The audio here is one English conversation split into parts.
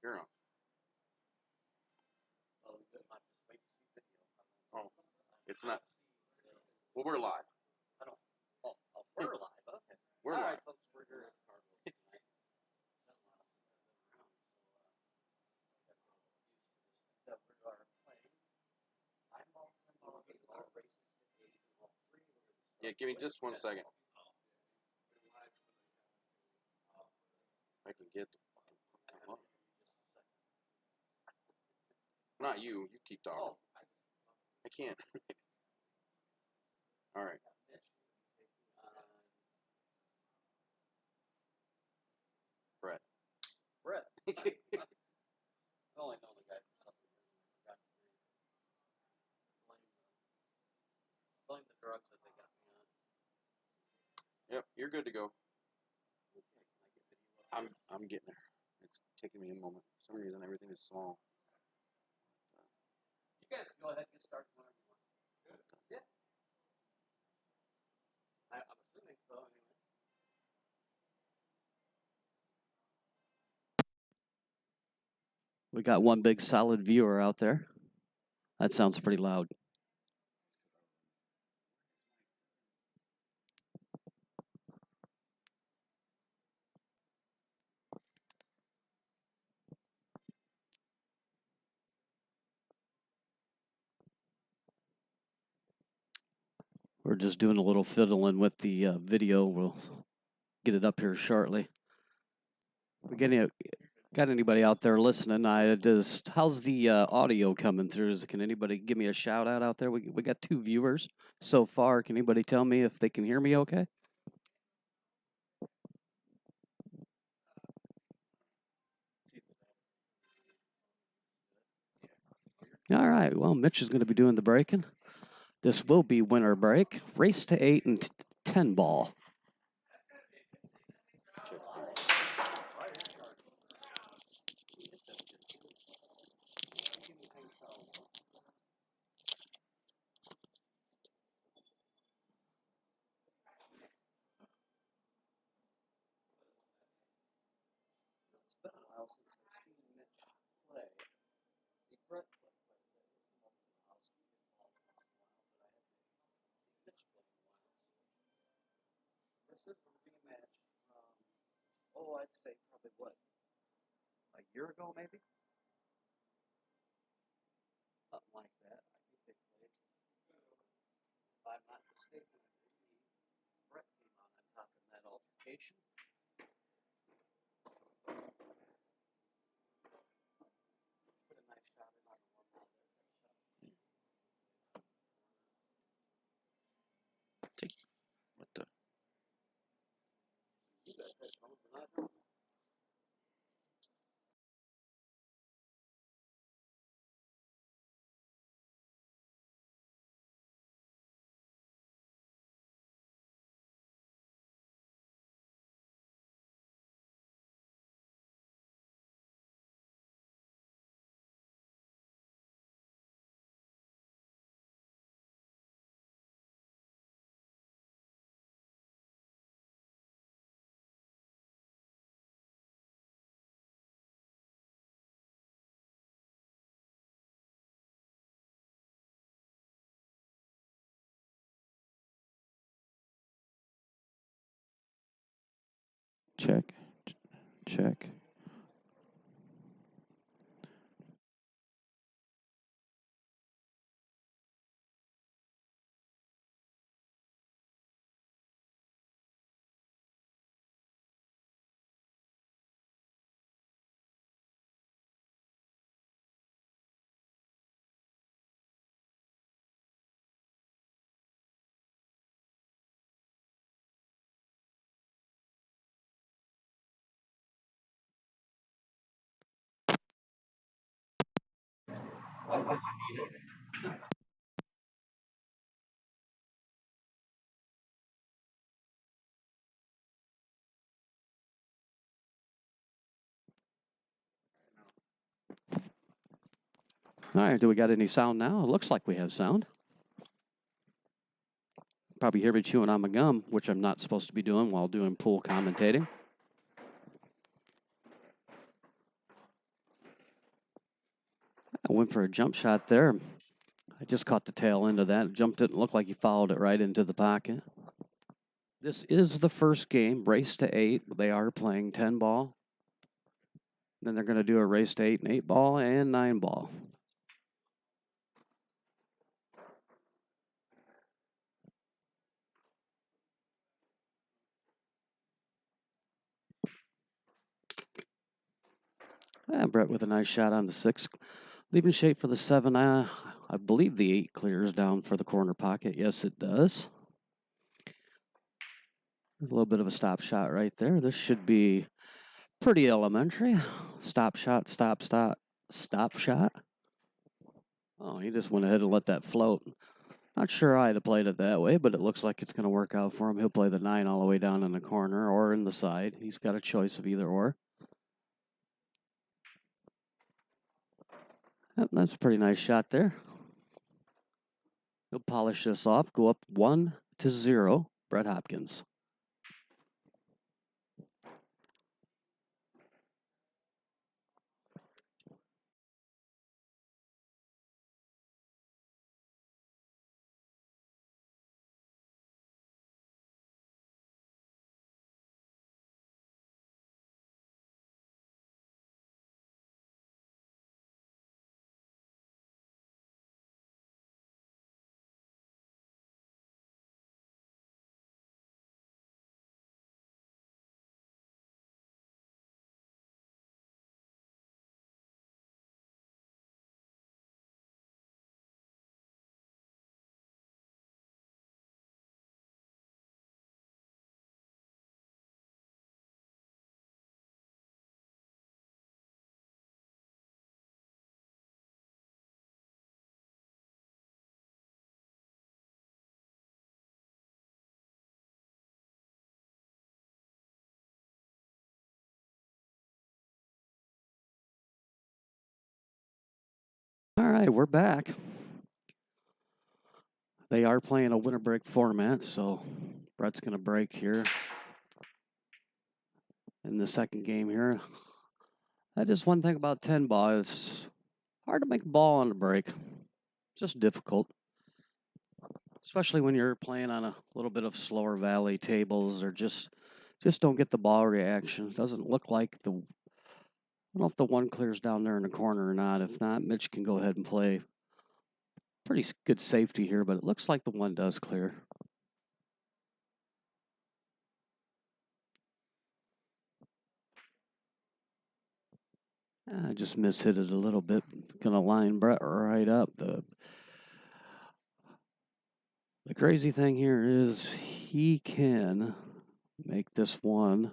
You're on. Oh, it's not. Well, we're live. I don't. Oh, we're live. Okay. We're All live. right, folks. We're here at Cardinals tonight. That we are playing. I'm all 10 balls and all races to 8 and all 3. Yeah, give me just 1 second. I can get the fucking come up. Not you. You keep talking. Oh, I can't. All right. Brett. Brett. I only know the guy for something. I forgot his name. Blame the drugs that they got me on. Yep, you're good to go. Okay, can I get video up? I'm getting there. It's taking me a moment. For some reason, everything is small. You guys can go ahead and get started whenever you want. Good. Yeah. I'm assuming so, anyways. We got one big solid viewer out there. That sounds pretty loud. We're just doing a little fiddling with the video. We'll get it up here shortly. We got anybody out there listening? How's the audio coming through? Can anybody give me a shout out there? We got 2 viewers so far. Can anybody tell me if they can hear me okay? All right. Well, Mitch is going to be doing the breaking. This will be winter break. Race to 8 and 10 ball. It's been a while since I've seen Mitch play. See, Brett played quite a bit with him over the house. He get involved once in a while, but I haven't seen Mitch play in a while. This is a rematch from, I'd say probably what, a year ago maybe? Something like that. I think they played. If I'm not mistaken, I believe Brett came on top in that altercation. Put a nice shot in on the one ball there. What the? You guys had fun with that, huh? Check. Check. All right, do we got any sound now? It looks like we have sound. Probably hear me chewing on my gum, which I'm not supposed to be doing while doing pool commentating. went for a jump shot there. I just caught the tail end of that. Jumped it and looked like he followed it right into the pocket. This is the first game, race to 8. They are playing 10 ball. Then they're going to do a race to 8 and 8 ball and 9 ball. And Brett with a nice shot on the 6. Leaving shape for the 7. I believe the 8 clears down for the corner pocket. Yes, it does. There's a little bit of a stop shot right there. This should be pretty elementary. Stop shot, stop shot. Oh, he just went ahead and let that float. Not sure I'd have played it that way, but it looks like it's going to work out for him. He'll play the 9 all the way down in the corner or in the side. He's got a choice of either or. Yep, that's a pretty nice shot there. He'll polish this off, go up 1-0, Brett Hopkins. All right, we're back. They are playing a winner break format, so Brett's going to break here in the second game here. That is one thing about 10 ball. It's hard to make a ball on the break. It's just difficult, especially when you're playing on a little bit of slower valley tables or just don't get the ball reaction. It doesn't look like I don't know if the 1 clears down there in the corner or not. If not, Mitch can go ahead and play pretty good safety here, but it looks like the 1 does clear. I just mishit it a little bit. Gonna line Brett right up. The crazy thing here is he can make this 1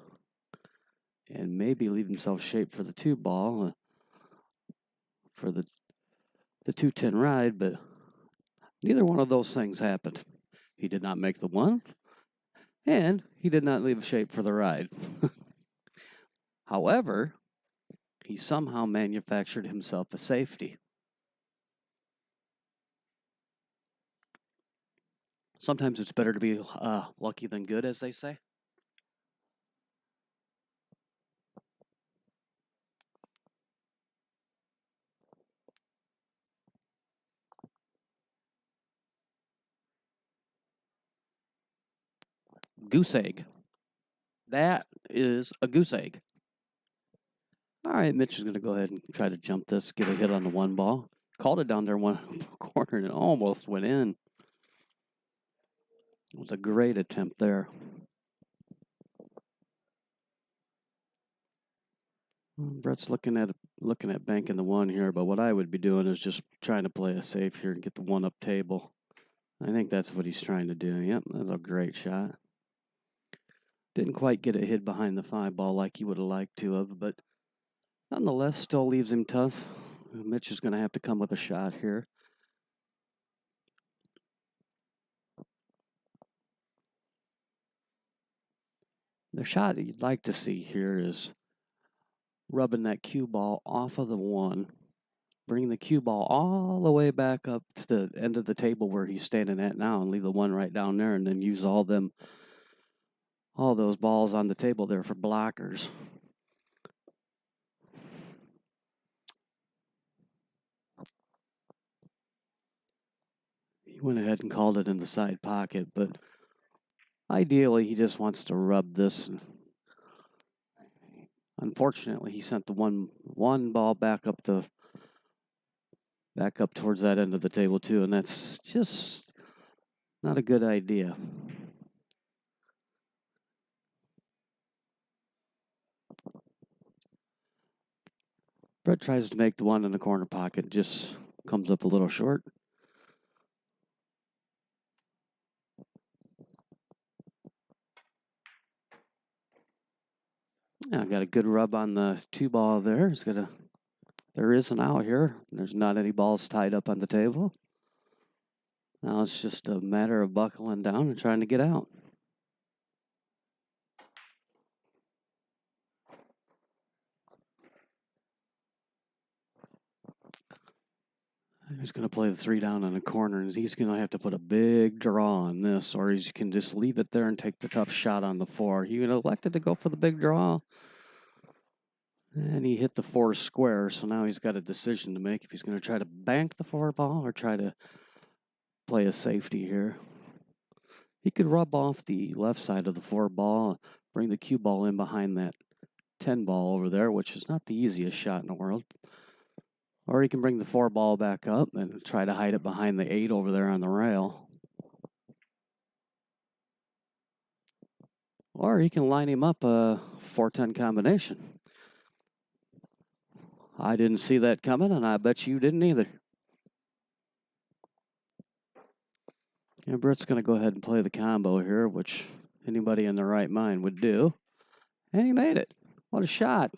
and maybe leave himself shape for the 2 ball for the 210 ride, but neither one of those things happened. He did not make the 1, and he did not leave shape for the ride. However, he somehow manufactured himself a safety. Sometimes it's better to be lucky than good, as they say. Goose egg. That is a goose egg. All right, Mitch is going to go ahead and try to jump this, get a hit on the 1 ball. Called it down there one corner and it almost went in. It was a great attempt there. Brett's looking at banking the 1 here, but what I would be doing is just trying to play a safe here and get the 1 up table. I think that's what he's trying to do. Yep, that's a great shot. Didn't quite get it hit behind the 5 ball like he would have liked to have, but nonetheless, still leaves him tough. Mitch is going to have to come with a shot here. The shot you'd like to see here is rubbing that cue ball off of the 1, bring the cue ball all the way back up to the end of the table where he's standing at now and leave the 1 right down there and then use all those balls on the table there for blockers. went ahead and called it in the side pocket, but ideally he just wants to rub this. Unfortunately, he sent the one ball back up towards that end of the table too, and that's just not a good idea. Brett tries to make the one in the corner pocket, just comes up a little short. Yeah, got a good rub on the 2-ball there. There is an out here. There's not any balls tied up on the table. Now it's just a matter of buckling down and trying to get out. He's going to play the 3 down in the corner, and he's going to have to put a big draw on this, or he can just leave it there and take the tough shot on the 4. He elected to go for the big draw, and he hit the 4 square, so now he's got a decision to make if he's going to try to bank the 4 ball or try to play a safety here. He could rub off the left side of the 4 ball, bring the cue ball in behind that 10 ball over there, which is not the easiest shot in the world. Or he can bring the 4 ball back up and try to hide it behind the 8 over there on the rail. Or he can line him up a 4-10 combination. I didn't see that coming, and I bet you didn't either. And Brett's going to go ahead and play the combo here, which anybody in their right mind would do. And he made it. What a shot.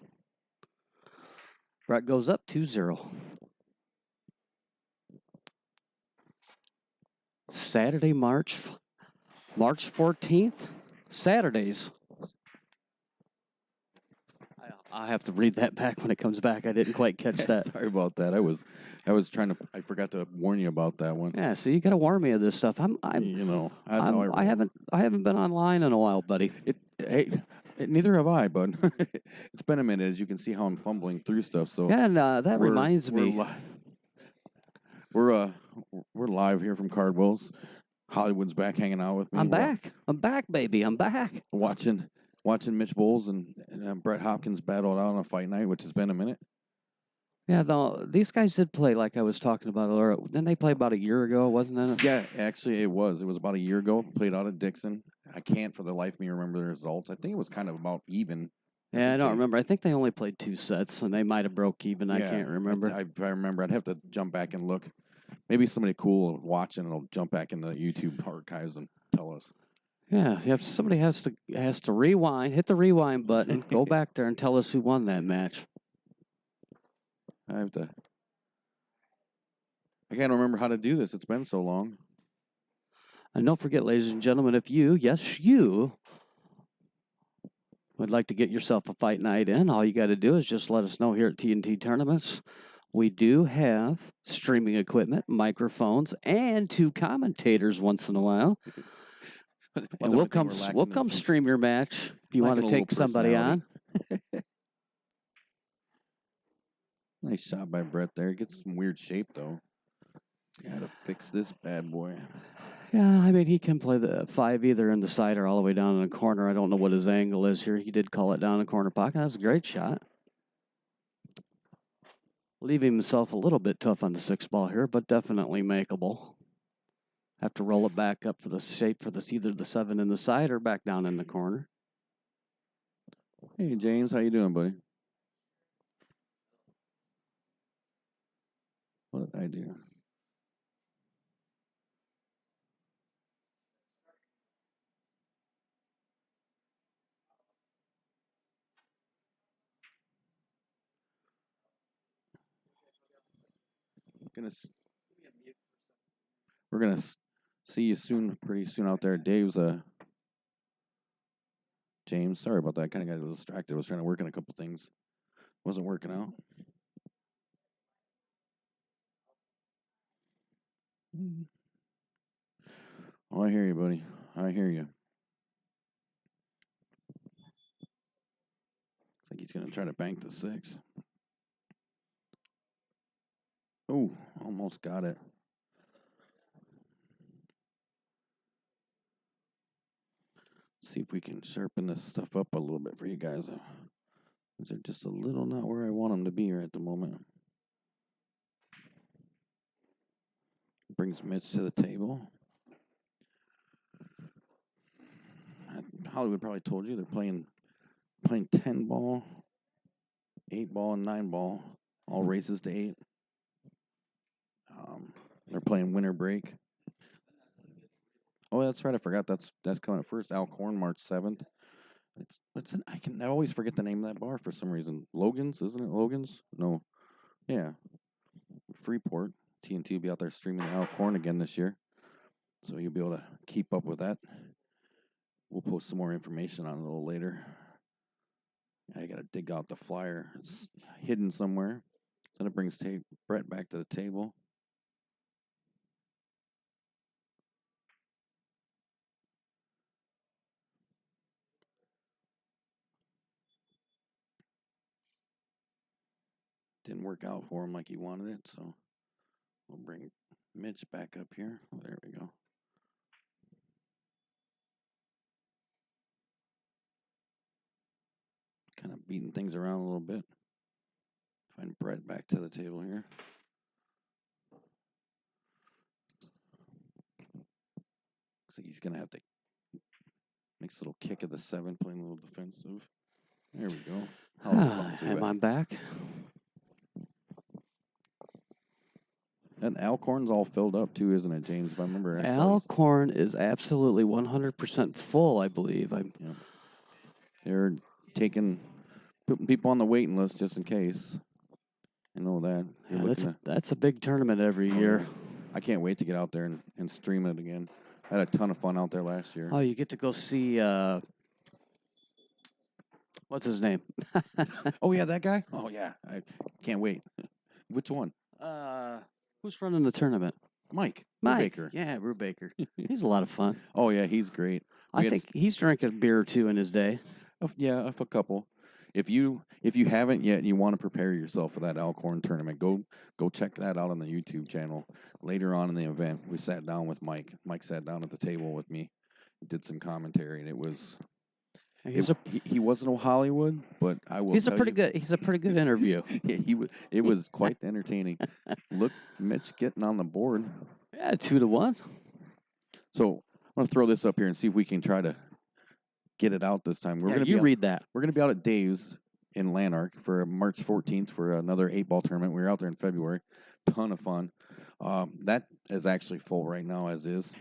Brett goes up 2-0. Saturday, March 14th. Saturdays. I have to read that back when it comes back. I didn't quite catch that. Sorry about that. I was trying to. I forgot to warn you about that one. Yeah, so you got to warn me of this stuff. I haven't been online in a while, buddy. Neither have I, but it's been a minute. As you can see, how I'm fumbling through stuff. So yeah, and that reminds me. We're live here from Cardwell's. Hollywood's back hanging out with me. I'm back, baby. I'm back. Watching Mitch Boles and Brett Hopkins battle it out on a fight night, which has been a minute. Yeah, these guys did play like I was talking about earlier. Didn't they play about a year ago, wasn't it? Yeah, actually it was. It was about a year ago. Played out at Dixon. I can't for the life of me remember the results. I think it was kind of about even. Yeah, I don't remember. I think they only played 2 sets, and they might have broke even. I can't remember. If I remember, I'd have to jump back and look. Maybe somebody cool watching will jump back into the YouTube archives and tell us. Yeah, somebody has to rewind, hit the rewind button, go back there and tell us who won that match. I can't remember how to do this. It's been so long. And don't forget, ladies and gentlemen, if you would like to get yourself a fight night in, all you got to do is just let us know here at TNT Tournaments. We do have streaming equipment, microphones, and 2 commentators once in a while. And we'll come stream your match if you want to take somebody on. Nice shot by Brett there. Gets some weird shape though. Gotta fix this bad boy. Yeah, I mean, he can play the 5 either in the side or all the way down in the corner. I don't know what his angle is here. He did call it down in the corner pocket. That's a great shot. Leaving himself a little bit tough on the 6 ball here, but definitely makeable. Have to roll it back up for the shape for either the 7 in the side or back down in the corner. Hey, James. How you doing, buddy? What did I do? We're gonna see you soon, pretty soon out there. Dave's James. Sorry about that. I kind of got distracted. I was trying to work on a couple things. Wasn't working out. Oh, I hear you, buddy. I hear you. Looks like he's gonna try to bank the 6. Oh, almost got it. See if we can sharpen this stuff up a little bit for you guys. These are just a little not where I want them to be right at the moment. Brings Mitch to the table. Hollywood probably told you they're playing 10 ball, 8 ball, and 9 ball. All races to 8. They're playing winter break. Oh, that's right. I forgot. That's coming up first. Alcorn, March 7th. I always forget the name of that bar for some reason. Logan's, isn't it? Logan's? No. Yeah. Freeport. TNT will be out there streaming Alcorn again this year. So you'll be able to keep up with that. We'll post some more information on it a little later. I got to dig out the flyer. It's hidden somewhere. Then it brings Brett back to the table. Didn't work out for him like he wanted it, so we'll bring Mitch back up here. There we go. Kind of beating things around a little bit. Find Brett back to the table here. Looks like he's going to have to makes a little kick at the 7, playing a little defensive. There we go. Am I back? And Alcorn's all filled up too, isn't it, James? If I remember. Alcorn is absolutely 100% full, I believe. Yeah. They're putting people on the waiting list just in case. I know that. That's a big tournament every year. I can't wait to get out there and stream it again. I had a ton of fun out there last year. Oh, you get to go see, what's his name? Oh, yeah, that guy? Oh, yeah. I can't wait. Which one? Who's running the tournament? Mike. Baker. Yeah, Brubaker. He's a lot of fun. Oh, yeah, he's great. I think he's drank a beer or two in his day. Yeah, a couple. If you haven't yet and you want to prepare yourself for that Alcorn tournament, go check that out on the YouTube channel. Later on in the event, we sat down with Mike. Mike sat down at the table with me, did some commentary, and it was. He wasn't a Hollywood, but I will. He's a pretty good interview. Yeah, it was quite entertaining. Look, Mitch getting on the board. Yeah, 2-1. So I'm gonna throw this up here and see if we can try to get it out this time. Read that. We're gonna be out at Dave's in Lanark for March 14th for another 8-ball tournament. We were out there in February, ton of fun. That is actually full right now as is,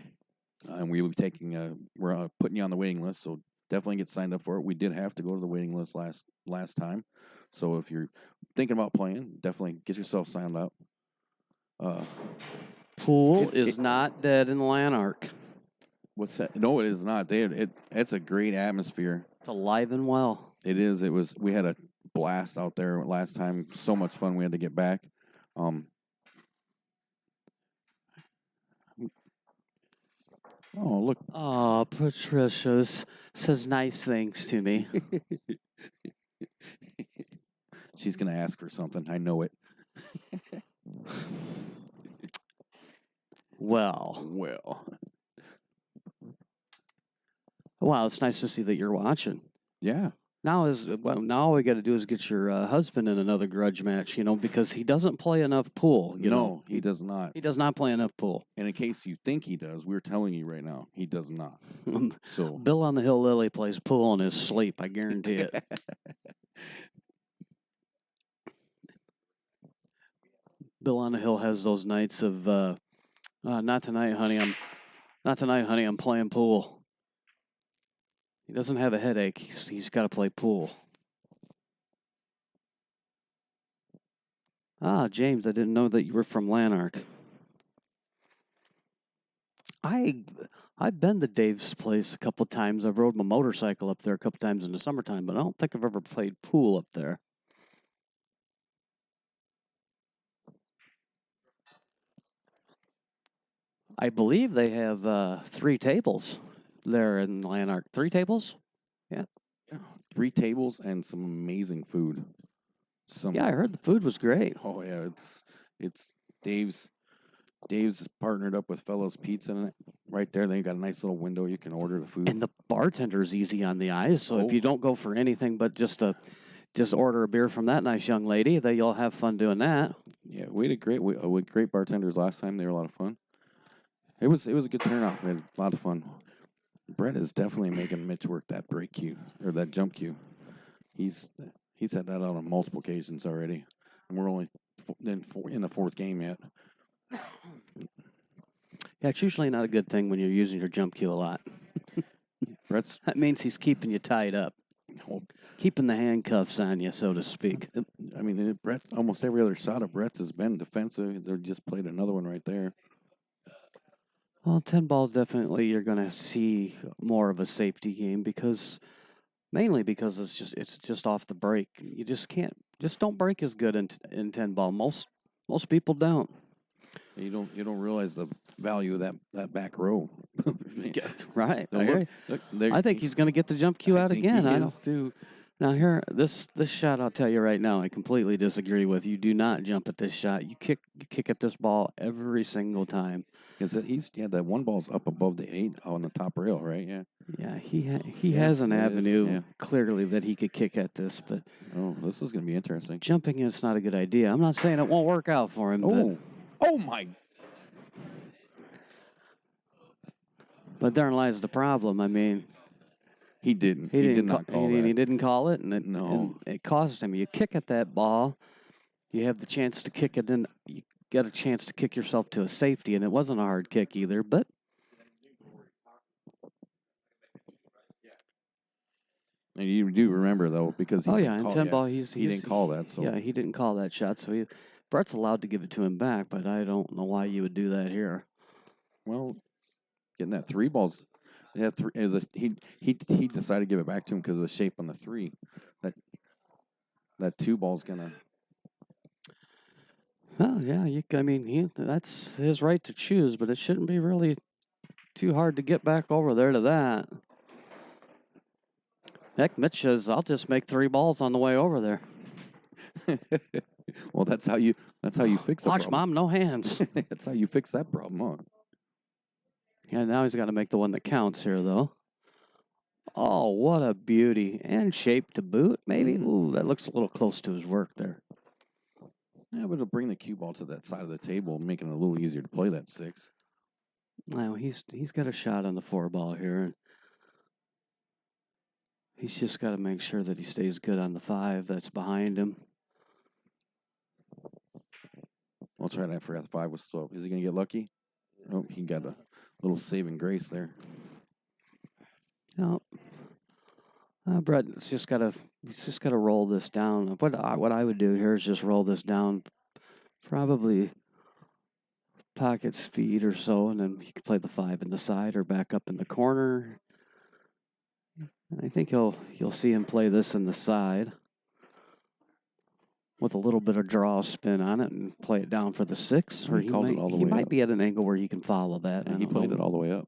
and we will be we're putting you on the waiting list. So definitely get signed up for it. We did have to go to the waiting list last time, so if you're thinking about playing, definitely get yourself signed up. Pool is not dead in Lanark. What's that? No, it is not. It's a great atmosphere. It's alive and well. It is. We had a blast out there last time. So much fun. We had to get back. Oh, look. Oh, Patricia says nice things to me. She's going to ask for something. I know it. Well. Wow, it's nice to see that you're watching. Yeah. Now all we got to do is get your husband in another grudge match, because he doesn't play enough pool. No, he does not. He does not play enough pool. And in case you think he does, we're telling you right now, he does not. So Bill on the Hill Lily plays pool in his sleep. I guarantee it. Bill on the Hill has those nights of not tonight, honey. I'm playing pool. He doesn't have a headache. He's got to play pool. Ah, James, I didn't know that you were from Lanark. I've been to Dave's place a couple times. I've rode my motorcycle up there a couple times in the summertime, but I don't think I've ever played pool up there. I believe they have 3 tables there in Lanark. 3 tables? Yeah. 3 tables and some amazing food. Yeah, I heard the food was great. Oh yeah, it's Dave's Dave's partnered up with Fellows Pizza, and right there they got a nice little window you can order the food. And the bartender's easy on the eyes, so if Oh. you don't go for anything but just order a beer from that nice young lady, then you'll have fun doing that. Yeah, we had great bartenders last time. They were a lot of fun. It was a good turnout. We had a lot of fun. Brett is definitely making Mitch work that break cue or that jump cue. He's had that on multiple occasions already, and we're only in the fourth game yet. Yeah, it's usually not a good thing when you're using your jump cue a lot. That means he's keeping you tied up, keeping the handcuffs on you, so to speak. I mean, Brett. Almost every other shot of Brett's has been defensive. They just played another one right there. Well, 10 balls definitely you're going to see more of a safety game mainly because it's just off the break. You just don't break as good in 10 ball. Most people don't. You don't realize the value of that back row. Right. Look, I think he's going to get the jump cue out again. I think he is too. Now this shot, I'll tell you right now, I completely disagree with. You do not jump at this shot. You kick at this ball every single time. That one ball's up above the 8 on the top rail, right? Yeah. Yeah, he has an avenue clearly that he could kick at this, but this is going to be interesting. Jumping it's not a good idea. I'm not saying it won't work out for him. Oh my! But therein lies the problem. I mean, he did not call that. He didn't call it, and it cost him. You kick at that ball, you have the chance to kick it in. You got a chance to kick yourself to a safety, and it wasn't a hard kick either. But and you do remember though, because in 10 ball he didn't call that. So yeah, he didn't call that shot. So Brett's allowed to give it to him back, but I don't know why you would do that here. Well, getting that 3 balls. Yeah, he decided to give it back to him because of the shape on the 3. That 2 ball's gonna. Oh yeah, that's his right to choose, but it shouldn't be really too hard to get back over there to that. Heck, Mitch says, "I'll just make 3 balls on the way over there." Well, that's how you fix it. Watch, Mom, no hands. That's how you fix that problem, huh? Yeah, now he's got to make the one that counts here, though. Oh, what a beauty. And shape to boot, maybe? Ooh, that looks a little close to his work there. Yeah, but it'll bring the cue ball to that side of the table, making it a little easier to play that 6. Now, he's got a shot on the 4 ball here. He's just got to make sure that he stays good on the 5 that's behind him. I'll try that. I forgot the 5 was slow. Is he going to get lucky? Oh, he got a little saving grace there. No. Brett's just got to roll this down. What I would do here is just roll this down, probably pocket speed or so, and then he could play the 5 in the side or back up in the corner. I think you'll see him play this in the side with a little bit of draw spin on it and play it down for the 6. Or he called it all the way might up. be at an angle where you can follow that. And he played it all the way up.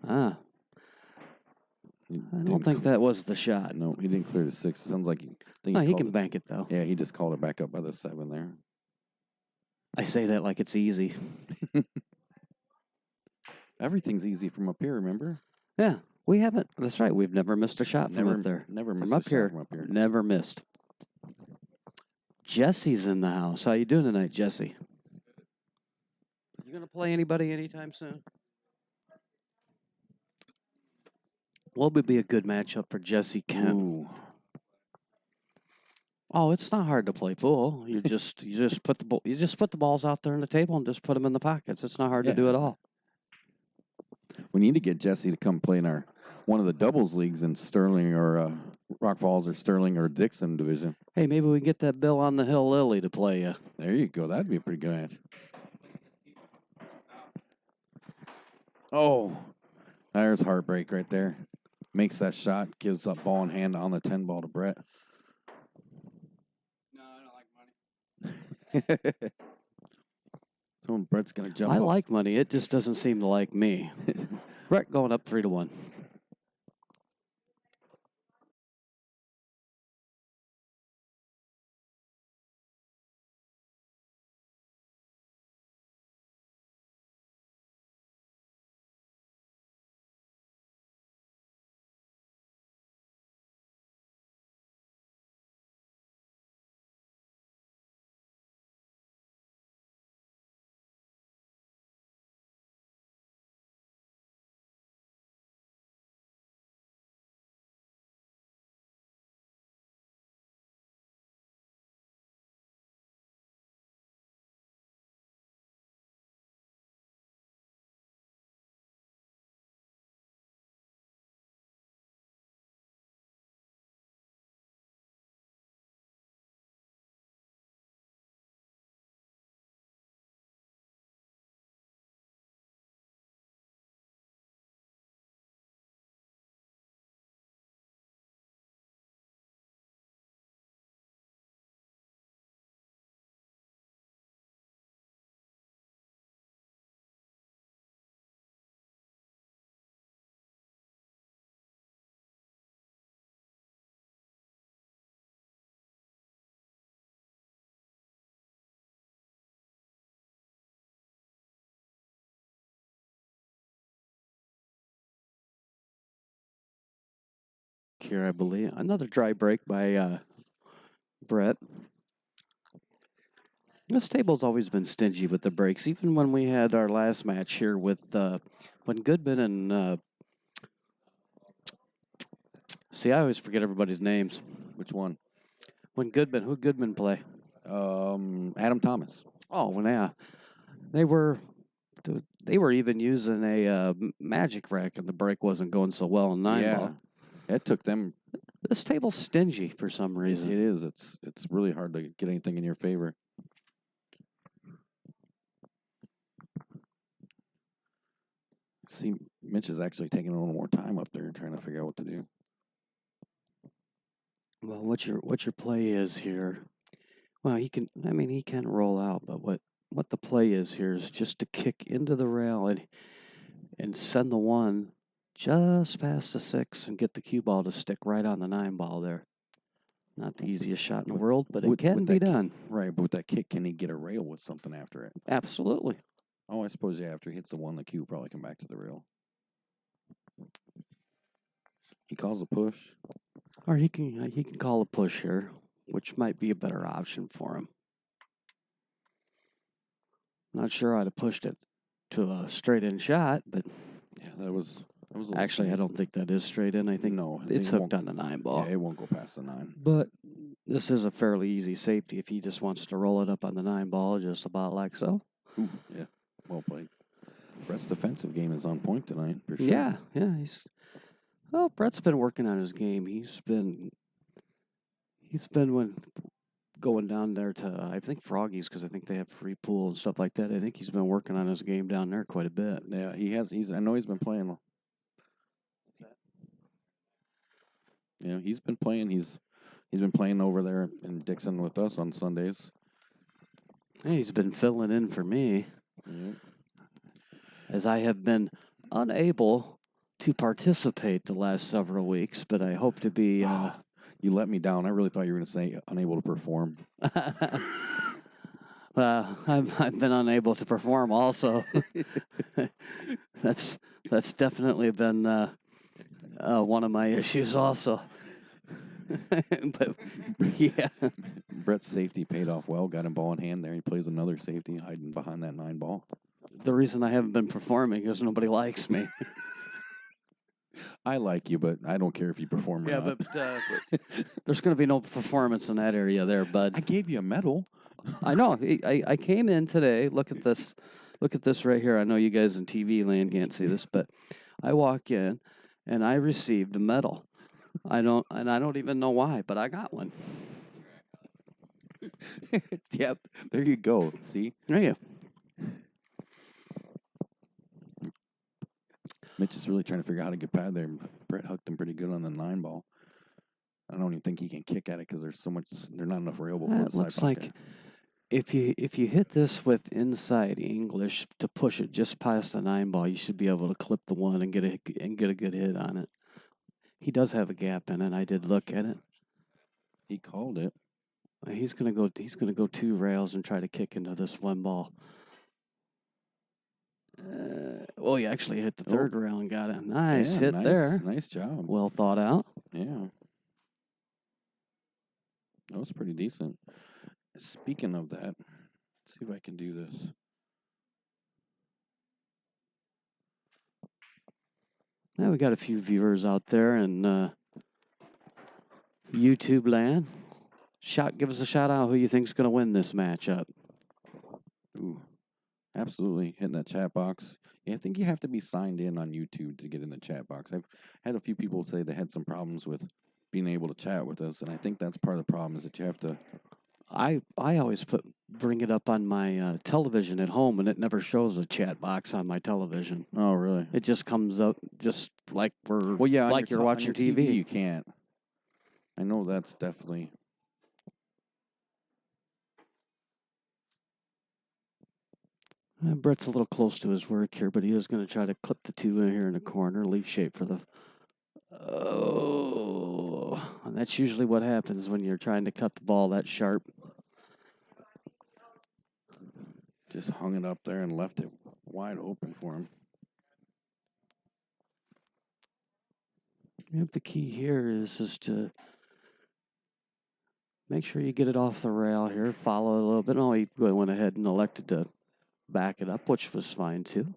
I don't think that was the shot. No, he didn't clear the 6. It sounds like he can bank it, though. Yeah, he just called it back up by the 7 there. I say that like it's easy. Everything's easy from up here, remember? Yeah, we haven't. That's right. We've never missed a shot from up there. Never missed from a up here. shot from up here. Never missed. Jesse's in the house. How you doing tonight, Jesse? You going to play anybody anytime soon? What would be a good matchup for Jesse Kent? Ooh. Oh, it's not hard to play pool. You just put the balls out there on the table and just put them in the pockets. It's not hard to do at all. We need to get Jesse to come play in one of the doubles leagues in Sterling or Rock Falls or Sterling or Dixon division. Hey, maybe we can get that Bill on the Hill Lily to play you. There you go. That'd be a pretty good match. Oh, there's heartbreak right there. Makes that shot, gives up ball in hand on the 10 ball to Brett. No, I don't like money. So Brett's going to jump I off. like money. It just doesn't seem to like me. Brett going up 3-1. here, I believe. Another dry break by Brett. This table's always been stingy with the breaks, even when we had our last match here with when Goodman and see, I always forget everybody's names. Which one? When Goodman, who'd Goodman play? Adam Thomas. Oh, well, yeah, they were even using a magic rack, and the break wasn't going so well in 9-ball. It took them. This table's stingy for some reason. It is. It's really hard to get anything in your favor. See, Mitch is actually taking a little more time up there trying to figure out what to do. Well, what your play is here? Well, he can roll out, but what the play is here is just to kick into the rail and send the 1 just past the 6 and get the cue ball to stick right on the 9-ball there. Not the easiest shot in the world, but it can be done. Right, but with that kick, can he get a rail with something after it? Absolutely. Oh, I suppose, yeah, after he hits the 1, the cue will probably come back to the rail. He calls a push. Or he can call a push here, which might be a better option for him. Not sure I'd have pushed it to a straight-in shot, but yeah, that was a little actually, strange. I don't think that is straight in. I think it's hooked on the 9-ball. Yeah, it won't go past the 9. But this is a fairly easy safety if he just wants to roll it up on the 9-ball, just about like so. Ooh, yeah, well played. Brett's defensive game is on point tonight, for sure. Yeah, Brett's been working on his game. He's been going down there to, I think, Froggy's, because I think they have free pool and stuff like that. I think he's been working on his game down there quite a bit. Yeah, he has. I know he's been playing. Yeah, he's been playing. He's been playing over there in Dixon with us on Sundays. Hey, he's been filling in for me, as I have been unable to participate the last several weeks, but I hope to be. You let me down. I really thought you were going to say unable to perform. I've been unable to perform also. That's definitely been one of my issues also. But yeah, Brett's safety paid off well. Got him ball in hand there. He plays another safety hiding behind that 9-ball. The reason I haven't been performing is nobody likes me. I like you, but I don't care if you perform or not. But there's going to be no performance in that area there, bud. I gave you a medal. I know. I came in today. Look at this. Look at this right here. I know you guys in TV land can't see this, but I walk in and I received a medal. I don't even know why, but I got one. Yep. There you go. See? There you go. Mitch is really trying to figure out how to get past there. Brett hooked him pretty good on the 9-ball. I don't even think he can kick at it because there's not enough rail before It looks like if you hit this with inside English to push it just past the 9-ball, you should be able to clip the 1 and get a good hit on it. He does have a gap in it. I did look at it. He called it. He's gonna go 2 rails and try to kick into this 1 ball. He actually hit the 3rd rail and got it. Nice hit there. Nice job. Well thought out. Yeah. That was pretty decent. Speaking of that, let's see if I can do this. Now we got a few viewers out there in YouTube land. Give us a shout out who you think's going to win this matchup. Ooh, absolutely. Hitting that chat box. Yeah, I think you have to be signed in on YouTube to get in the chat box. I've had a few people say they had some problems with being able to chat with us, and I think that's part of the problem is that you have to. I always bring it up on my television at home, and it never shows a chat box on my television. Oh, really? It just comes up just like you're watching TV. You can't. I know that's definitely. Brett's a little close to his work here, but he is going to try to clip the 2 in here in the corner, leave shape for the. Oh, and that's usually what happens when you're trying to cut the ball that sharp. Just hung it up there and left it wide open for him. The key here is to make sure you get it off the rail here. Follow it a little bit. Oh, he went ahead and elected to back it up, which was fine too.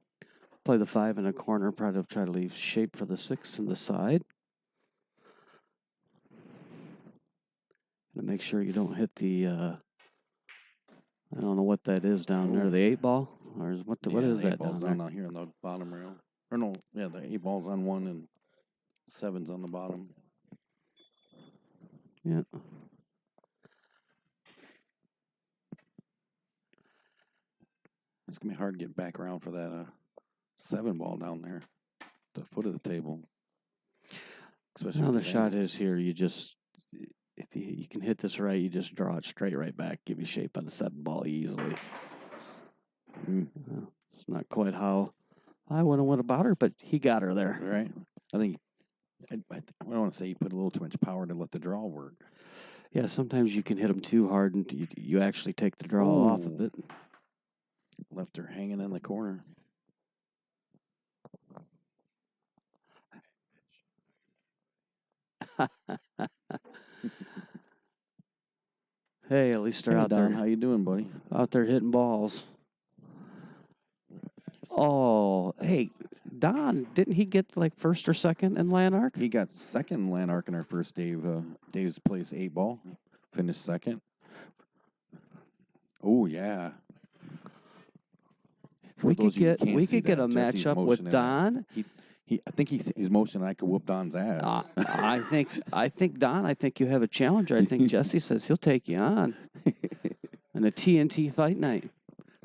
Play the 5 in a corner. Try to leave shape for the 6 in the side. And make sure you don't hit the. I don't know what that is down there. The 8 ball, or what is that ball's down there? down here on the bottom rail. Or no, yeah, the 8 ball's on one and 7's on the bottom. Yeah. It's gonna be hard to get back around for that 7 ball down there, the foot of the table. Especially. Now the shot is here. You just, if you can hit this right, you just draw it straight right back. Give you shape on the 7 ball easily. It's not quite how I would have went about her, but he got her there. Right. I think I don't want to say he put a little too much power to let the draw work. Yeah, sometimes you can hit them too hard and you actually take the draw off of it. Left her hanging in the corner. Hey, at least they're out Don, there. how you doing, buddy? Out there hitting balls. Oh, hey, Don, didn't he get like first or second in Lanark? He got second in Lanark in our first Dave's place 8 ball. Finished second. Oh yeah. We could get a matchup with Don. I think he's motioning I could whoop Don's ass. I think Don. I think you have a challenger. I think Jesse says he'll take you on in a TNT fight night.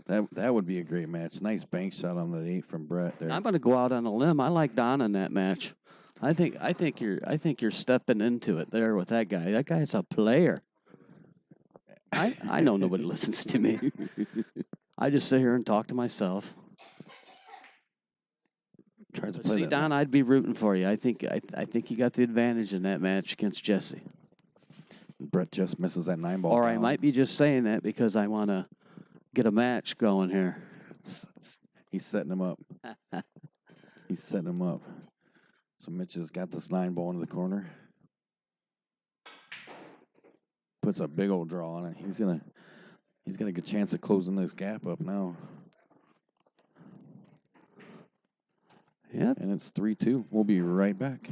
That would be a great match. Nice bank shot on the 8 from Brett there. I'm going to go out on a limb. I like Don in that match. I think you're stepping into it there with that guy. That guy's a player. I know nobody listens to me. I just sit here and talk to myself. Tries to play See, Don, I'd be rooting for you. I think you got the advantage in that match against Jesse. Brett just misses that 9 ball. Or down. I might be just saying that because I want to get a match going here. He's setting him up. He's setting him up. So Mitch has got this 9 ball into the corner. Puts a big old draw on it. He's got a good chance of closing this gap up now. Yep. And it's 3-2. We'll be right back.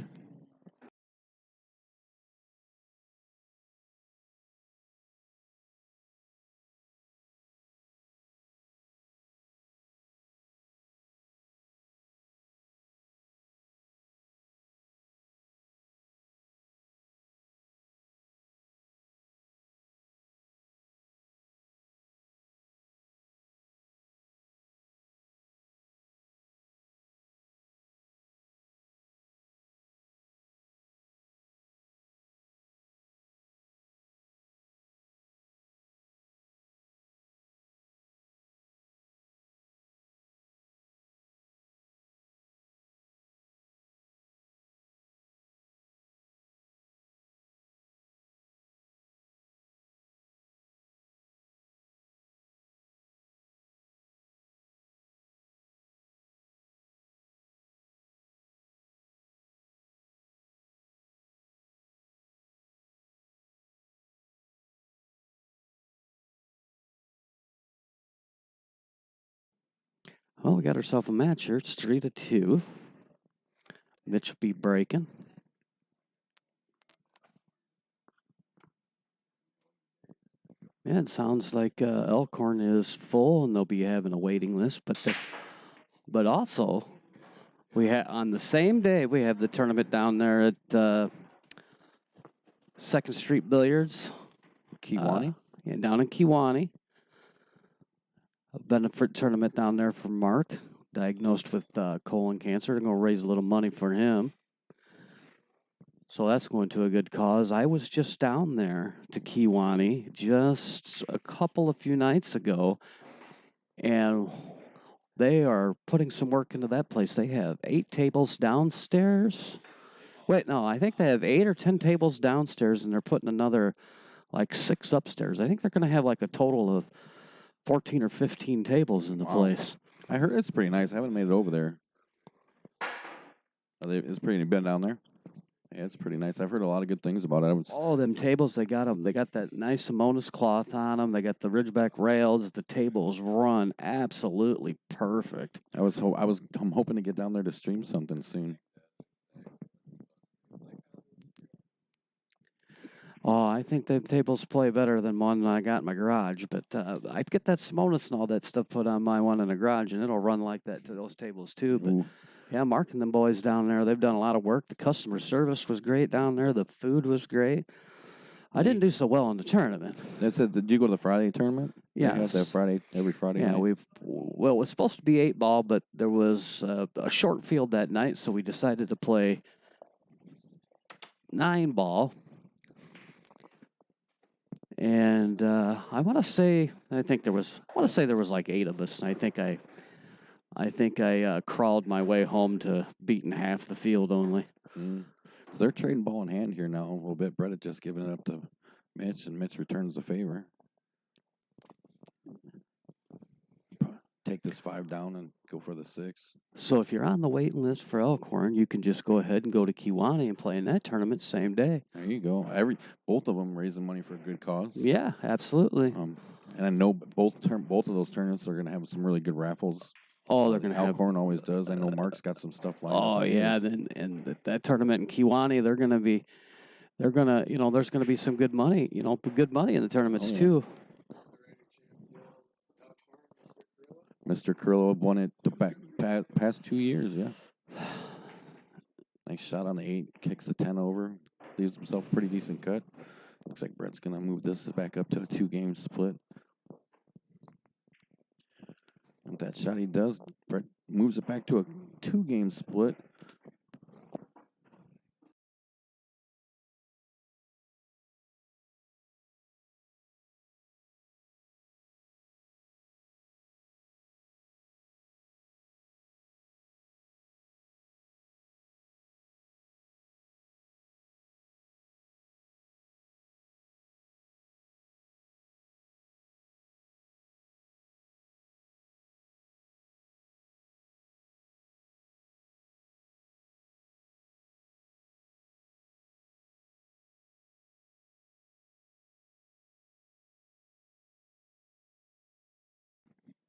Well, we got ourselves a match here. It's 3-2. Mitch will be breaking. Yeah, it sounds like Elkhorn is full, and they'll be having a waiting list. But also, on the same day we have the tournament down there at 2nd Street Billiards, Kewanee. Yeah, down in Kewanee. A benefit tournament down there for Mark, diagnosed with colon cancer. They're going to raise a little money for him. So that's going to a good cause. I was just down there to Kewanee just a few nights ago, and they are putting some work into that place. They have 8 tables downstairs. Wait, no, I think they have 8 or 10 tables downstairs, and they're putting another, 6 upstairs. I think they're going to have, a total of 14 or 15 tables in the place. I heard it's pretty nice. I haven't made it over there. It's pretty been down there. Yeah, it's pretty nice. I've heard a lot of good things about it. I was, All them tables, they got them. They got that nice Simonis cloth on them. They got the Ridgeback rails. The tables run absolutely perfect. I'm hoping to get down there to stream something soon. Oh, I think the tables play better than one I got in my garage. But I'd get that Simonis and all that stuff put on my one in the garage, and it'll run like that to those tables too. But Ooh, yeah, Mark and them boys down there, they've done a lot of work. The customer service was great down there. The food was great. I didn't do so well in the tournament. that's it. Did you go to the Friday tournament? They have that Yes. every Friday Yeah, night. it was supposed to be 8-ball, but there was a short field that night, so we decided to play 9-ball. And I want to say there was like 8 of us, and I think I crawled my way home to beating half the field only. So they're trading ball in hand here now a little bit. Brett had just given it up to Mitch, and Mitch returns the favor. Take this 5 down and go for the 6. So if you're on the waiting list for Elkhorn, you can just go ahead and go to Kewanee and play in that tournament same day. There you go. Both of them raising money for a good cause. Yeah, absolutely. And I know both of those tournaments are going to have some really good raffles. Oh, they're going to have. Alcorn always does. I know Mark's got some stuff lined up. Oh yeah, and that tournament in Kewanee, there's going to be some good money, good money in the tournaments too. Mr. Curlo won it the past 2 years, yeah. Nice shot on the 8, kicks the 10 over, leaves himself a pretty decent cut. Looks like Brett's going to move this back up to a 2-game split. With that shot he does, Brett moves it back to a 2-game split.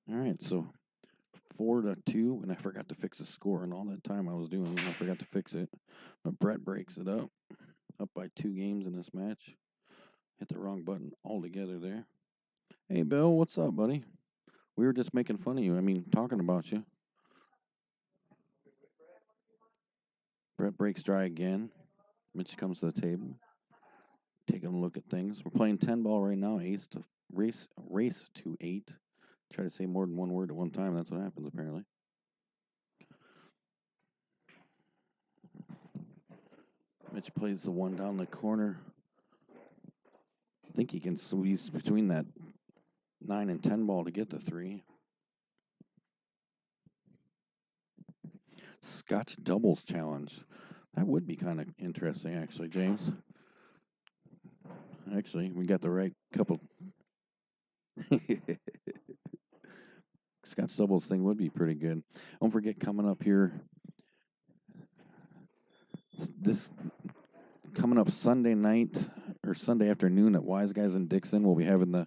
All right, so 4-2, and I forgot to fix the score, and all that time I was doing it, I forgot to fix it. But Brett breaks it up by 2 games in this match. Hit the wrong button altogether there. Hey, Bill, what's up, buddy? We were just making fun of you. Talking about you. Brett breaks dry again. Mitch comes to the table. Taking a look at things. We're playing 10-ball right now. Race to 8. Try to say more than one word at one time. That's what happens, apparently. Mitch plays the one down the corner. I think he can squeeze between that 9 and 10 ball to get the 3. Scotch doubles challenge. That would be kind of interesting, actually, James. Actually, we got the right couple. Scotch doubles thing would be pretty good. Don't forget, coming up here, coming up Sunday night or Sunday afternoon at Wise Guys in Dixon, we'll be having the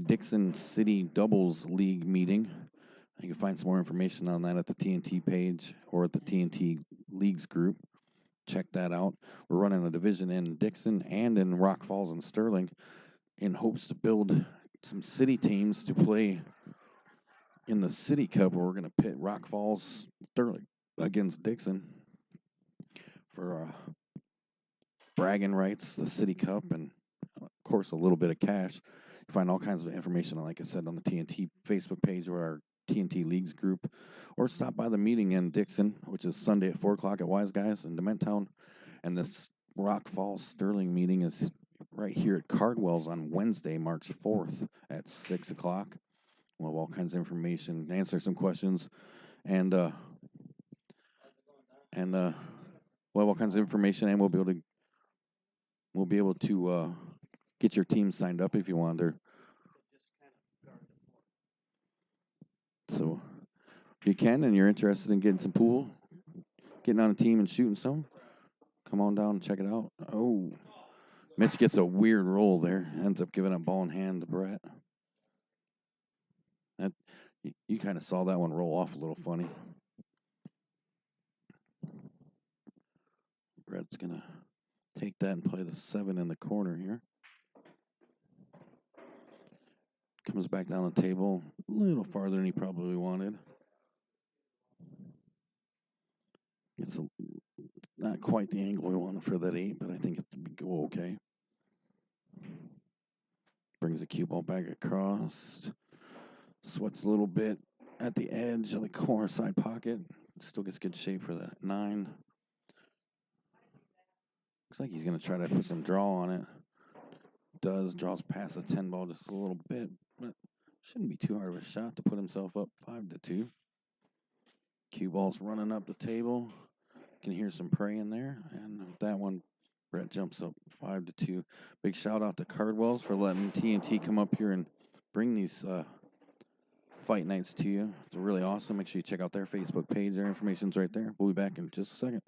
Dixon City Doubles League meeting. You can find some more information on that at the TNT page or at the TNT Leagues group. Check that out. We're running a division in Dixon and in Rock Falls and Sterling in hopes to build some city teams to play in the City Cup, where we're going to pit Rock Falls, Sterling against Dixon for bragging rights, the City Cup, and, of course, a little bit of cash. You find all kinds of information, like I said, on the TNT Facebook page or our TNT Leagues group, or stop by the meeting in Dixon, which is Sunday at 4 o'clock at Wise Guys in Dementtown. And this Rock Falls Sterling meeting is right here at Cardwell's on Wednesday, March 4th at 6 o'clock. We'll have all kinds of information, answer some questions, and we'll have all kinds of information, and we'll be able to get your team signed up if you want. So if you can, and you're interested in getting some pool, getting on a team and shooting some, Come on down and check it out. Oh, Mitch gets a weird roll there. Ends up giving a ball in hand to Brett. That you kind of saw that one roll off a little funny. Brett's gonna take that and play the 7 in the corner here. Comes back down the table a little farther than he probably wanted. It's not quite the angle we wanted for that 8, but I think it would go okay. Brings the cue ball back across. Sweats a little bit at the edge of the corner side pocket. Still gets good shape for that 9. Looks like he's going to try to put some draw on it. Does. Draws past the 10 ball just a little bit, but shouldn't be too hard of a shot to put himself up 5-2. Cue ball's running up the table. Can hear some praying there. And that one, Brett jumps up 5-2. Big shout out to Cardwells for letting TNT come up here and bring these fight nights to you. It's really awesome. Make sure you check out their Facebook page. Their information's right there. We'll be back in just a second.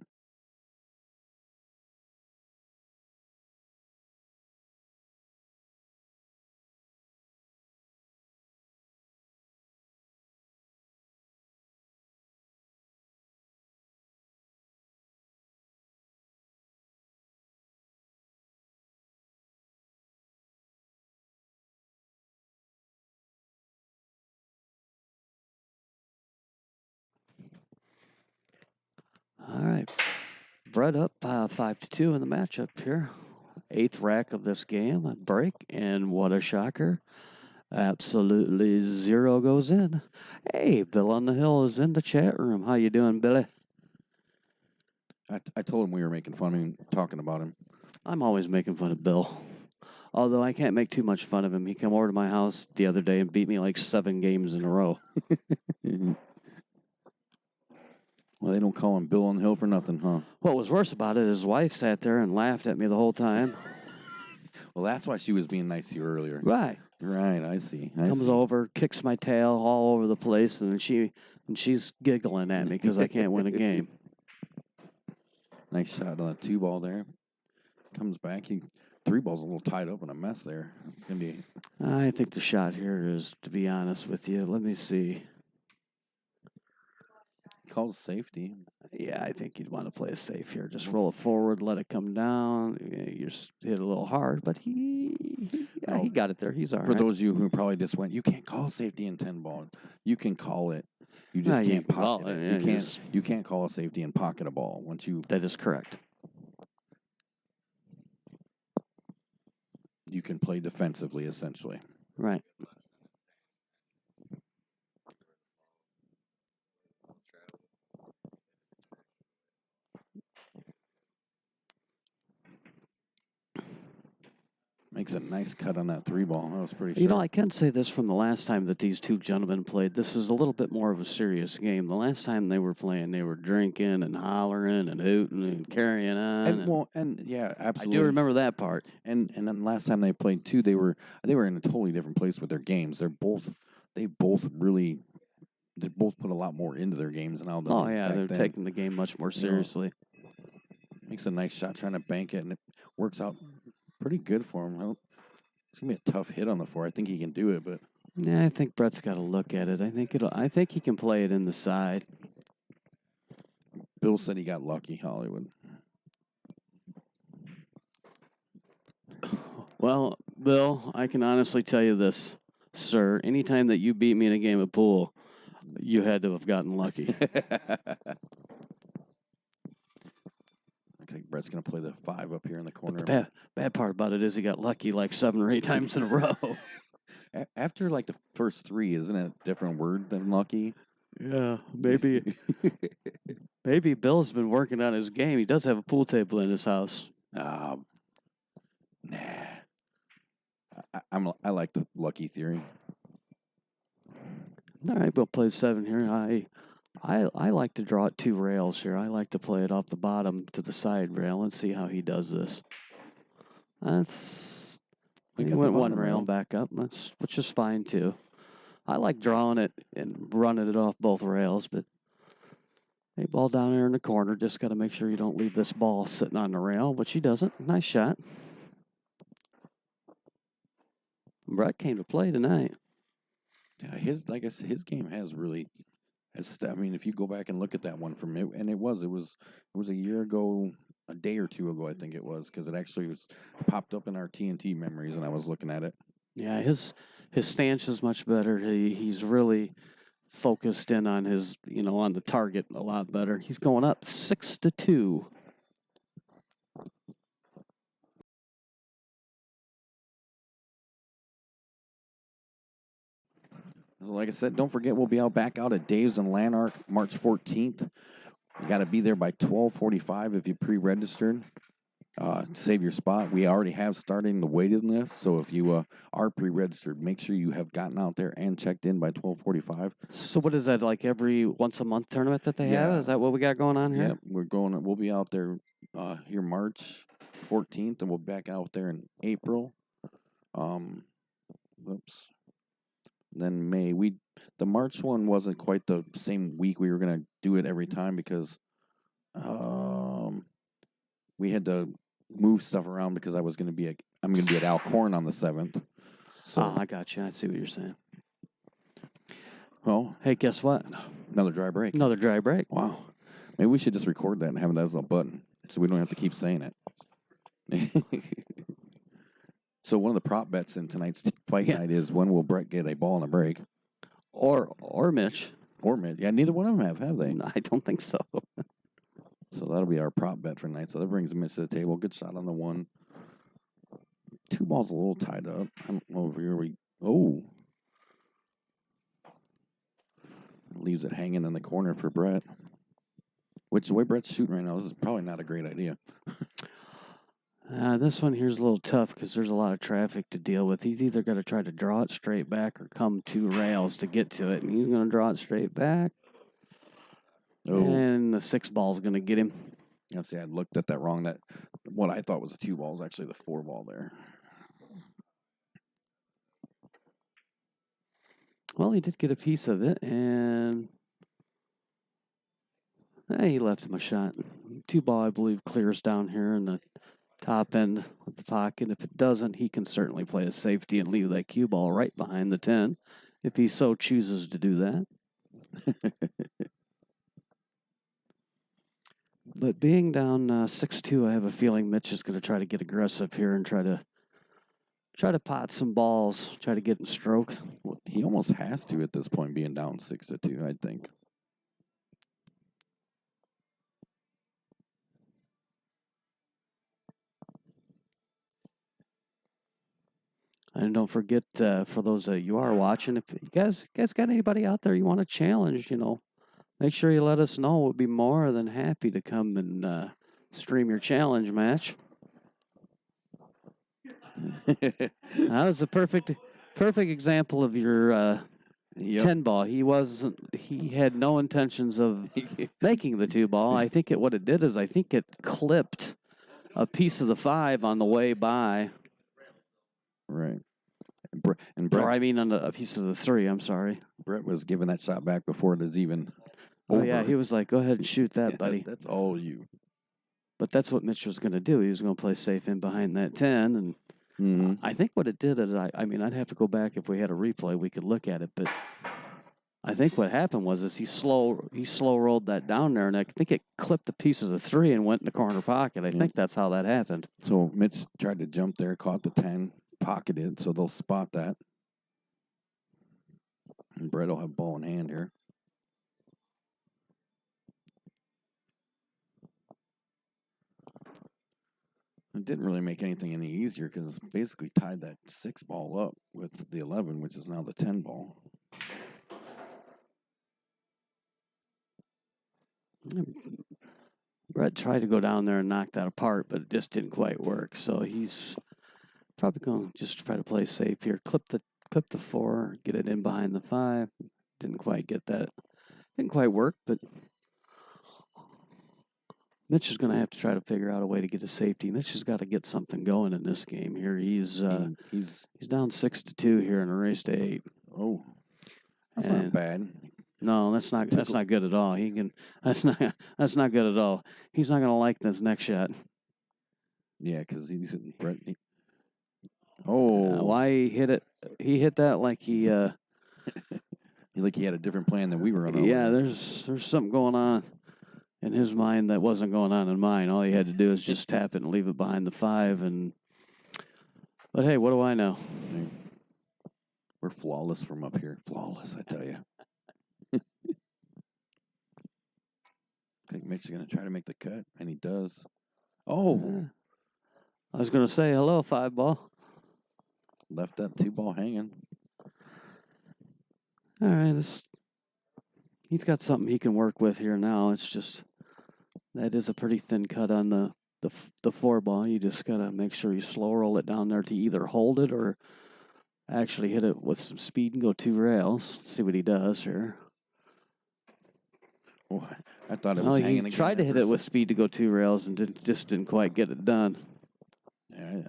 All right. Brett up 5-2 in the matchup here. 8th rack of this game, a break, and what a shocker. Absolutely 0 goes in. Hey, Bill on the Hill is in the chat room. How you doing, Billy? I told him we were making fun of him, talking about him. I'm always making fun of Bill. Although I can't make too much fun of him. He came over to my house the other day and beat me like 7 games in a row. Well, they don't call him Bill on the Hill for nothing, huh? What was worse about it, his wife sat there and laughed at me the whole time. Well, that's why she was being nice to you earlier. Right. Right, I see. Comes over, kicks my tail all over the place, and she's giggling at me because I can't win a game. Nice shot on the 2 ball there. Comes back. 3 ball's a little tied up in a mess there. It's gonna be. I think the shot here is, to be honest with you, let me see. Calls safety. Yeah, I think you'd want to play it safe here. Just roll it forward, let it come down. You just hit it a little hard, but he got it there. He's all right. For those of you who probably just went, you can't call safety in 10 ball. You can call it. You just can't pocket it. You can't call a safety and pocket a ball once you. That is correct. You can play defensively, essentially. Right. Makes a nice cut on that 3 ball. That was pretty sharp. You know, I can say this from the last time that these two gentlemen played. This is a little bit more of a serious game. The last time they were playing, they were drinking and hollering and hooting and carrying on. And yeah, absolutely. I do remember that part. And then last time they played too, they were in a totally different place with their games. They both put a lot more into their games now. Oh yeah, they're taking the game much more seriously. Makes a nice shot trying to bank it, and it works out pretty good for him. It's gonna be a tough hit on the 4. I think he can do it, but yeah, I think Brett's got to look at it. I think he can play it in the side. Bill said he got lucky, Hollywood. Well, Bill, I can honestly tell you this, sir. Anytime that you beat me in a game of pool, you had to have gotten lucky. Looks like Brett's going to play the 5 up here in the corner. But the bad part about it is he got lucky like 7 or 8 times in a row. After like the first 3, isn't it a different word than lucky? Yeah, maybe. Maybe Bill's been working on his game. He does have a pool table in his house. Nah. I like the lucky theory. All right, we'll play 7 here. I like to draw at 2 rails here. I like to play it off the bottom to the side rail and see how he does this. He went 1 rail back up, which is fine too. I like drawing it and running it off both rails, but Hey, ball down there in the corner. Just got to make sure you don't leave this ball sitting on the rail, which he doesn't. Nice shot. Brett came to play tonight. Yeah, his game has really. I mean, if you go back and look at that one from it, and it was a year ago, a day or two ago, I think it was, because it actually was popped up in our TNT memories, and I was looking at it. Yeah, his stance is much better. He's really focused in on his, on the target a lot better. He's going up 6-2. Like I said, don't forget we'll be back out at Dave's in Lanark March 14th. You got to be there by 12:45 if you pre-registered. Save your spot. We already have starting the waiting list, so if you are pre-registered, make sure you have gotten out there and checked in by 12:45. So what is that, like every once a month tournament that they have? Is that what we got going on here? Yeah, we'll be out there here March 14th, and we'll be back out there in April. Then May. The March one wasn't quite the same week we were gonna do it every time because we had to move stuff around because I'm gonna be at Alcorn on the 7th. So I got you. I see what you're saying. well, Hey, guess what? another dry break. Another dry break. Wow. Maybe we should just record that and have it as a button so we don't have to keep saying it. So one of the prop bets in tonight's fight night is when will Brett get a ball on a break? Or Mitch. Or Mitch. Yeah, neither one of them have they? I don't think so. So that'll be our prop bet for tonight. So that brings Mitch to the table. Good shot on the one. 2 balls a little tied up. I don't know if here oh. Leaves it hanging in the corner for Brett. Which the way Brett's shooting right now, this is probably not a great idea. This one here's a little tough because there's a lot of traffic to deal with. He's either going to try to draw it straight back or come 2 rails to get to it. And he's going to draw it straight back. Oh. And the 6 ball's going to get him. Yeah, see, I looked at that wrong. That what I thought was a 2 ball is actually the 4 ball there. Well, he did get a piece of it, and he left him a shot. 2 ball, I believe, clears down here in the top end of the pocket. If it doesn't, he can certainly play a safety and leave that cue ball right behind the 10 if he so chooses to do that. But being down 6-2, I have a feeling Mitch is going to try to get aggressive here and try to pot some balls, try to get in stroke. Well, he almost has to at this point, being down 6-2, I think. And don't forget, for those that you are watching, if you guys got anybody out there you want to challenge, make sure you let us know. We'll be more than happy to come and stream your challenge match. That was a perfect example of your 10 ball. He had no intentions of making the 2 ball. I think what it did is it clipped a piece of the 5 on the way by. Right. And Brett, on a piece of the 3, I'm sorry. Brett was giving that shot back before it was even over. Oh, yeah, he was like, go ahead and shoot that, buddy. That's all you. But that's what Mitch was going to do. He was going to play safe in behind that 10. And I think what it did is, I'd have to go back if we had a replay. We could look at it. But I think what happened was he slow rolled that down there, and I think it clipped the pieces of 3 and went in the corner pocket. I think that's how that happened. So Mitch tried to jump there, caught the 10, pocketed, so they'll spot that. And Brett will have ball in hand here. It didn't really make anything any easier because it basically tied that 6 ball up with the 11, which is now the 10 ball. Brett tried to go down there and knock that apart, but it just didn't quite work. So he's probably going to just try to play safe here. Clip the 4, get it in behind the 5. Didn't quite get that. Didn't quite work, but Mitch is going to have to try to figure out a way to get a safety. Mitch has got to get something going in this game here. He's down 6-2 here in a race to 8. Oh, that's not bad. No, that's not good at all. That's not good at all. He's not gonna like this next shot. Yeah, because he's Brett. Oh, Why he hit it? He hit that like he. like he had a different plan than we were on. Yeah, there's something going on in his mind that wasn't going on in mine. All he had to do is just tap it and leave it behind the 5. But hey, what do I know? We're flawless from up here. Flawless, I tell you. I think Mitch is going to try to make the cut, and he does. Oh. I was going to say, hello, 5 ball. Left that 2 ball hanging. All right, he's got something he can work with here now. It's just that is a pretty thin cut on the 4 ball. You just got to make sure you slow roll it down there to either hold it or actually hit it with some speed and go 2 rails. See what he does here. Oh, I thought it was hanging again. He tried to hit it with speed to go 2 rails and just didn't quite get it done. Yeah,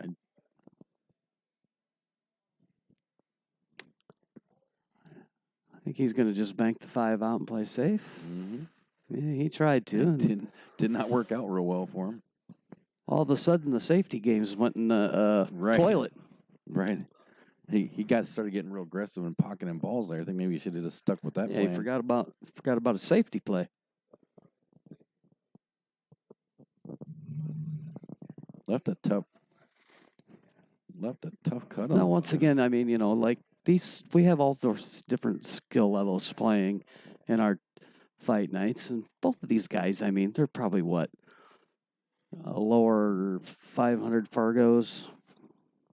I think he's going to just bank the 5 out and play safe. Mm-hmm. Yeah, he tried to. It did not work out real well for him. All of a sudden, the safety games went in the toilet. Right. He started getting real aggressive and pocketing balls there. I think maybe he should have just stuck with that plan. Yeah, he forgot about a safety play. Left a tough cut on. Now, once again, I mean, like we have all those different skill levels playing in our fight nights, and both of these guys, I mean, they're probably a lower 500 Fargos,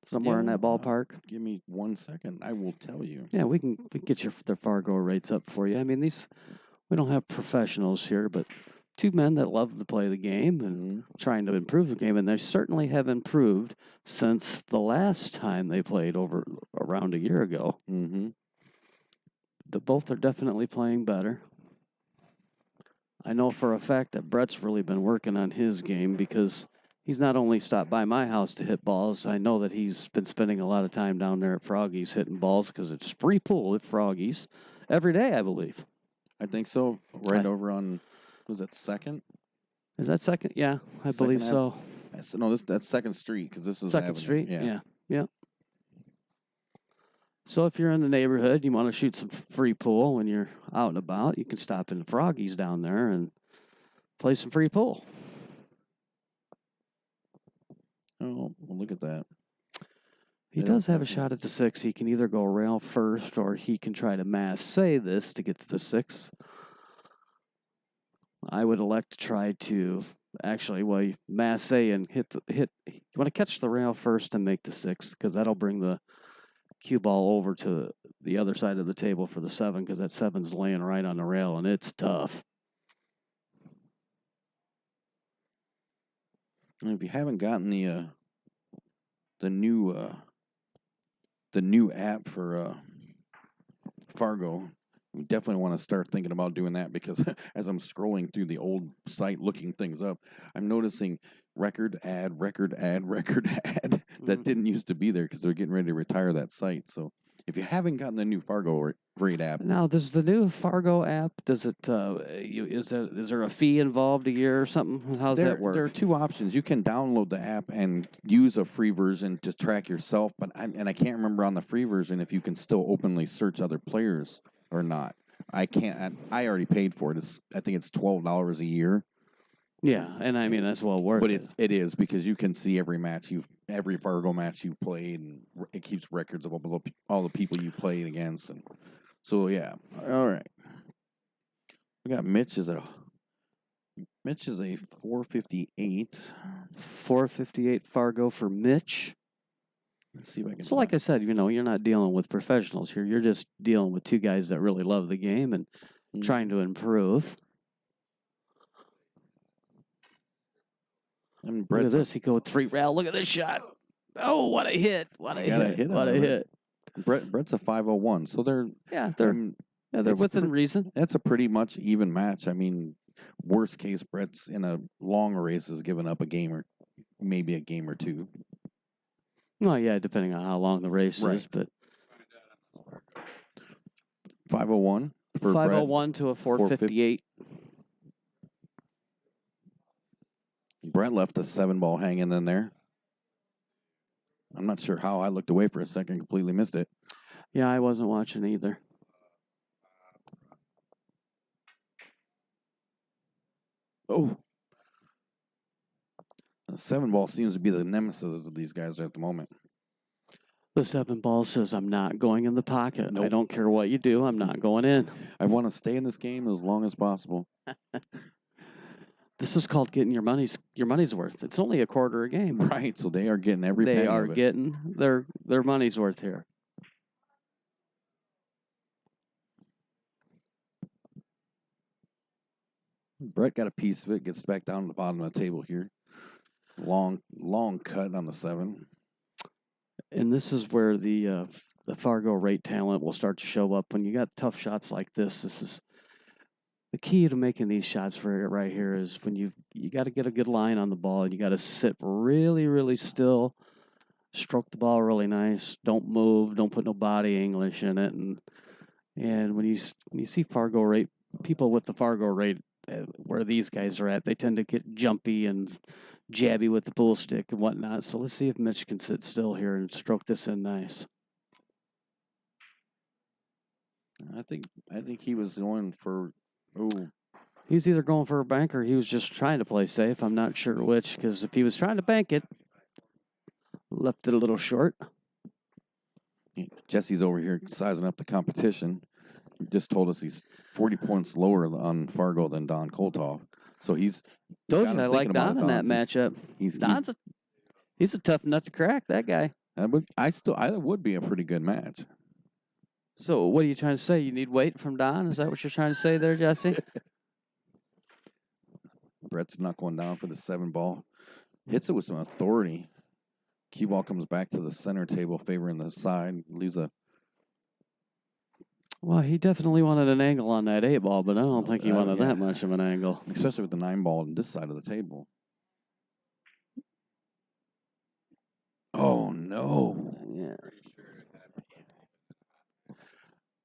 somewhere in that ballpark. Give me 1 second. I will tell you. Yeah, we can get their Fargo rates up for you. I mean, we don't have professionals here, but 2 men that love to play the game and trying to improve the game, and they certainly have improved since the last time they played around a year ago. Mm-hmm. Both are definitely playing better. I know for a fact that Brett's really been working on his game because he's not only stopped by my house to hit balls, I know that he's been spending a lot of time down there at Froggy's hitting balls because it's free pool at Froggy's every day, I believe. I think so. Right over on, was that 2nd? Is that 2nd? Yeah, I believe so. No, that's 2nd Street because this is 2nd Avenue. Street? Yeah. So if you're in the neighborhood, you want to shoot some free pool when you're out and about, you can stop in the Froggy's down there and play some free pool. Oh, well, look at that. He does have a shot at the 6. He can either go rail first or he can try to masse this to get to the 6. I would elect to try to you masse and hit. You want to catch the rail first and make the 6 because that'll bring the cue ball over to the other side of the table for the 7 because that 7's laying right on the rail and it's tough. And if you haven't gotten the new app for Fargo, you definitely want to start thinking about doing that because as I'm scrolling through the old site looking things up, I'm noticing record ad that didn't used to be there because they're getting ready to retire that site. So if you haven't gotten the new Fargo Great app. Now, does the new Fargo app, does it, is there a fee involved a year or something? How's that work? There are 2 options. You can download the app and use a free version to track yourself, but I can't remember on the free version if you can still openly search other players or not. I can't. I already paid for it. I think it's $12 a year. Yeah, and I mean that's well worth it. But it is because you can see every Fargo match you've played, and it keeps records of all the people you played against, and so yeah. All right, we got Mitch is a 458. 458 Fargo for Mitch. Let's see if I can. So, like I said, you're not dealing with professionals here. You're just dealing with 2 guys that really love the game and trying to improve. And look at this. He go with 3 rail. Look at this shot. Oh, what a hit. What a hit. Brett's a 501. So they're within reason. That's a pretty much even match. I mean, worst case, Brett's in a long race has given up a game or maybe a game or 2. Well, yeah, depending on how long the race is, but 501. for Brett. 501 to a 458. Brett left a 7-ball hanging in there. I'm not sure how. I looked away for a second, completely missed it. Yeah, I wasn't watching either. Oh. The 7-ball seems to be the nemesis of these guys at the moment. The 7-ball says, I'm not going in the pocket. I Nope. don't care what you do. I'm not going in. I want to stay in this game as long as possible. This is called getting your money's worth. It's only a quarter a game. Right, so they are getting every penny They are of it. getting their money's worth here. Brett got a piece of it, gets back down to the bottom of the table here. Long cut on the 7. And this is where the Fargo rate talent will start to show up. When you got tough shots like this, this is the key to making these shots for right here is when you got to get a good line on the ball and you got to sit really, really still, stroke the ball really nice, don't move, don't put no body English in it, and when you see Fargo rate, people with the Fargo rate where these guys are at, they tend to get jumpy and jabby with the pool stick and whatnot. So let's see if Mitch can sit still here and stroke this in nice. I think he was going for. Oh, He's either going for a bank or he was just trying to play safe. I'm not sure which, because if he was trying to bank it, left it a little short. Jesse's over here sizing up the competition. He just told us he's 40 points lower on Fargo than Don Kolthoff. So he's. Told got you him I like thinking about Don it, in that Don. matchup. He's He's a tough nut to crack, that guy. I would be a pretty good match. So what are you trying to say? You need weight from Don? Is that what you're trying to say there, Jesse? Brett's knuckling down for the 7-ball. Hits it with some authority. Cue ball comes back to the center table, favoring the side. Leaves a. Well, he definitely wanted an angle on that 8-ball, but I don't think he wanted that much of an angle. Especially with the 9-ball on this side of the table. Oh, no. Yeah.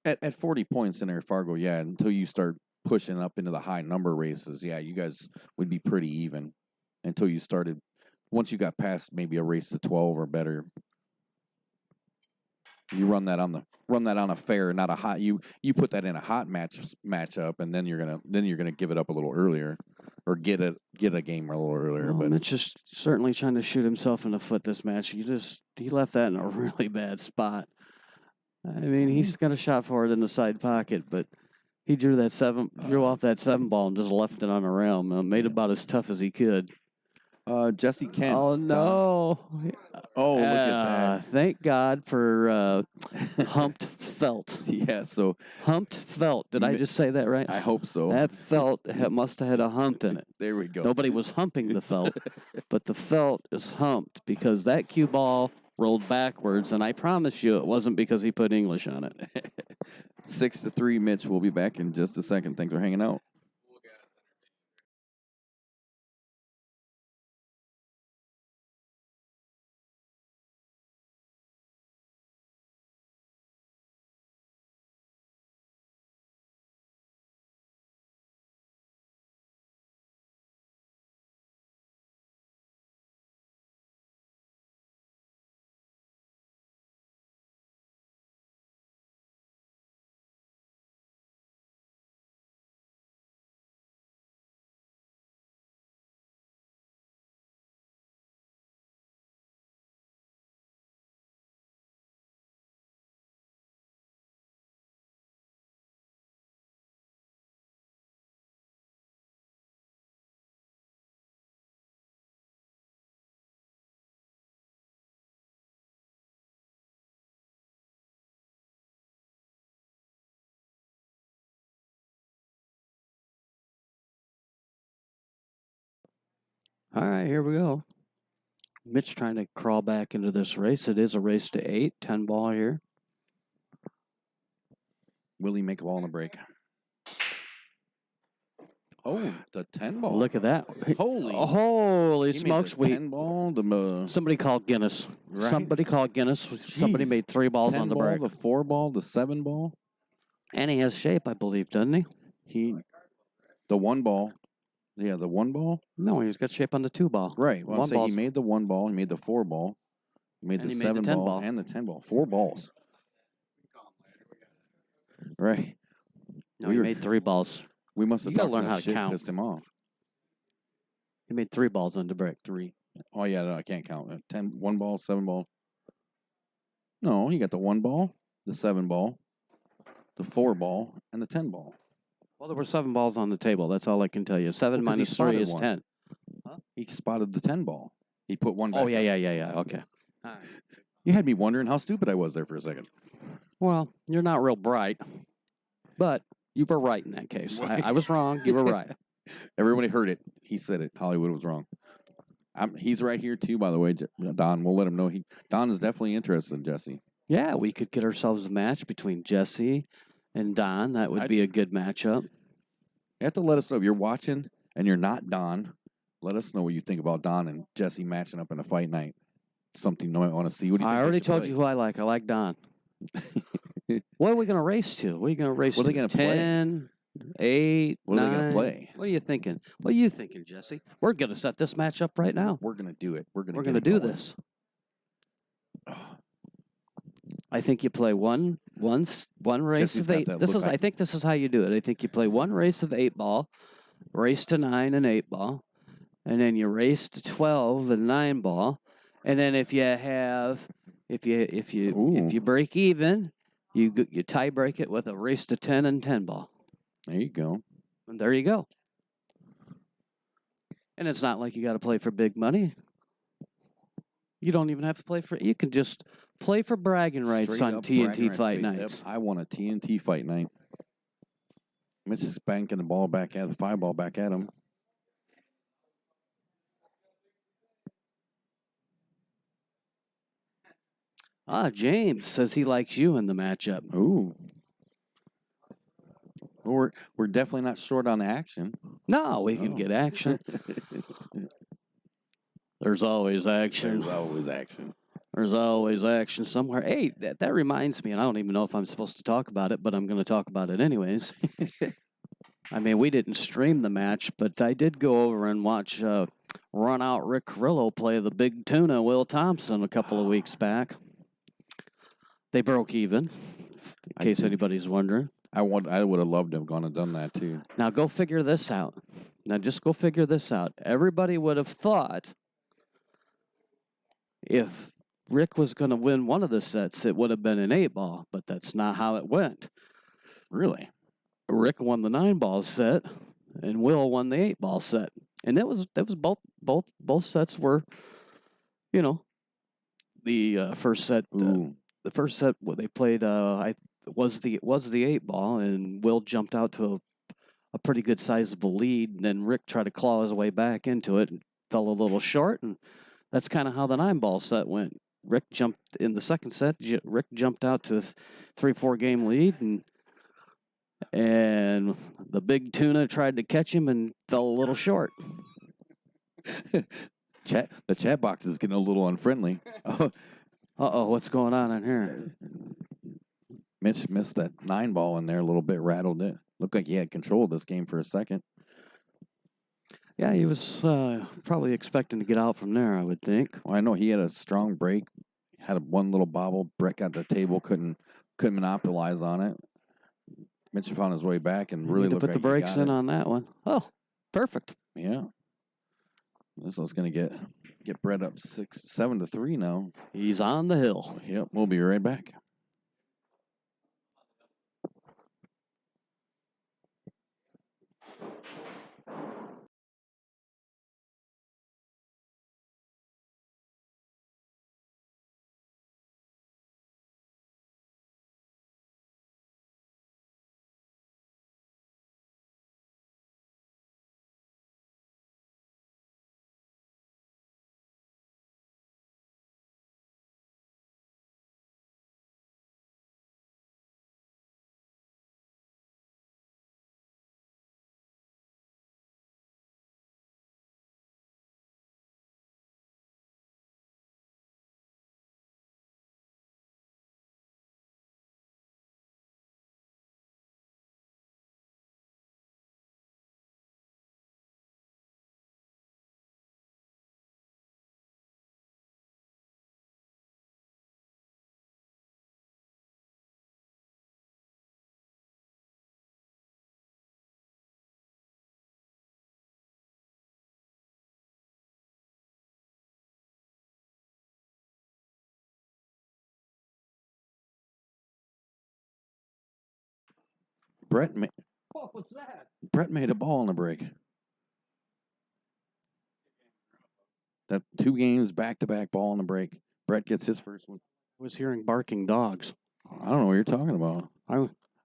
At 40 points in there, Fargo, yeah, until you start pushing up into the high number races, yeah, you guys would be pretty even until you started. Once you got past maybe a race to 12 or better, you run that on a fair, not a hot. You put that in a hot matchup, and then you're gonna give it up a little earlier, or get a game a little earlier. Well, but Mitch is certainly trying to shoot himself in the foot this match. He left that in a really bad spot. I mean, he's got a shot for it in the side pocket, but he drew off that 7-ball and just left it on the rim. Made it about as tough as he could. Jesse Kent. Oh no! Oh, look at that! Thank God for humped felt. Yeah, so Humped felt. Did I just say that right? I hope so. That felt must have had a hump in it. There we go. Nobody was humping the felt, but the felt is humped because that cue ball rolled backwards, and I promise you it wasn't because he put English on it. 6-3, Mitch. We'll be back in just a second. Thanks for hanging out. All right, here we go. Mitch trying to crawl back into this race. It is a race to 8, 10-ball here. Will he make a ball on the break? Oh, the 10-ball. Look at that. Holy smokes. 10-ball. Somebody called Guinness. Right? Somebody called Guinness. Somebody made 3 balls on the 10-ball, break. the 4-ball, the 7-ball. And he has shape, I believe, doesn't he? The one ball. Yeah, the one ball. No, he's got shape on the 2 ball. Right. Well, I'm One saying he ball's- made the 1 ball. He made the 4 ball. He made And the he made the 7 10 ball, ball. and the 10 ball. 4 balls. Right. No, We he were- made 3 balls. We must have You gotta talked learn enough how to shit, count. pissed him off. He made 3 balls on the break. 3. Oh yeah, no, I can't count. 1 ball, 7 ball. No, you got the 1 ball, the 7 ball, the 4 ball, and the 10 ball. Well, there were 7 balls on the table. That's all I can tell you. 7 Well, 'cause he minus 3 spotted is one. 10. He spotted the 10 ball. He put one back. Oh, yeah, up. yeah. Okay. You had me wondering how stupid I was there for a second. Well, you're not real bright, but you were right in that case. I was wrong. You were right. Everybody heard it. He said it. Hollywood was wrong. He's right here too, by the way, Don. We'll let him know. Don is definitely interested in Jesse. Yeah, we could get ourselves a match between Jesse and Don. That would be a good matchup. You have to let us know if you're watching and you're not Don. Let us know what you think about Don and Jesse matching up in a fight night. Something you might want to see. What do you think? I already told you who I like. I like Don. What are we going to race to? What are you going to race What are to? they gonna play? 10, 8, What are they 9? going to play? What are you thinking? What are you thinking, Jesse? We're going to set this match up right now. We're going to do it. We're We're going to do this. I think you play one race Jesse's of got 8. that look I think this is how you do it. I think you play one race of 8 ball, race to 9 and 8 ball, and then you race to 12 and 9 ball, and then if you break even, you tie break it with a race to 10 and 10 ball. There you go. And there you go. And it's not like you got to play for big money. You don't even have to play for. You can just play for bragging rights Straight on up TNT bragging fight rights. nights. Yep, I want a TNT fight night. Mitch is banking the ball back at the 5 ball back at him. James says he likes you in the matchup. Ooh. Well, we're definitely not short on action. No, we can get action. There's always action. There's always action. There's always action somewhere. Hey, that reminds me, and I don't even know if I'm supposed to talk about it, but I'm going to talk about it anyways. I mean, we didn't stream the match, but I did go over and watch Run Out Rick Carrillo play the big tuna Will Thompson a couple of weeks back. They broke even, in case anybody's wondering. I would have loved to have gone and done that too. Now go figure this out. Now just go figure this out. Everybody would have thought if Rick was going to win one of the sets, it would have been an 8 ball, but that's not how it went. Really? Rick won the 9 ball set, and Will won the 8 ball set, and that was both sets were, the first set. The first set what they played was the 8 ball, and Will jumped out to a pretty good sizable lead, and then Rick tried to claw his way back into it and fell a little short, and that's kind of how the 9 ball set went. Rick jumped in the second set. Rick jumped out to a 3-4 game lead, and the big tuna tried to catch him and fell a little short. The chat box is getting a little unfriendly. What's going on in here? Mitch missed that 9 ball in there a little bit, rattled it. Looked like he had control of this game for a second. Yeah, he was probably expecting to get out from there, I would think. Well, I know he had a strong break, had one little bobble. Brett got the table, couldn't monopolize on it. Mitch found his way back and really looked put the brakes in on that one. Oh, perfect. Yeah. This is going to get Brett up 7-3 now. He's on the hill. Yep, we'll be right back. Brett What's that? made a ball on the break. That 2 games back-to-back ball on the break. Brett gets his first one. I was hearing barking dogs. I don't know what you're talking about. I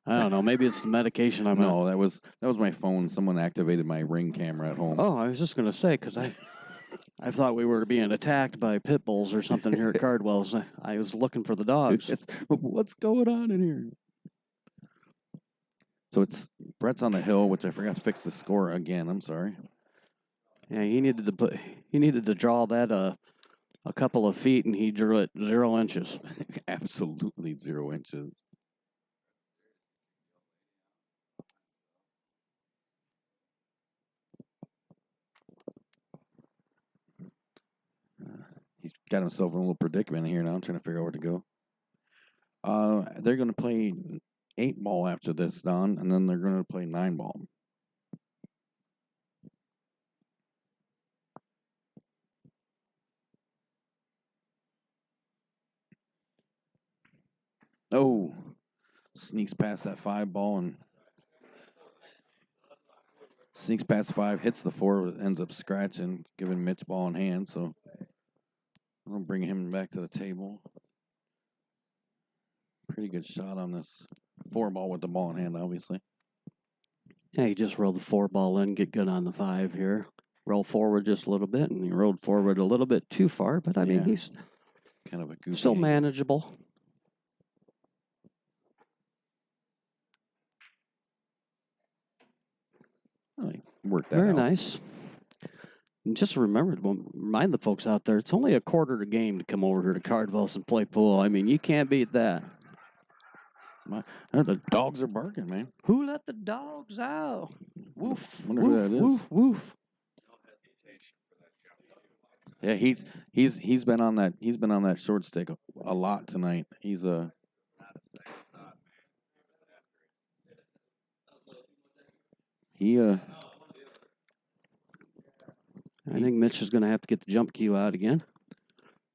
don't know. Maybe it's the medication I'm on. No, that was my phone. Someone activated my Ring camera at home. Oh, I was just going to say, because I thought we were being attacked by pit bulls or something here at Cardwell's. I was looking for the dogs. What's going on in here? So it's Brett's on the hill, which I forgot to fix the score again. I'm sorry. Yeah, he needed to draw that a couple of feet, and he drew it 0 inches. Absolutely 0 inches. He's got himself in a little predicament here now. I'm trying to figure out where to go. They're going to play 8-ball after this, Don, and then they're going to play 9-ball. Oh, sneaks past that 5-ball and sneaks past 5, hits the 4, ends up scratching, giving Mitch ball in hand. So I'll bring him back to the table. Pretty good shot on this 4-ball with the ball in hand, obviously. Yeah, he just rolled the 4-ball in, get good on the 5 here. Roll forward just a little bit, and he rolled forward a little bit too far, but I mean, he's kind of a goofy still angle. manageable. Oh, he worked that Very out. nice. And just remind the folks out there, it's only a quarter of a game to come over here to Cardwell's and play pool. I mean, you can't beat that. The dogs are barking, man. Who let the dogs out? Woof, Wonder woof, who that is. woof, woof. Yeah, he's been on that short stick a lot tonight. He's I think Mitch is going to have to get the jump cue out again.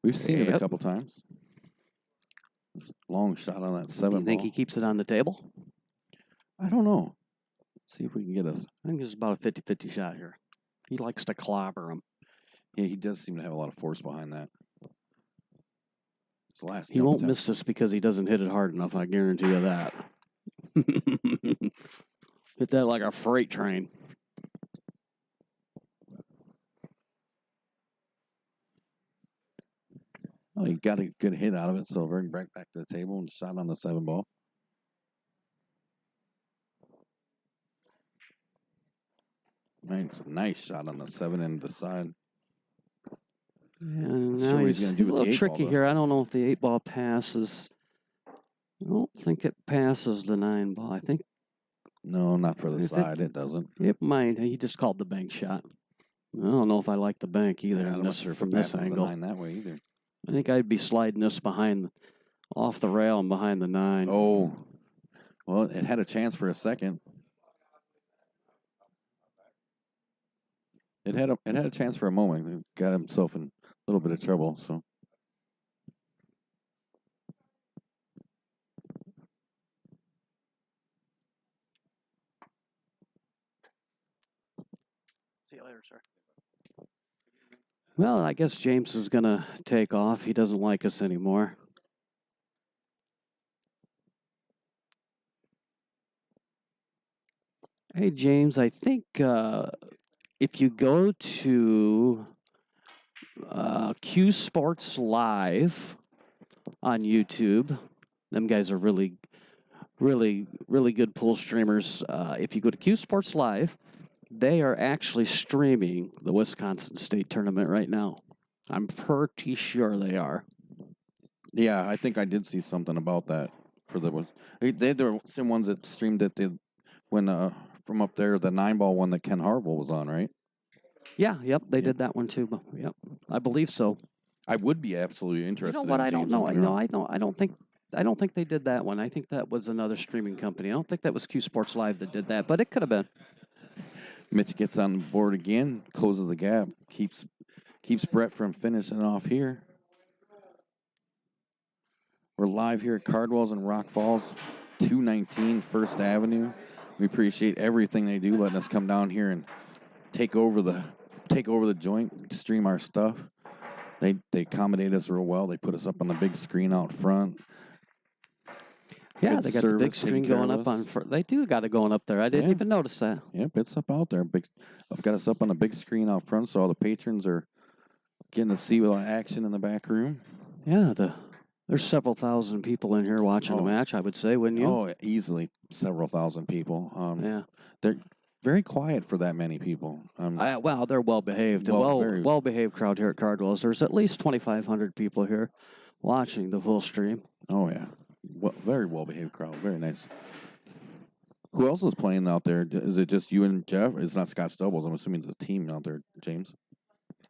We've seen it a couple times. This long shot on that 7-ball. You think he keeps it on the table? I don't know. Let's see if we can get us. I think this is about a 50-50 shot here. He likes to clobber him. Yeah, he does seem to have a lot of force behind that. It's the last He won't miss this because he doesn't hit it hard enough, I guarantee you that. Hit that like a freight train. Oh, he got a good hit out of it, so bring back to the table and shot on the 7-ball. Nice shot on the 7 and the side. Yeah, Sure now he's he's gonna do a with the little 8-ball, tricky though. here. I don't know if the 8-ball passes. I don't think it passes the 9-ball. I think No, not for the If it- side. It doesn't. it might. He just called the bank shot. I don't know if I like the bank either Yeah, I'm not sure if from it this passes the angle. 9 that way either. I think I'd be sliding this off the rail and behind the 9. Oh, well, it had a chance for a second. It had a chance for a moment. It got himself in a little bit of trouble. So See you later, sir. Well, I guess James is going to take off. He doesn't like us anymore. Hey, James, I think if you go to Q Sports Live on YouTube, them guys are really good pool streamers. If you go to Q Sports Live, they are actually streaming the Wisconsin State Tournament right now. I'm pretty sure they are. yeah, I think I did see something about that. They're the same ones that streamed it when from up there, the 9-ball one that Ken Harville was on, right? Yeah, yep, they Yep. did that one too. Yep, I believe so. I would be absolutely You interested. know what? in I don't James know. looking around. I don't think they did that one. I think that was another streaming company. I don't think that was Q Sports Live that did that, but it could have been. Mitch gets on the board again, closes the gap, keeps Brett from finishing off here. We're live here at Cardwell's in Rock Falls. 219 First Avenue. We appreciate everything they do, letting us come down here and take over the joint, stream our stuff. They accommodate us real well. They put us up on the big screen out front. Yeah, Good they got the big service, taking screen care going of up us. on front. They do got it going up there. I didn't Yeah. even notice that. Yep, it's up out there. I've got us up on the big screen out front, so all the patrons are getting to see the action in the back room. Yeah, there's several thousand people in here watching the Oh. match, I would say, wouldn't you? Oh, easily several thousand people. Yeah. They're very quiet for that many people. Well, they're well behaved. Very- Well behaved crowd here at Cardwell's. There's at least 2,500 people here watching the full stream. Oh yeah, very well behaved crowd. Very nice. Who else is playing out there? Is it just you and Jeff? It's not Scotch doubles. I'm assuming it's a team out there. James.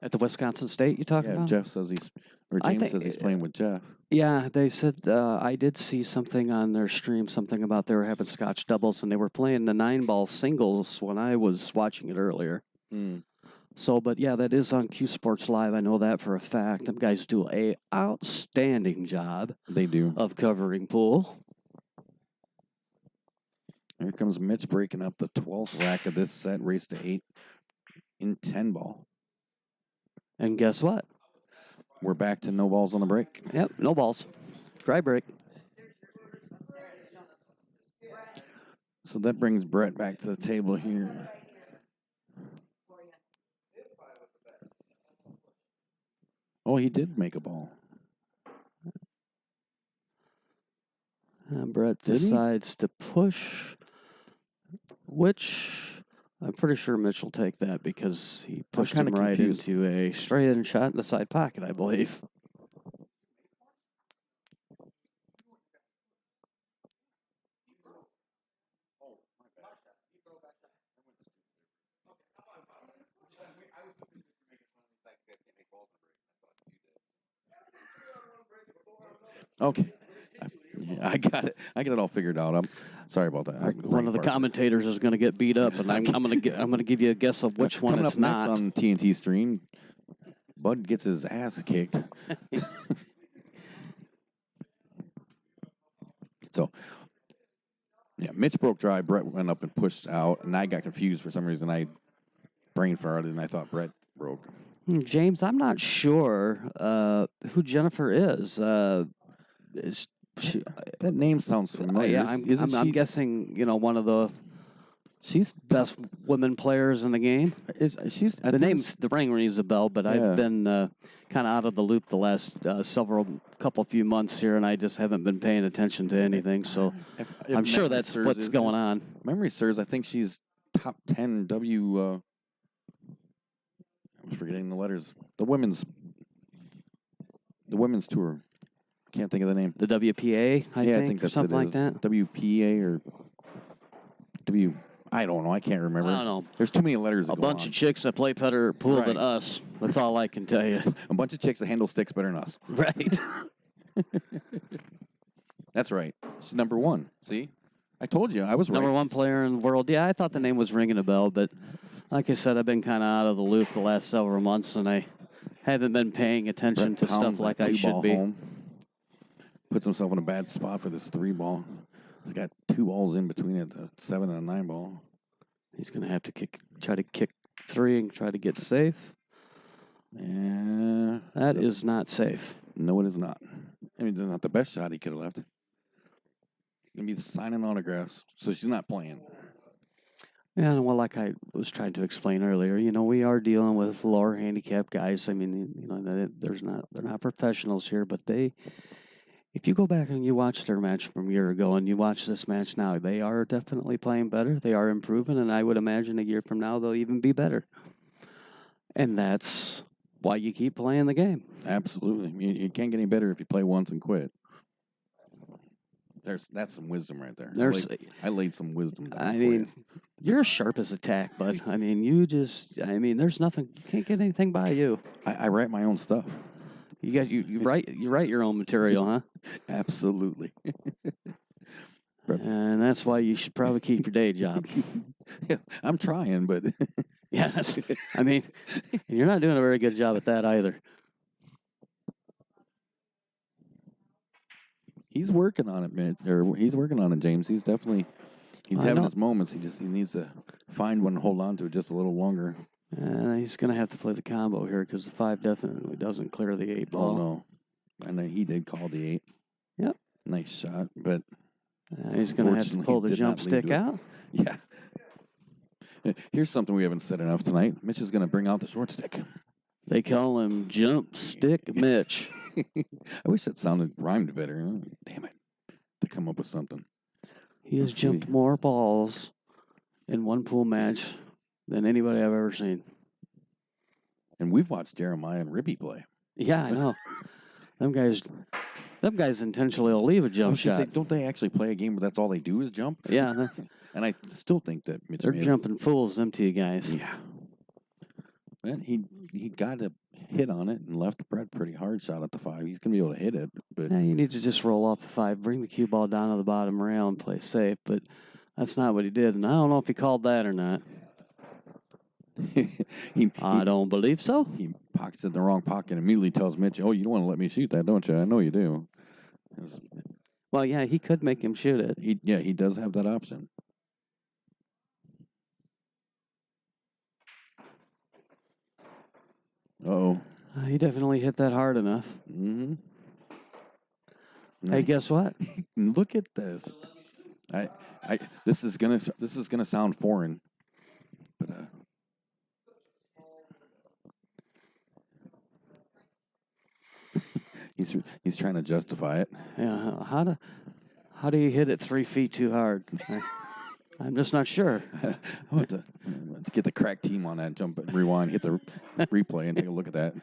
At the Wisconsin State, you talking Yeah, about? Jeff says James says he's playing with Jeff. Yeah, they said I did see something on their stream, something about they were having Scotch doubles, and they were playing the 9-ball singles when I was watching it earlier. So, but yeah, that is on Q Sports Live. I know that for a fact. Them guys do a outstanding job. They do. Of covering pool. Here comes Mitch breaking up the 12th rack of this set, race to 8 in 10-ball. And guess what? We're back to no balls on the break. Yep, no balls. Dry break. So that brings Brett back to the table here. Oh, he did make a ball. And Brett Did he? decides to push, which I'm pretty sure Mitch will take that because he pushed him kinda right confused. into a straight-in shot in the side pocket, I believe. Okay. I got it. I got it all figured out. I'm sorry about that. One of the commentators is going to get beat up, and I'm going to give you a guess of which one Coming it's up next not. on TNT stream, Bud gets his ass kicked. So, yeah, Mitch broke dry. Brett went up and pushed out, and I got confused for some reason. I brain farted, and I thought Brett broke. James, I'm not sure who Jennifer is. Is she, That name sounds familiar. yeah, Isn't I'm she? guessing, one of the She's best women players in the game. she's I The think the ring rings a bell, but Yeah. I've been kind of out of the loop the last few months here, and I just haven't been paying attention to anything. So if I'm sure memory that's serves, what's isn't going it? on. Memory serves, I think she's top 10 I'm forgetting the letters. The women's tour. Can't think of the name. The WPA, I think, or that's something like that. WPA or I don't know. I can't remember. I don't know. There's too many letters. A bunch of chicks that play better pool than Right. us. That's all I can tell you. a bunch of chicks that handle sticks better than us. Right. That's right. She's number 1. See, I told you I was right. Number one player in the world. Yeah, I thought the name was ringing a bell, but like I said, I've been kind of out of the loop the last several months, and I haven't been paying attention Brett to stuff pounds like that I 2-ball should be. home. Puts himself in a bad spot for this 3-ball. He's got 2 balls in between it, the 7 and a 9-ball. He's going to have to try to kick 3 and try to get safe. Yeah. That is not safe. No, it is not. I mean, it's not the best shot he could have left. Gonna be signing autographs, so she's not playing. Yeah, well, like I was trying to explain earlier, we are dealing with lower handicap guys. I mean, they're not professionals here, but if you go back and you watch their match from a year ago and you watch this match now, they are definitely playing better. They are improving, and I would imagine a year from now they'll even be better. And that's why you keep playing the game. Absolutely. You can't get any better if you play once and quit. That's some wisdom right there. I laid some wisdom down for you. You're as sharp as a tack, bud. I mean, there's nothing. You can't get anything by you. I write my own stuff. You write your own material, huh? Absolutely. And that's why you should probably keep your day job. Yeah, I'm trying, but Yeah, I mean, you're not doing a very good job at that either. He's working on it, man. Or he's working on it, James. He's definitely I having know. his moments. He needs to find one and hold on to it just a little longer. He's going to have to play the combo here because the 5 definitely doesn't clear the 8 ball. Oh no, and he did call the 8. Yep. Nice shot, but he's going to have to unfortunately, pull the did jump not lead stick to it. out. Yeah. Here's something we haven't said enough tonight. Mitch is going to bring out the short stick. They call him Jump Stick Mitch. I wish that rhymed better. Damn it. To come up with something. He has Let's see. jumped more balls in one pool match than anybody I've ever seen. And we've watched Jeremiah and Ribby play. Yeah, I know. Them guys intentionally will leave a jump shot. Say, don't they actually play a game where that's all they do is jump? Yeah. And I still think that Mitch They're jumping fools, them 2 guys. Yeah. Man, he got a hit on it and left Brett pretty hard shot at the 5. He's going to be able to hit it. But Yeah, you need to just roll off the 5, bring the cue ball down to the bottom rail and play safe. But that's not what he did. And I don't know if he called that or not. I don't believe so. He pockets it in the wrong pocket and immediately tells Mitch, "Oh, you don't want to let me shoot that, don't you? I know you do." Well, yeah, he could make him shoot it. He does have that option. Uh-oh. He definitely hit that hard enough. Mm-hmm. Hey, guess what? Look at this. This is gonna sound foreign, but he's trying to justify it. Yeah, how do you hit it 3 feet too hard? I'm just not sure. I want to get the crack team on that. Jump, rewind, hit the replay, and take a look at that.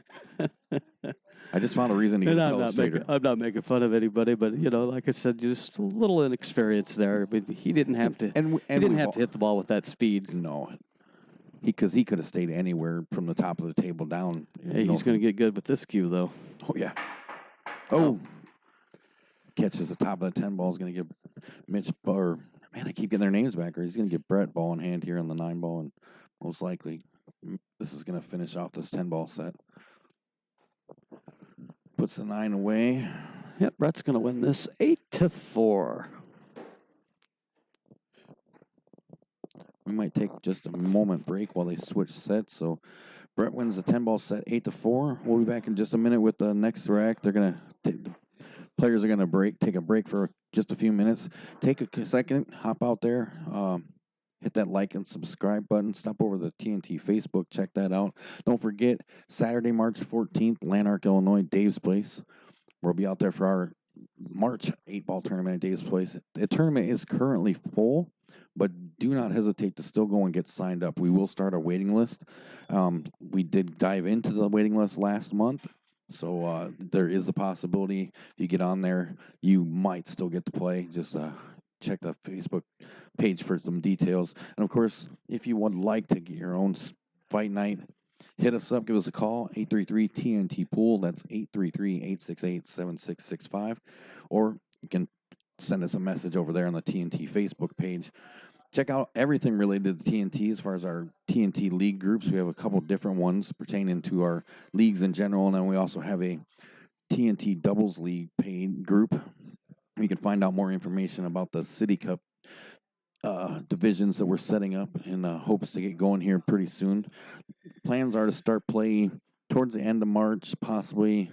I just found a reason to get a illustrator. I'm not making fun of anybody, but like I said, just a little inexperience there. But he didn't have to. And he didn't have to hit the ball with that speed. No, because he could have stayed anywhere from the top of the table down. Hey, he's going to get good with this cue, though. Oh yeah. Oh. Catches the top of the 10 ball is going to give Mitch man, I keep getting their names back. Or he's going to get Brett ball in hand here on the 9 ball, and most likely this is going to finish off this 10 ball set. Puts the 9 away. Yep, Brett's going to win this 8-4. We might take just a moment break while they switch sets. So Brett wins the 10 ball set 8-4. We'll be back in just a minute with the next rack. They're going to players are going to take a break for just a few minutes. Take a second, hop out there, hit that like and subscribe button. Stop over to the TNT Facebook, check that out. Don't forget, Saturday, March 14th, Lanark, Illinois, Dave's Place. We'll be out there for our March 8-ball tournament at Dave's Place. The tournament is currently full, but do not hesitate to still go and get signed up. We will start a waiting list. We did dive into the waiting list last month. So there is a possibility if you get on there, you might still get to play. Just check the Facebook page for some details. And, of course, if you would like to get your own fight night, hit us up. Give us a call, 833-TNT-POOL. That's 833-868-7665. Or you can send us a message over there on the TNT Facebook page. Check out everything related to TNT as far as our TNT league groups. We have a couple different ones pertaining to our leagues in general, and then we also have a TNT Doubles League paid group. You can find out more information about the City Cup divisions that we're setting up in hopes to get going here pretty soon. Plans are to start play towards the end of March, possibly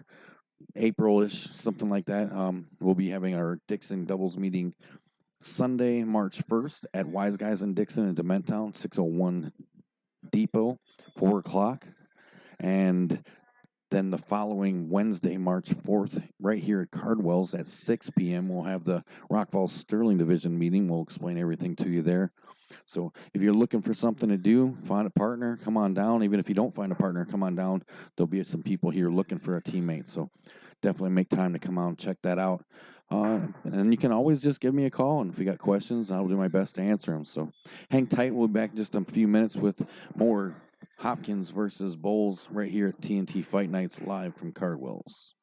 April-ish, something like that. We'll be having our Dixon Doubles meeting Sunday, March 1st at Wise Guys in Dixon in Dementtown, 601 Depot, 4 o'clock. And then the following Wednesday, March 4th, right here at Cardwell's at 6 p.m., we'll have the Rock Falls Sterling Division meeting. We'll explain everything to you there. So if you're looking for something to do, find a partner, come on down. Even if you don't find a partner, come on down. There'll be some people here looking for a teammate. So definitely make time to come out and check that out. And you can always just give me a call, and if you got questions, I'll do my best to answer them. So hang tight. We'll be back in just a few minutes with more Hopkins versus Boles right here at TNT Fight Nights live from Cardwell's.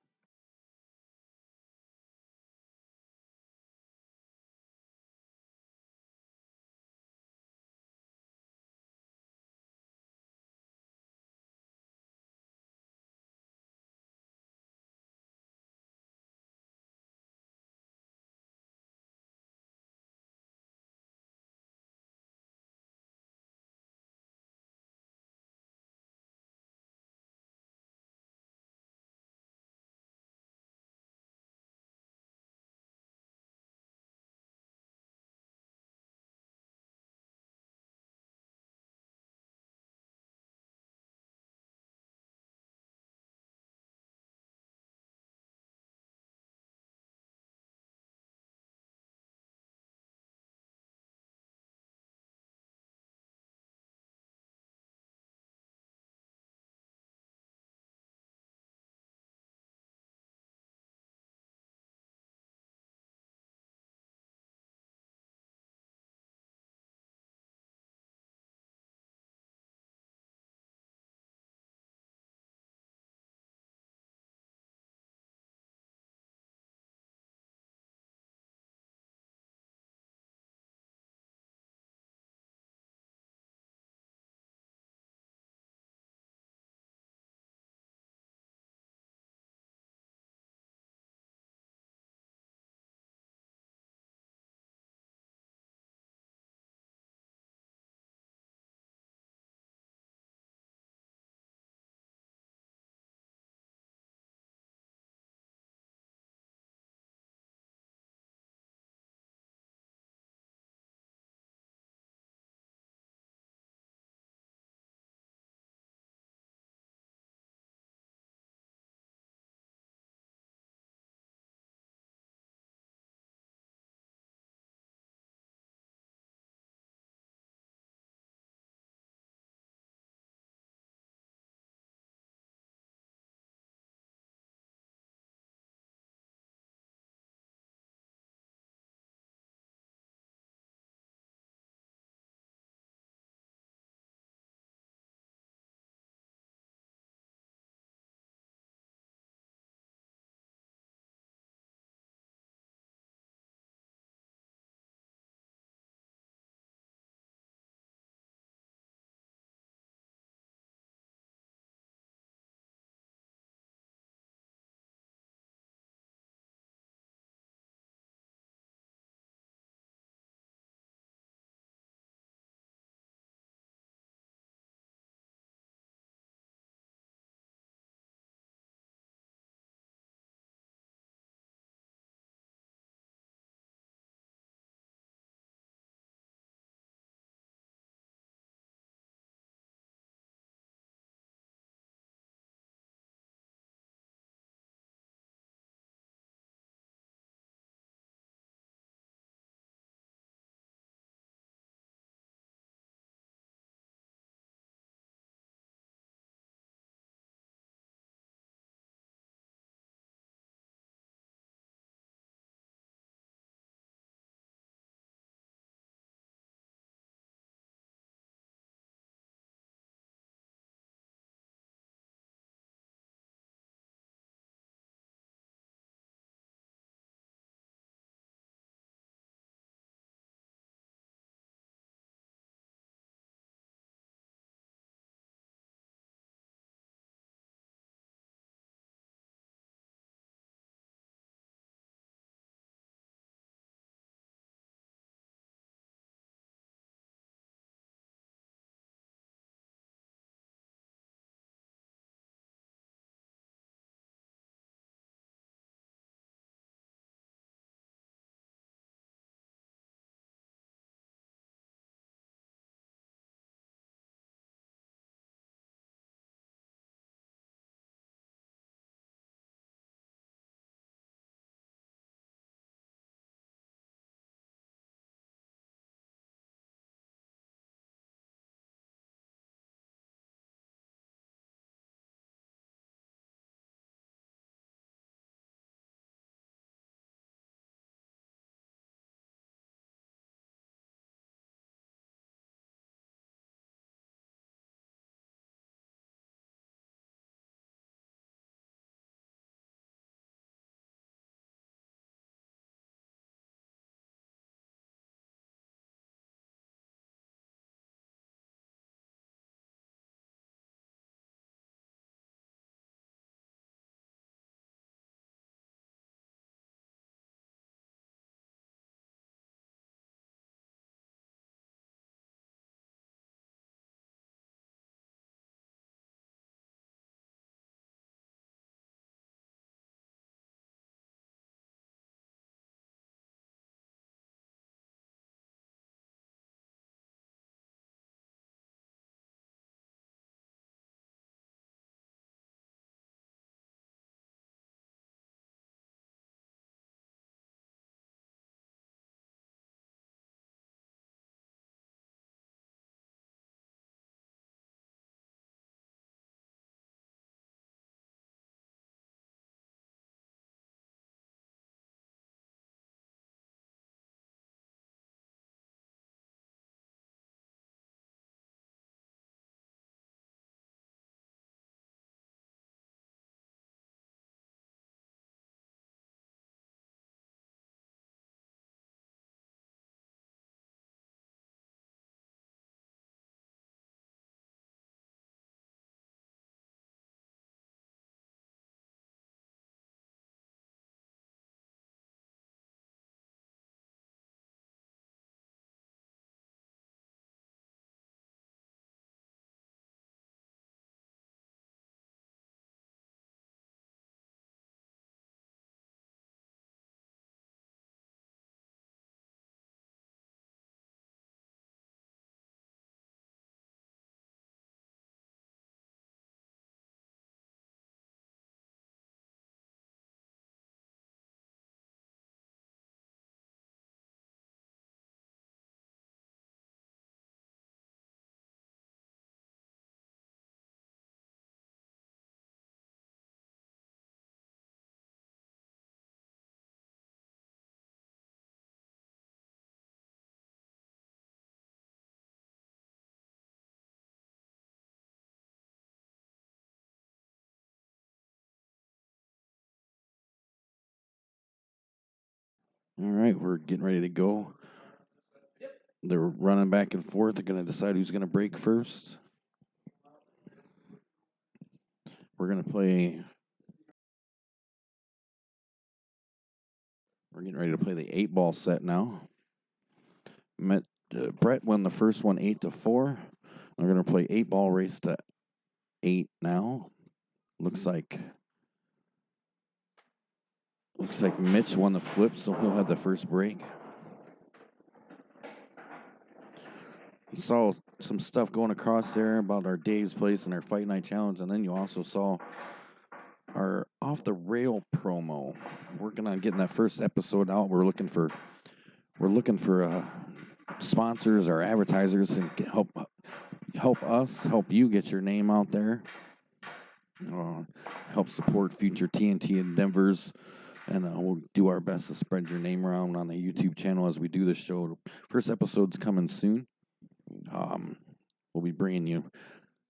All right, we're getting ready to go. They're running back and forth. They're going to decide who's going to break first. We're going to play. We're getting ready to play the 8-ball set now. Brett won the first one 8-4. We're going to play 8-ball race to 8 now. Looks like Mitch won the flip, so he'll have the first break. You saw some stuff going across there about our Dave's Place and our Fight Night Challenge, and then you also saw our Off the Rail promo. Working on getting that first episode out. We're looking for sponsors or advertisers and help us help you get your name out there. Help support future TNT endeavors. And we'll do our best to spread your name around on the YouTube channel as we do this show. First episode's coming soon. We'll be bringing you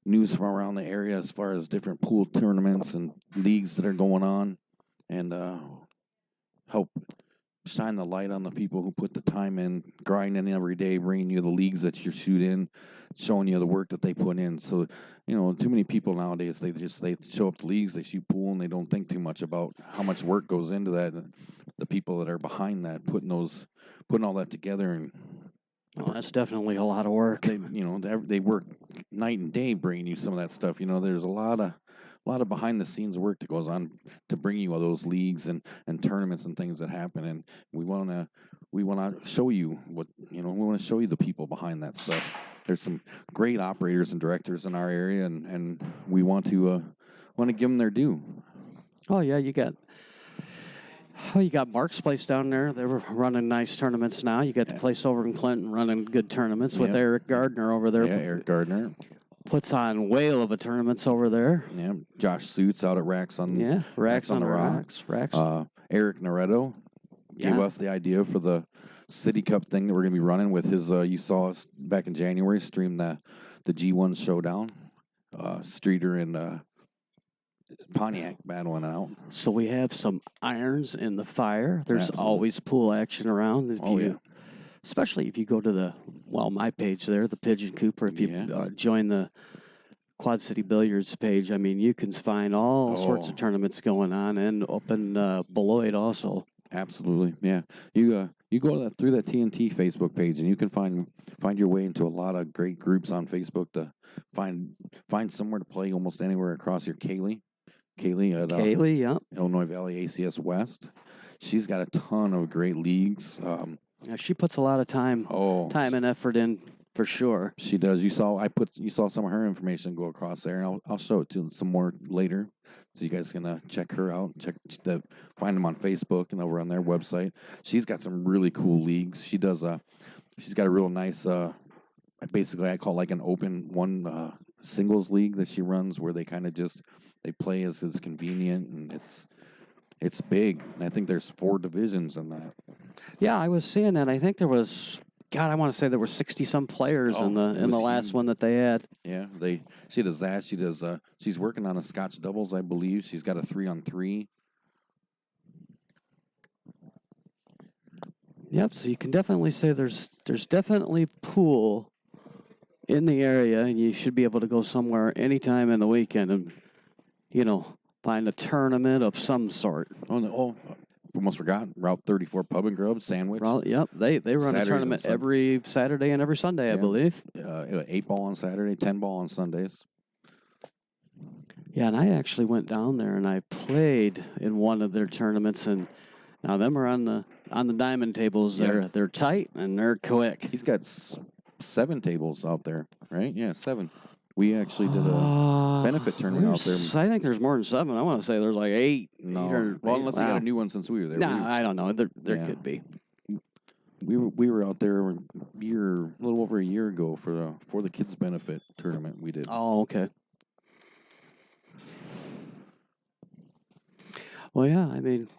news from around the area as far as different pool tournaments and leagues that are going on, and help shine the light on the people who put the time in, grinding every day, bringing you the leagues that you shoot in, showing you the work that they put in. So, too many people nowadays, they show up to leagues, they shoot pool, and they don't think too much about how much work goes into that. The people that are behind that, putting all that together, and that's definitely a lot of work. They work night and day bringing you some of that stuff. There's a lot of behind the scenes work that goes on to bring you all those leagues and tournaments and things that happen. And we want to show you we want to show you the people behind that stuff. There's some great operators and directors in our area, and we want to give them their due. Oh yeah, you got Mark's place down there. They were running nice tournaments now. You got the place over in Clinton running good tournaments with Eric Gardner over there. Yeah, Eric Gardner puts on whale of a tournaments over there. Yeah, Josh Suits out at Racks on Racks on the Rocks. Eric Naretto gave us the idea for the City Cup thing that we're going to be running with his. You saw us back in January stream the G1 Showdown, Streeter and Pontiac battling it out. So we have some irons in the fire. There's always pool action around. Especially if you go to my page there, the Pigeon Cooper. If you join the Quad City Billiards page, I mean, you can find all sorts of tournaments going on, and up in Beloit also. Absolutely, yeah. You go through that TNT Facebook page, and you can find your way into a lot of great groups on Facebook to find somewhere to play almost anywhere across your Kaylee at Illinois Valley ACS West. She's got a ton of great leagues. She puts a lot of time and effort in for sure. She does. You saw some of her information go across there, and I'll show it to you some more later, so you guys can check her out. Find them on Facebook and over on their website. She's got some really cool leagues. She does. She's got a real nice. Basically, I call like an open one singles league that she runs, where they kind of they play as is convenient, and it's big. And I think there's 4 divisions in that. Yeah, I was seeing that. I think there was. God, I want to say there were 60-some players in the last one that they had. Yeah, she does that. She does. She's working on a Scotch doubles, I believe. She's got a 3-on-3. Yep. So you can definitely say there's definitely pool in the area, and you should be able to go somewhere anytime in the weekend and find a tournament of some sort. Almost forgot. Route 34 Pub and Grub Sandwich. Yep, they run Saturdays a tournament every Saturday and every Sunday, I believe. 8-ball on Saturday, 10-ball on Sundays. Yeah, and I actually went down there and I played in one of their tournaments, and now them are on the diamond tables. Yeah. They're tight and they're quick. He's got 7 tables out there, right? Yeah, 7. We actually did a benefit tournament out there. I think there's more than 7. I want to say there's like 8. No, unless they got a new one since we were there. I don't know. There could be. We were out there a little over a year ago for the kids benefit tournament we did. Oh, okay. Well, yeah. I mean,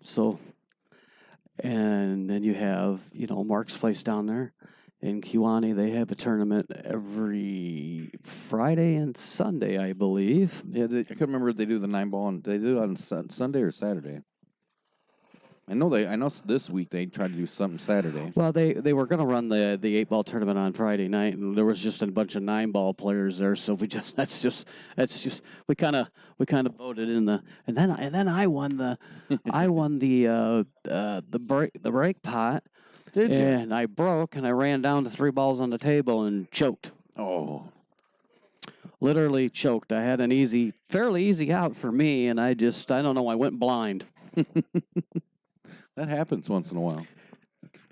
and then you have Mark's place down there. In Kiwani, they have a tournament every Friday and Sunday, I believe. Yeah, I can't remember if they do the 9-ball. They do it on Sunday or Saturday. I know this week they tried to do something Saturday. Well, they were going to run the 8-ball tournament on Friday night, and there was just a bunch of 9-ball players there. So we just we kind of voted in the and then I won the break pot. Did you? And I broke, and I ran down to 3 balls on the table and choked. Oh, Literally choked. I had fairly easy out for me, and I don't know, I went blind. that happens once in a while.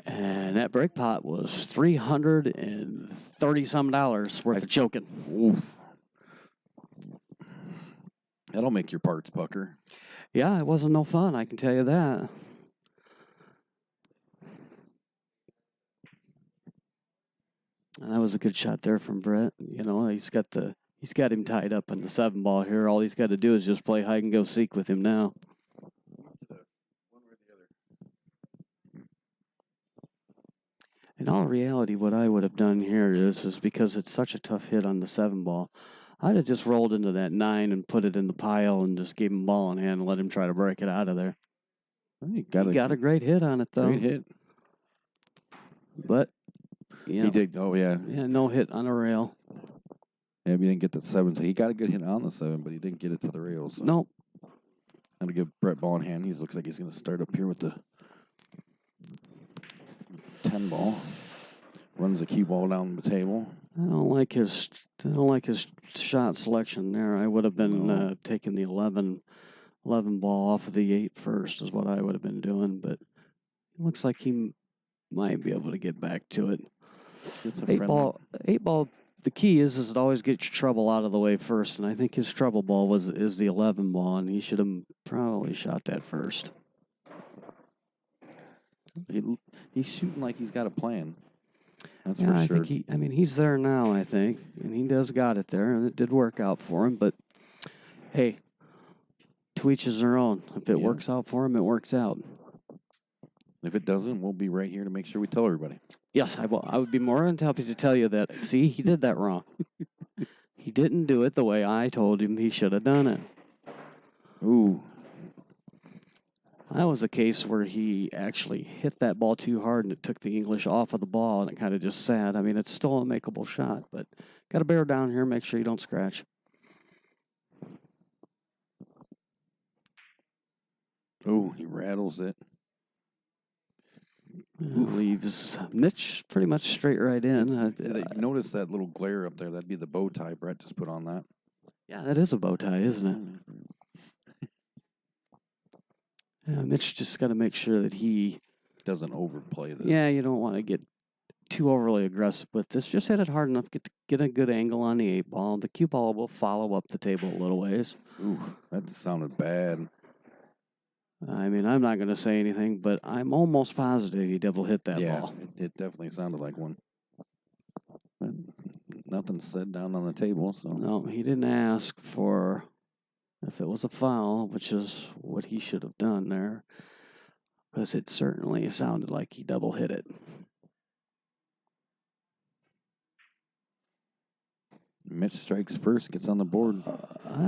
And that break pot was $330-some worth of choking. Oof. That'll make your parts pucker. Yeah, it wasn't no fun, I can tell you that. And that was a good shot there from Brett. You know, he's got him tied up in the 7-ball here. All he's got to do is just play hide and go seek with him now. In all reality, what I would have done here is because it's such a tough hit on the 7-ball, I'd have just rolled into that 9 and put it in the pile and just gave him ball in hand and let him try to break it out of there. He got a great hit on it, though. Great hit. But, yeah. He did. Oh, yeah. Yeah, no hit on a rail. Yeah, he didn't get the 7. So he got a good hit on the 7, but he didn't get it to the rails. So. Nope. I'm going to give Brett ball in hand. He looks like he's going to start up here with the 10 ball. Runs the cue ball down the table. I don't like his shot selection there. I would have been taking the 11 ball off of the 8 first is what I would have been doing, but it looks like he might be able to get back to it. It's a 8 ball. The key is it always gets your trouble out of the way first, and I think his trouble ball is the 11 ball, and he should have probably shot that first. He's shooting like he's got a plan. That's yeah, for I sure. think he's there now, I think, and he does got it there, and it did work out for him. But hey, to each his their own. If it works out for him, it works out. If it doesn't, we'll be right here to make sure we tell everybody. Yes, I will. I would be more than happy to tell you that. See, he did that wrong. He didn't do it the way I told him he should have done it. Ooh. That was a case where he actually hit that ball too hard and it took the English off of the ball and it kind of just sat. I mean, it's still a makeable shot, but got to bear down here, make sure you don't scratch. Oh, he rattles it. Leaves Mitch pretty much straight right in. Notice that little glare up there? That'd be the bow tie Brett just put on that. Yeah, that is a bow tie, isn't it? Yeah, Mitch just got to make sure that he doesn't overplay this. Yeah, you don't want to get too overly aggressive with this. Just hit it hard enough, get a good angle on the 8 ball. The cue ball will follow up the table a little ways. Ooh, that sounded bad. I mean, I'm not going to say anything, but I'm almost positive he double hit that ball. Yeah, it definitely sounded like one. But nothing said down on the table, so. No, he didn't ask for if it was a foul, which is what he should have done there, because it certainly sounded like he double hit it. Mitch strikes first, gets on the board.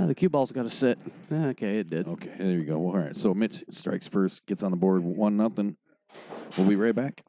The cue ball's got to sit. Okay, it did. Okay, there you go. All right, so Mitch strikes first, gets on the board, 1-0. We'll be right back.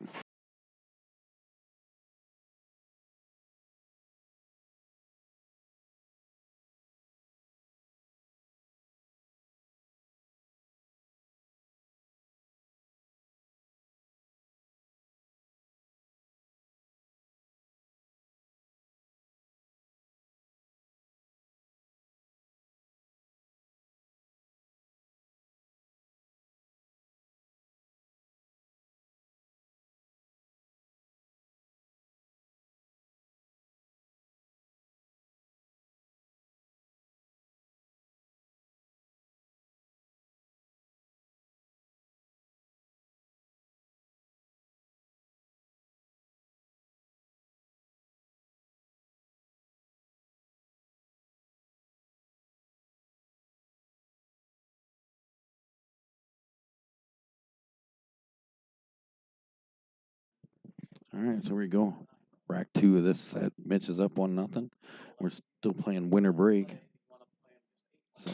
All right, so here we go. Rack 2 of this set. Mitch is up 1-0. We're still playing winter break. So,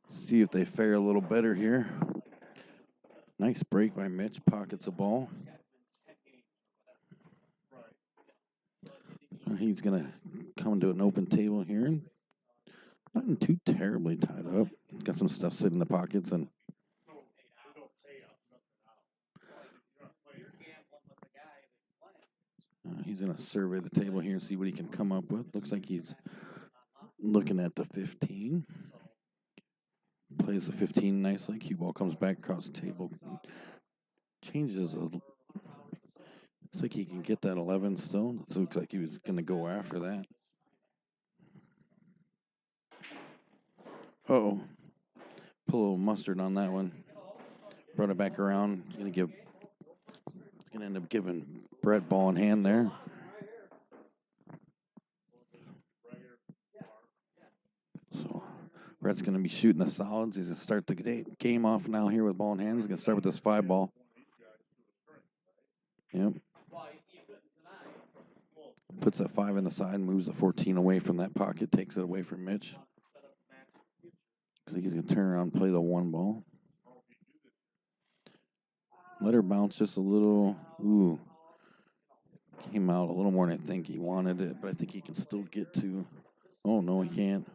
see if they fare a little better here. Nice break by Mitch. Pockets the ball. So he's going to come to an open table here. Nothing too terribly tied up. Got some stuff sitting in the pockets, and he's going to survey the table here and see what he can come up with. Looks like he's looking at the 15. Plays the 15 nicely. Cue ball comes back across the table. Changes. Looks like he can get that 11 still. It looks like he was going to go after that. Uh-oh. Put a little mustard on that one. Brought it back around. He's going to end up giving Brett ball in hand there. So Brett's going to be shooting the solids. He's going to start the game off now here with ball in hand. He's going to start with this 5 ball. Yep. Puts that 5 in the side, moves the 14 away from that pocket, takes it away from Mitch. Looks like he's going to turn around and play the 1 ball. Let her bounce just a little. Ooh. Came out a little more than I think he wanted it, but I think he can still get to. Oh, no, he can't.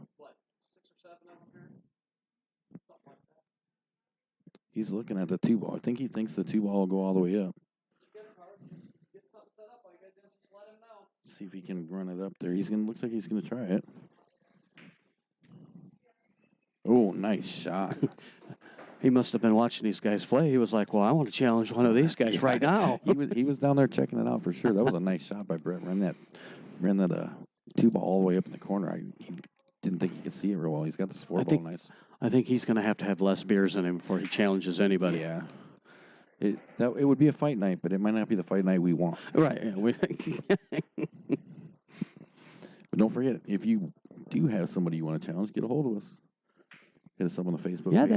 He's looking at the 2 ball. I think he thinks the 2 ball will go all the way up. See if he can run it up there. Looks like he's gonna try it. Oh, nice shot. He must have been watching these guys play. He was like, "Well, I want to challenge one of these guys right now." He was down there checking it out for sure. That was a nice shot by Brett. Ran that 2 ball all the way up in the corner. He didn't think he could see it real well. He's got this 4 ball nice. I think he's going to have less beers in him before he challenges anybody. Yeah. It would be a fight night, but it might not be the fight night we want. Right. Yeah, But don't forget, if you do have somebody you want to challenge, get a hold of us. Hit us up on the Facebook page.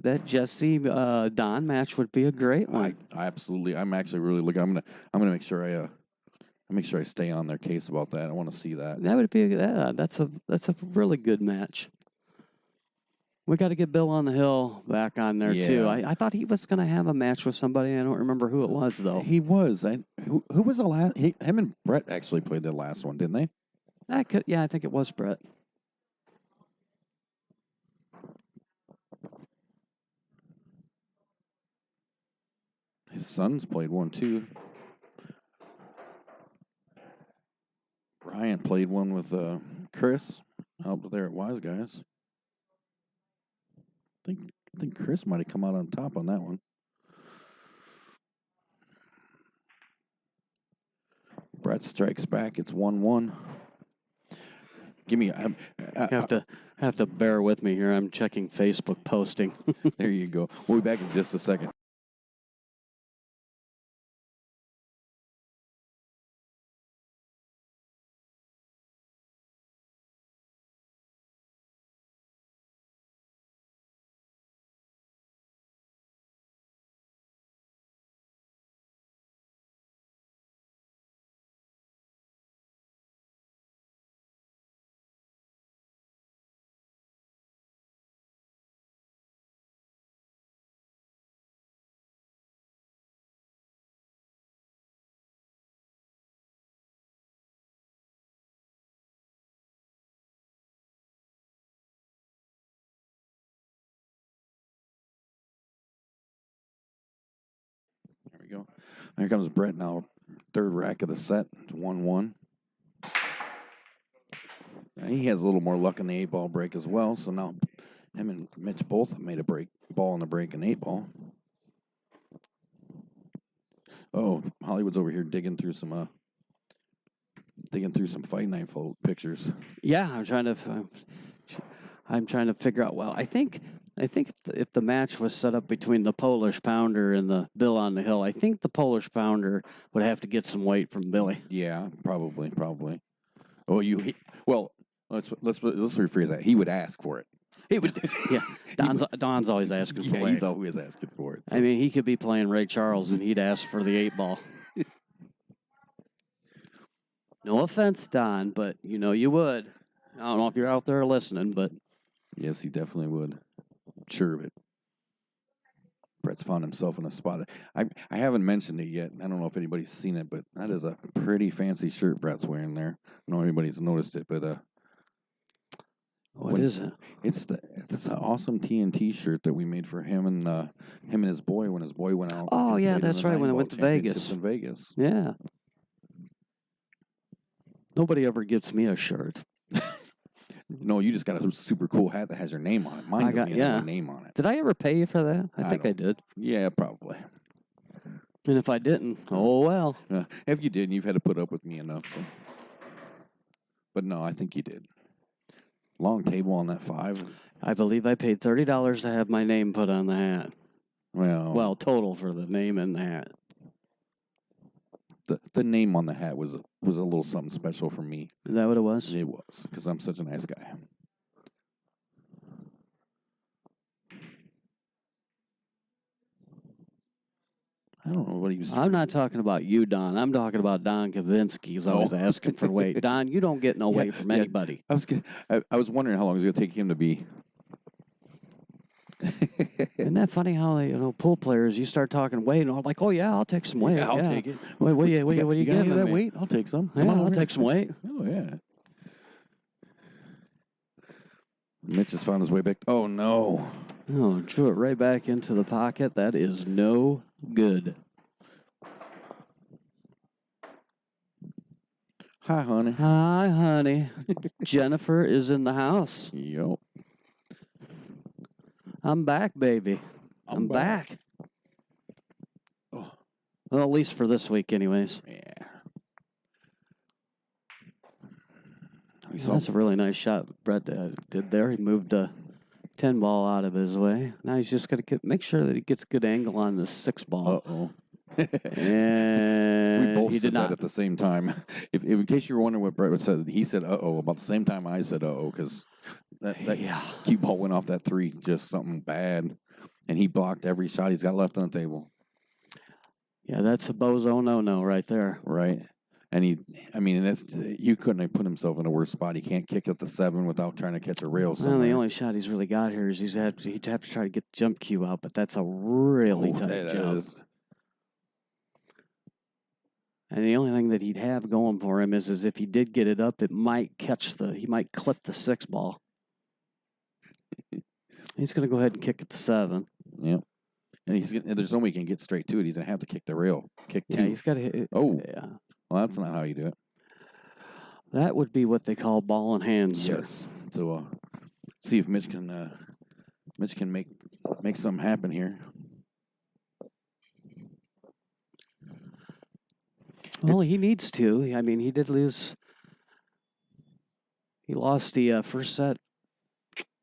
that Jesse Don match would be a great one. I absolutely. I'm actually really looking. I'm gonna make sure I stay on their case about that. I want to see that. That would be that's a really good match. We got to get Bill on the Hill back on there too. I thought he was going to have a match with somebody. I don't remember who it was though. He was. Who was the last? Him and Brett actually played the last one, didn't they? I think it was Brett. His sons played one too. Ryan played one with Chris out there at Wise Guys. I think Chris might have come out on top on that one. Brett strikes back. It's 1-1. Give me. Have to bear with me here. I'm checking Facebook posting. There you go. We'll be back in just a second. There we go. Here comes Brett now. 3rd rack of the set. It's 1-1. Now he has a little more luck in the 8-ball break as well. So now him and Mitch both have made a ball in the break and 8-ball. Oh, Hollywood's over here digging through some fight night pictures. Yeah, I'm trying to figure out. Well, I think if the match was set up between the Polish Pounder and the Bill on the Hill, I think the Polish Pounder would have to get some weight from Billy. Yeah, probably. Oh, let's rephrase that. He would ask for it. He would. Yeah, Don's always asking for weight. He's always asking for it. So. I mean, he could be playing Ray Charles and he'd ask for the 8-ball. No offense, Don, but you would. I don't know if you're out there listening, but yes, he definitely would. Sure of it. Brett's found himself in a spot. I haven't mentioned it yet. I don't know if anybody's seen it, but that is a pretty fancy shirt Brett's wearing there. I don't know if anybody's noticed it, but What is it? it's an awesome TNT shirt that we made for him and his boy when his boy went out. Oh, and yeah, played in that's the right, when it 9-ball went to championships Vegas. In Vegas. Yeah. Nobody ever gets me a shirt. No, you just got a super cool hat that has your name on it. Mine doesn't even have my name on it. Did I ever pay you for that? I think I did. Yeah, probably. And if I didn't, oh well. If you didn't, you've had to put up with me enough. So. But no, I think you did. Long table on that 5. I believe I paid $30 to have my name put on the hat. Well, total for the name and the hat. The name on the hat was a little something special for me. Is that what it was? It was, because I'm such a nice guy. I don't know what he was. I'm not talking about you, Don. I'm talking about Don Kavinsky. He's always asking for weight. Don, you don't get no weight from anybody. I was wondering how long it was going to take him to be. Isn't that funny how pool players, you start talking weight and I'm like, oh yeah, I'll take some weight. Yeah, I'll take it. What are you got any giving of that me? weight? I'll take some. Yeah, I'll take some weight. Oh yeah. Mitch has found his way back. Oh no. Oh, drew it right back into the pocket. That is no good. Hi, honey. Hi, honey. Jennifer is in the house. Yep. I'm back, baby. I'm back. Oh. Well, at least for this week, anyways. Yeah. That's a really nice shot Brett did there. He moved a 10 ball out of his way. Now he's just got to make sure that he gets a good angle on the 6 ball. Uh-oh. And we both he said did not. that at the same time. If in case you were wondering what Brett said, he said "uh-oh" about the same time I said "uh-oh" because that cue ball went off that 3, just something bad, and he blocked every shot he's got left on the table. Yeah, that's a bozo no right there. Right, and you couldn't have put himself in a worse spot. He can't kick at the 7 without trying to catch a rail somewhere. Well, the only shot he's really got here is he'd have to try to get the jump cue out, but that's a really tight jump. Is. And the only thing that he'd have going for him is if he did get it up, he might clip the 6 ball. He's going to go ahead and kick at the 7. Yep. And there's no way he can get straight to it. He's going to have to kick the rail. Kick 2. Yeah, he's got to hit it. Oh. Yeah. Well, that's not how you do it. That would be what they call ball in hand, sir. Yes. So, see if Mitch can make something happen here. Well, he needs to. I mean, he did lose. He lost the first set.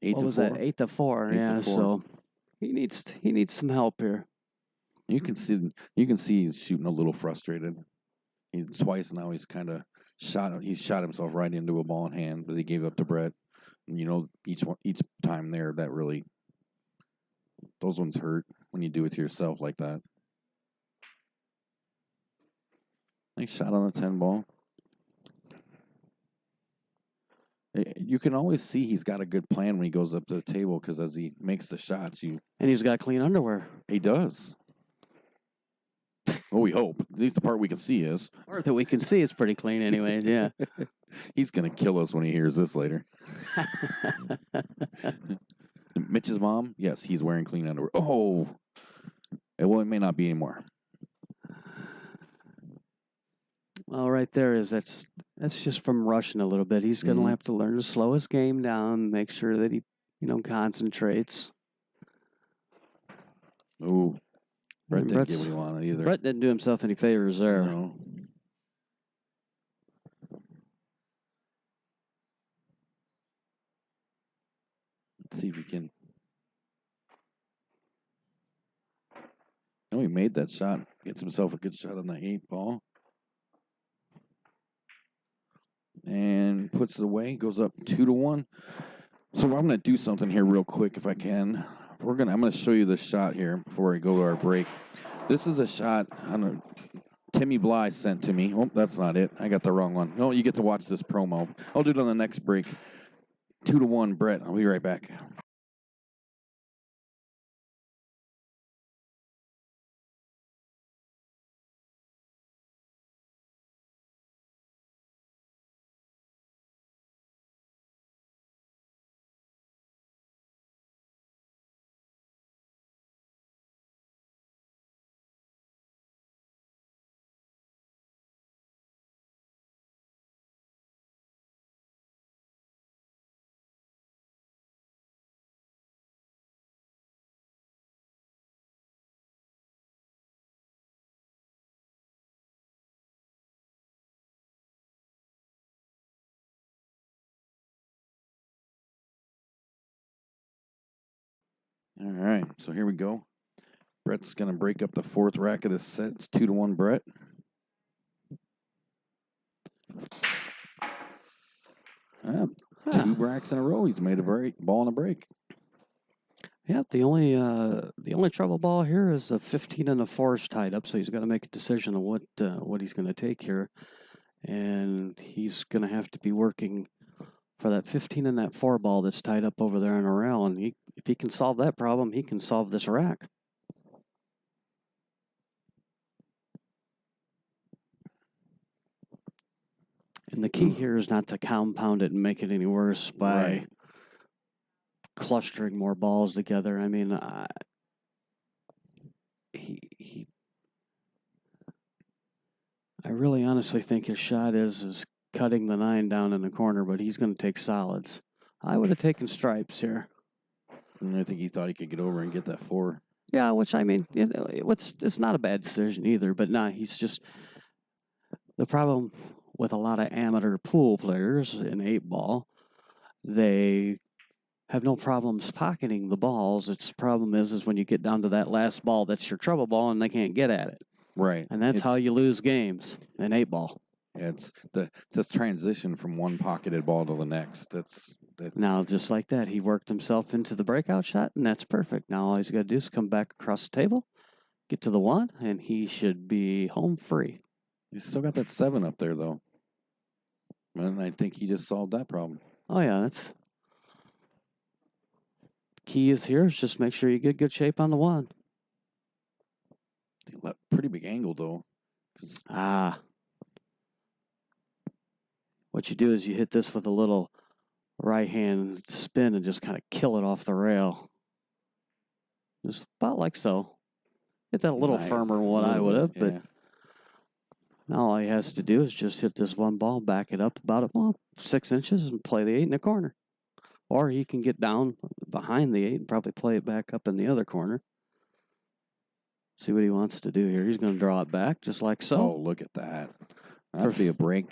8 what to was 4. that? 8-4. 8 Yeah. to 4. So he needs some help here. You can see he's shooting a little frustrated. He's twice now. He's kind of shot himself right into a ball in hand, but he gave up to Brett. And, each time there, that really those ones hurt when you do it to yourself like that. Nice shot on the 10 ball. You can always see he's got a good plan when he goes up to the table because as he makes the shots, and he's got clean underwear. He does. Well, we hope. At least the part we can see is. The part that we can see is pretty clean, anyways. Yeah. He's gonna kill us when he hears this later. Mitch's mom, yes, he's wearing clean underwear. Oh, well, it may not be anymore. Well, right there that's just from rushing a little bit. He's going to have to learn to slow his game down, make sure that he, concentrates. Ooh, Brett didn't get what he wanted either. Brett didn't do himself any favors there. No. Let's see if he can. Oh, he made that shot. Gets himself a good shot on the 8 ball. And puts it away. Goes up 2-1. So I'm going to do something here real quick if I can. I'm going to show you this shot here before we go to our break. This is a shot Timmy Bly sent to me. Oh, that's not it. I got the wrong one. No, you get to watch this promo. I'll do it on the next break. 2-1, Brett. I'll be right back. All right, so here we go. Brett's going to break up the fourth rack of this set. It's 2-1 Brett. Ah, Huh. 2 racks in a row. He's made a break, ball and a break. Yeah, the only trouble ball here is the 15 and the 4 is tied up, so he's got to make a decision on what he's going to take here, and he's going to have to be working for that 15 and that 4 ball that's tied up over there in a rail, and if he can solve that problem, he can solve this rack. And the key here is not to compound it and make it any worse by Right. clustering more balls together. I mean, I really honestly think his shot is cutting the 9 down in the corner, but he's going to take solids. I would have taken stripes here. And I think he thought he could get over and get that 4. Yeah, which I mean, it's not a bad decision either, but he's just the problem with a lot of amateur pool players in 8-ball. They have no problems pocketing the balls. Its problem is when you get down to that last ball, that's your trouble ball, and they can't get at it. Right. And that's how you lose games in 8-ball. It's this transition from one pocketed ball to the next. That's Now, just like that, he worked himself into the breakout shot, and that's perfect. Now all he's got to do is come back across the table, get to the 1, and he should be home free. He's still got that 7 up there, though. And I think he just solved that problem. Oh, yeah, that's... Key is here is just make sure you get good shape on the 1. Pretty big angle, though. What you do is you hit this with a little right-hand spin and just kind of kill it off the rail. Just about like so. Hit that a little firmer than what I would have, but now all he has to do is just hit this 1 ball, back it up about 6 inches, and play the 8 in the corner. Or he can get down behind the 8 and probably play it back up in the other corner. See what he wants to do here. He's going to draw it back just like so. Oh, look at that. That'd be a break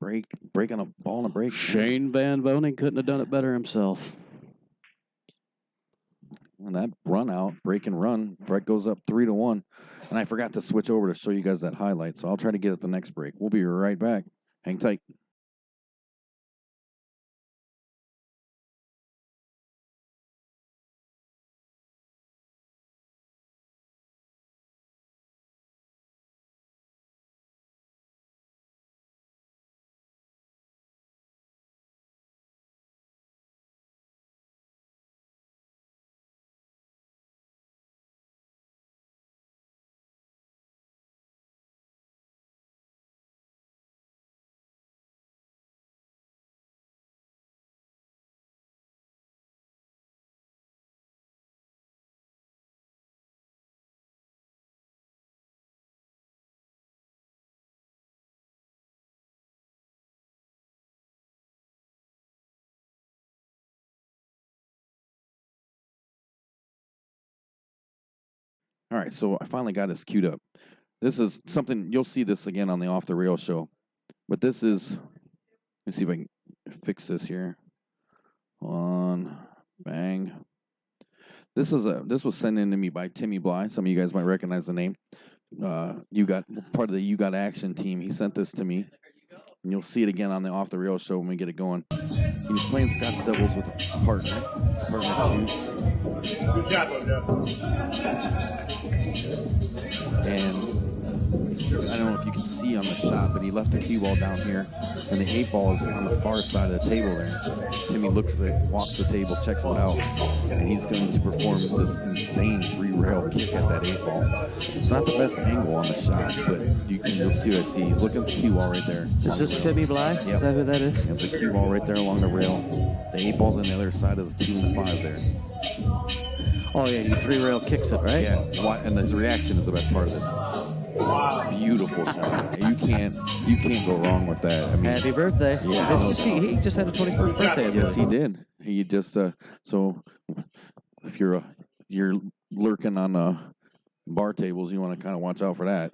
on a ball and a break. Shane Van Boning couldn't have done it better himself. And that run out, break and run, Brett goes up 3-1. And I forgot to switch over to show you guys that highlight, so I'll try to get it the next break. We'll be right back. Hang tight. All right, so I finally got this queued up. This is something, you'll see this again on the Off the Rail show. But this is, let me see if I can fix this here. Hold on. Bang. This was sent in to me by Timmy Bly. Some of you guys might recognize the name. You got part of the You Got Action team. He sent this to me. And you'll see it again on the Off the Rail show when we get it going. He was playing Scotch Devils with a partner. Shoes. And I don't know if you can see on the shot, but he left the cue ball down here, and the 8 ball is on the far side of the table there. Timmy looks at it, walks the table, checks it out, and he's going to perform this insane 3-rail kick at that 8 ball. It's not the best angle on the shot, but you'll see what I see. He's looking at the cue ball right there. Is this Timmy Bly? Yep. Is that who that is? Yep, the cue ball right there along the rail. The 8 ball's on the other side of the 2 and the 5 there. Oh, yeah, he 3-rail kicks it, right? Yeah, and his reaction is the best part of this. Wow. Beautiful shot. You can't go wrong with that. I mean, Happy birthday. Yeah. He just had a 21st birthday. Yes, he did. He just so if you're lurking on bar tables, you want to kind of watch out for that.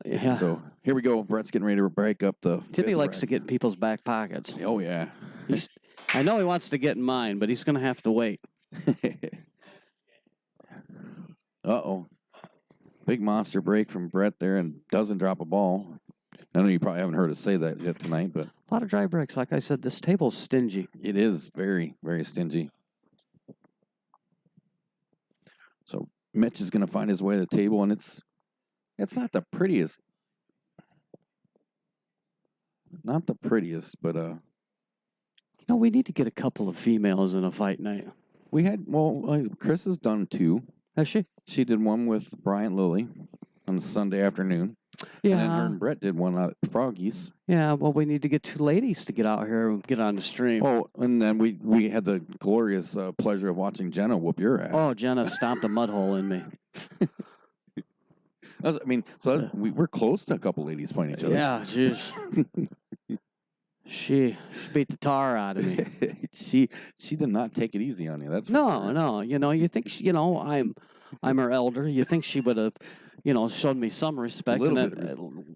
Yeah. So here we go. Brett's getting ready to break up the. Timmy likes to get in people's back pockets. Oh yeah. I know he wants to get in mine, but he's going to have to wait. Uh-oh. Big monster break from Brett there and doesn't drop a ball. I know you probably haven't heard us say that yet tonight, but A lot of dry breaks. Like I said, this table's stingy. it is very, very stingy. So Mitch is going to find his way to the table, and it's not the prettiest. Not the prettiest, but You know, we need to get a couple of females in a fight night. we had, Chris has done 2. Has she? She did one with Bryant Lilly on a Sunday afternoon. And then her Yeah. and Brett did one at Froggies. Yeah, well, we need to get 2 ladies to get out here and get on the stream. Oh, and then we had the glorious pleasure of watching Jenna whoop your ass. Oh, Jenna stomped a mud hole in me. We're close to a couple ladies playing each other. Yeah, she beat the tar out of me. she did not take it easy on you. That's for sure. No. You know, you think I'm her elder. You think she would have, showed me some respect and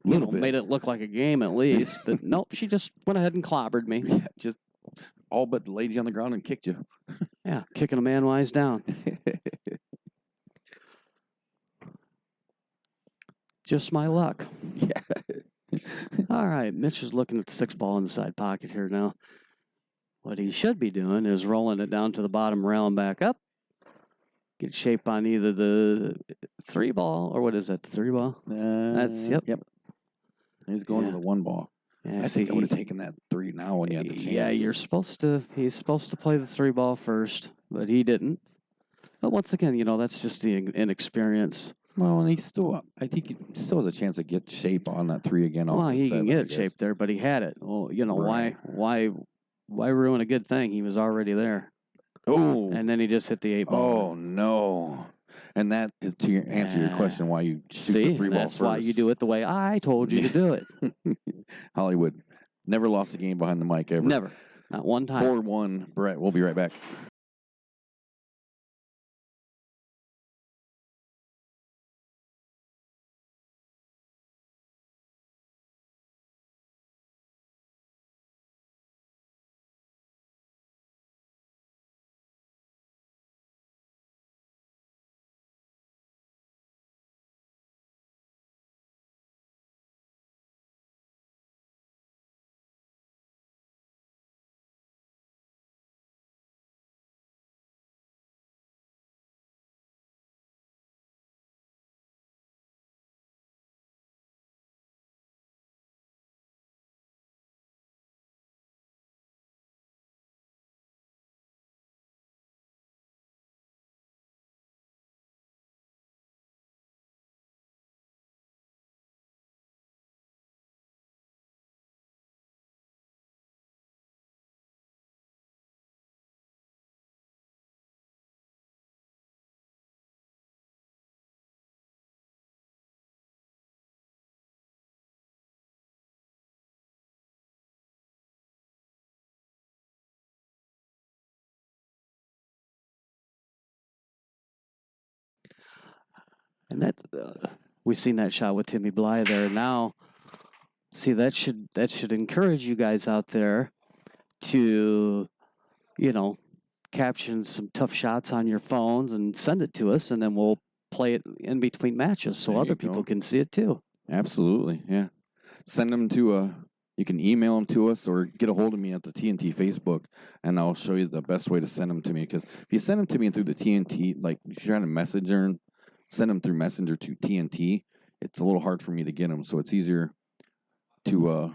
made it look like a game at least. But nope, she just went ahead and clobbered me. Yeah, just all but laid you on the ground and kicked you. Yeah, kicking a man wise down. Just my luck. Yeah. All right, Mitch is looking at the 6 ball in the side pocket here now. What he should be doing is rolling it down to the bottom rail and back up. Get shape on either the 3 ball or what is that? The 3 ball? Yep. He's going to the 1 ball. Yeah, I think I would have taken that 3 now when you had the chance. Yeah, he's supposed to play the 3 ball first, but he didn't. But once again, that's just the inexperience. Well, and I think he still has a chance to get shape on that 3 again. Well, he can get shape there, but he had it. Well, Right. why ruin a good thing? He was already there. Oh, And then he just hit the 8 ball. Oh no! And that is to answer your question why you shoot the 3 ball that's first. why you do it the way I told you to do it. Hollywood never lost a game behind the mic ever. Never, not one time. 4-1. Brett, we'll be right back. And that we've seen that shot with Timmy Bly there. Now, see that should encourage you guys out there to, caption some tough shots on your phones and send it to us, and then we'll play it in between matches so There other you people go. can see it too. Absolutely, yeah. Send them to you can email them to us or get a hold of me at the TNT Facebook, and I'll show you the best way to send them to me. Because if you send them to me through the TNT, like if you're trying to messenger and send them through Messenger to TNT, it's a little hard for me to get them. So it's easier to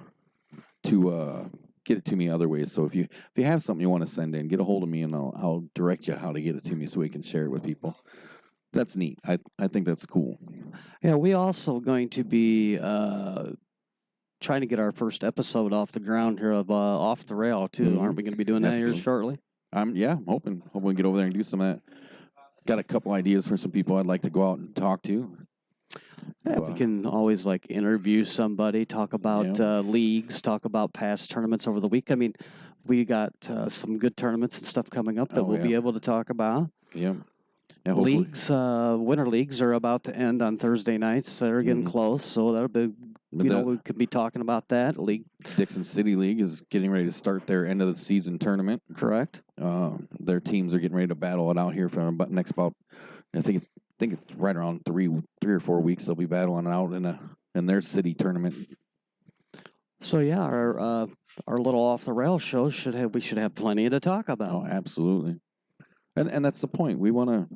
get it to me other ways. So if you have something you want to send in, get a hold of me, and I'll direct you how to get it to me so we can share it with people. That's neat. I think that's cool. Yeah, we also going to be trying to get our first episode off the ground here of Off the Rail too. Mhm. Aren't we going to be doing that here Absolutely. shortly? I'm hoping we get over there and do some of that. Got a couple ideas for some people I'd like to go out and talk to. Yeah, we can always interview somebody, talk about leagues, talk about past tournaments over the week. I mean, we got some good tournaments and stuff coming up that we'll be able to talk about. Yeah. Hopefully. Leagues, winter leagues are about to end on Thursday nights. They're getting close, so that'll be, we could be talking about that. League Dixon City League is getting ready to start their end of the season tournament. Correct. Their teams are getting ready to battle it out here for about I think it's think it's right around 3 or 4 weeks. They'll be battling out in their city tournament. So yeah, our little off the rails show we should have plenty to talk about. Oh, absolutely. And that's the point. We want to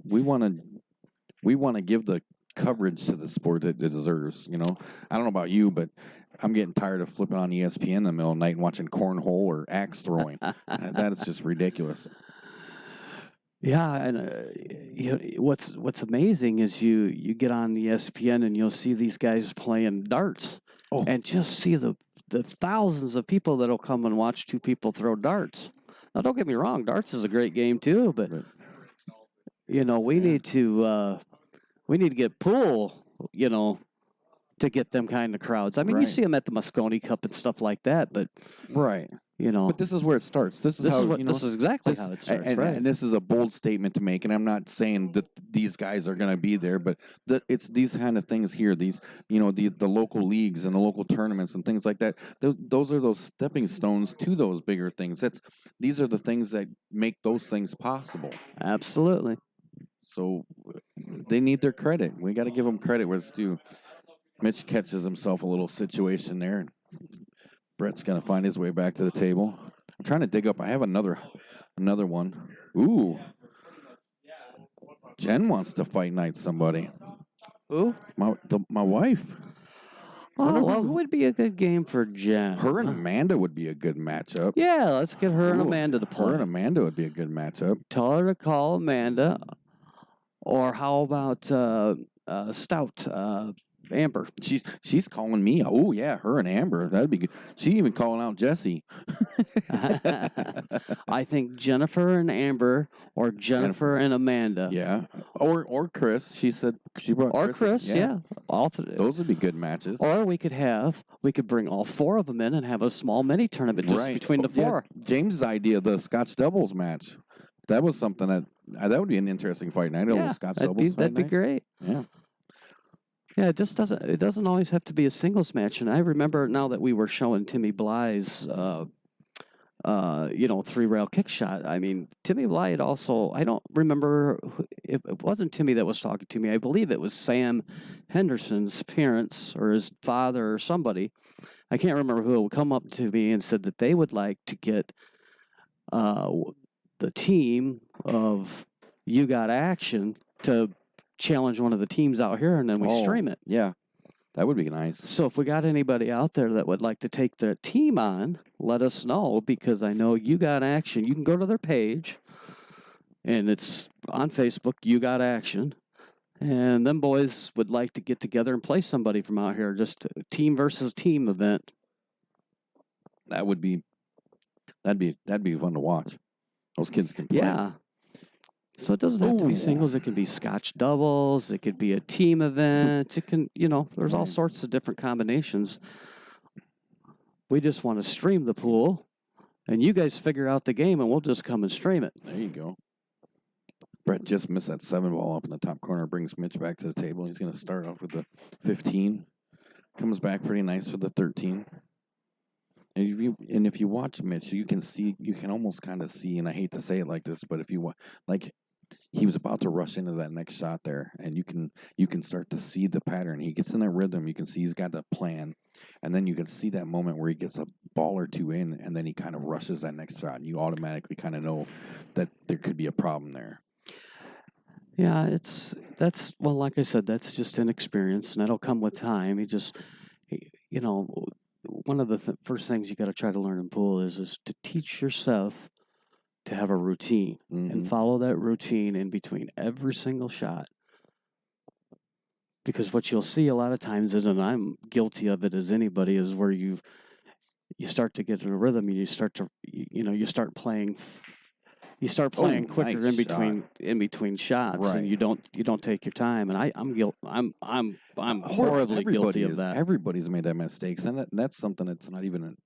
give the coverage to the sport that it deserves. You know, I don't know about you, but I'm getting tired of flipping on ESPN in the middle of the night and watching cornhole or axe throwing. That is just ridiculous. Yeah, and what's amazing is you get on ESPN and you'll see these guys playing darts, and just see the thousands of people that'll come and watch two people throw darts. Now, don't get me wrong, darts is a great game too, but you know we need to get pool, you know, to get them kind of crowds. I mean, you see them at the Moscone Cup and stuff like that, but you know, But this is where it starts. This is exactly how it starts, right? And this is a bold statement to make. And I'm not saying that these guys are going to be there, but it's these kind of things here. These, you know, the local leagues and the local tournaments and things like that. Those are those stepping stones to those bigger things. These are the things that make those things possible. Absolutely. So they need their credit. We got to give them credit where it's due. Mitch catches himself a little situation there, and Brett's gonna find his way back to the table. I'm trying to dig up. I have another one. Ooh, Jen wants to fight night somebody. Who? My wife. Oh, well, who would be a good game for Jen? Her and Amanda would be a good matchup. Yeah, let's get her and Amanda to play. Her and Amanda would be a good matchup. Tell her to call Amanda. Or how about Stout, Amber? She's calling me. Oh yeah, her and Amber. That'd be good. She even calling out Jesse. I think Jennifer and Amber, or Jennifer and Amanda. Yeah, or Chris. She said she brought. Or Chris. Yeah. Those would be good matches. Or we could bring all four of them in and have a small mini tournament just between the four. Yeah. James's idea, the Scotch doubles match. That was something that would be an interesting fight night. Yeah, Scotch doubles. That'd be great. Yeah. Yeah, it doesn't always have to be a singles match. And I remember now that we were showing Timmy Bly's, 3-rail kick shot. I mean, Timmy Bly had also, I don't remember, it wasn't Timmy that was talking to me. I believe it was Sam Henderson's parents or his father or somebody. I can't remember who would come up to me and said that they would like to get the team of You Got Action to challenge one of the teams out here, and then we stream it. Yeah, that would be nice. So if we got anybody out there that would like to take their team on, let us know, because I know You Got Action. You can go to their page, and it's on Facebook, You Got Action. And them boys would like to get together and play somebody from out here, just a team versus team event. That'd be fun to watch. Those kids can play. Yeah. So it doesn't have to be singles. It can be Scotch doubles. It could be a team event. It can, there's all sorts of different combinations. We just want to stream the pool, and you guys figure out the game, and we'll just come and stream it. There you go. Brett just missed that 7 ball up in the top corner. Brings Mitch back to the table. He's going to start off with the 15. Comes back pretty nice for the 13. And if you watch Mitch, you can almost kind of see, and I hate to say it like this, but if you he was about to rush into that next shot there, and you can start to see the pattern. He gets in that rhythm. You can see he's got the plan, and then you can see that moment where he gets a ball or two in, and then he kind of rushes that next shot, and you automatically kind of know that there could be a problem there. Yeah, like I said, that's just inexperience, and that'll come with time. One of the first things you got to try to learn in pool is to teach yourself to have a routine and follow that routine in between every single shot. Because what you'll see a lot of times is, and I'm guilty of it as anybody, is where you start to get in a rhythm and you start playing quicker nice in between shots, right. And you don't take your time. And I'm horribly guilty of that. Everybody's made that mistakes, and that's something that's not even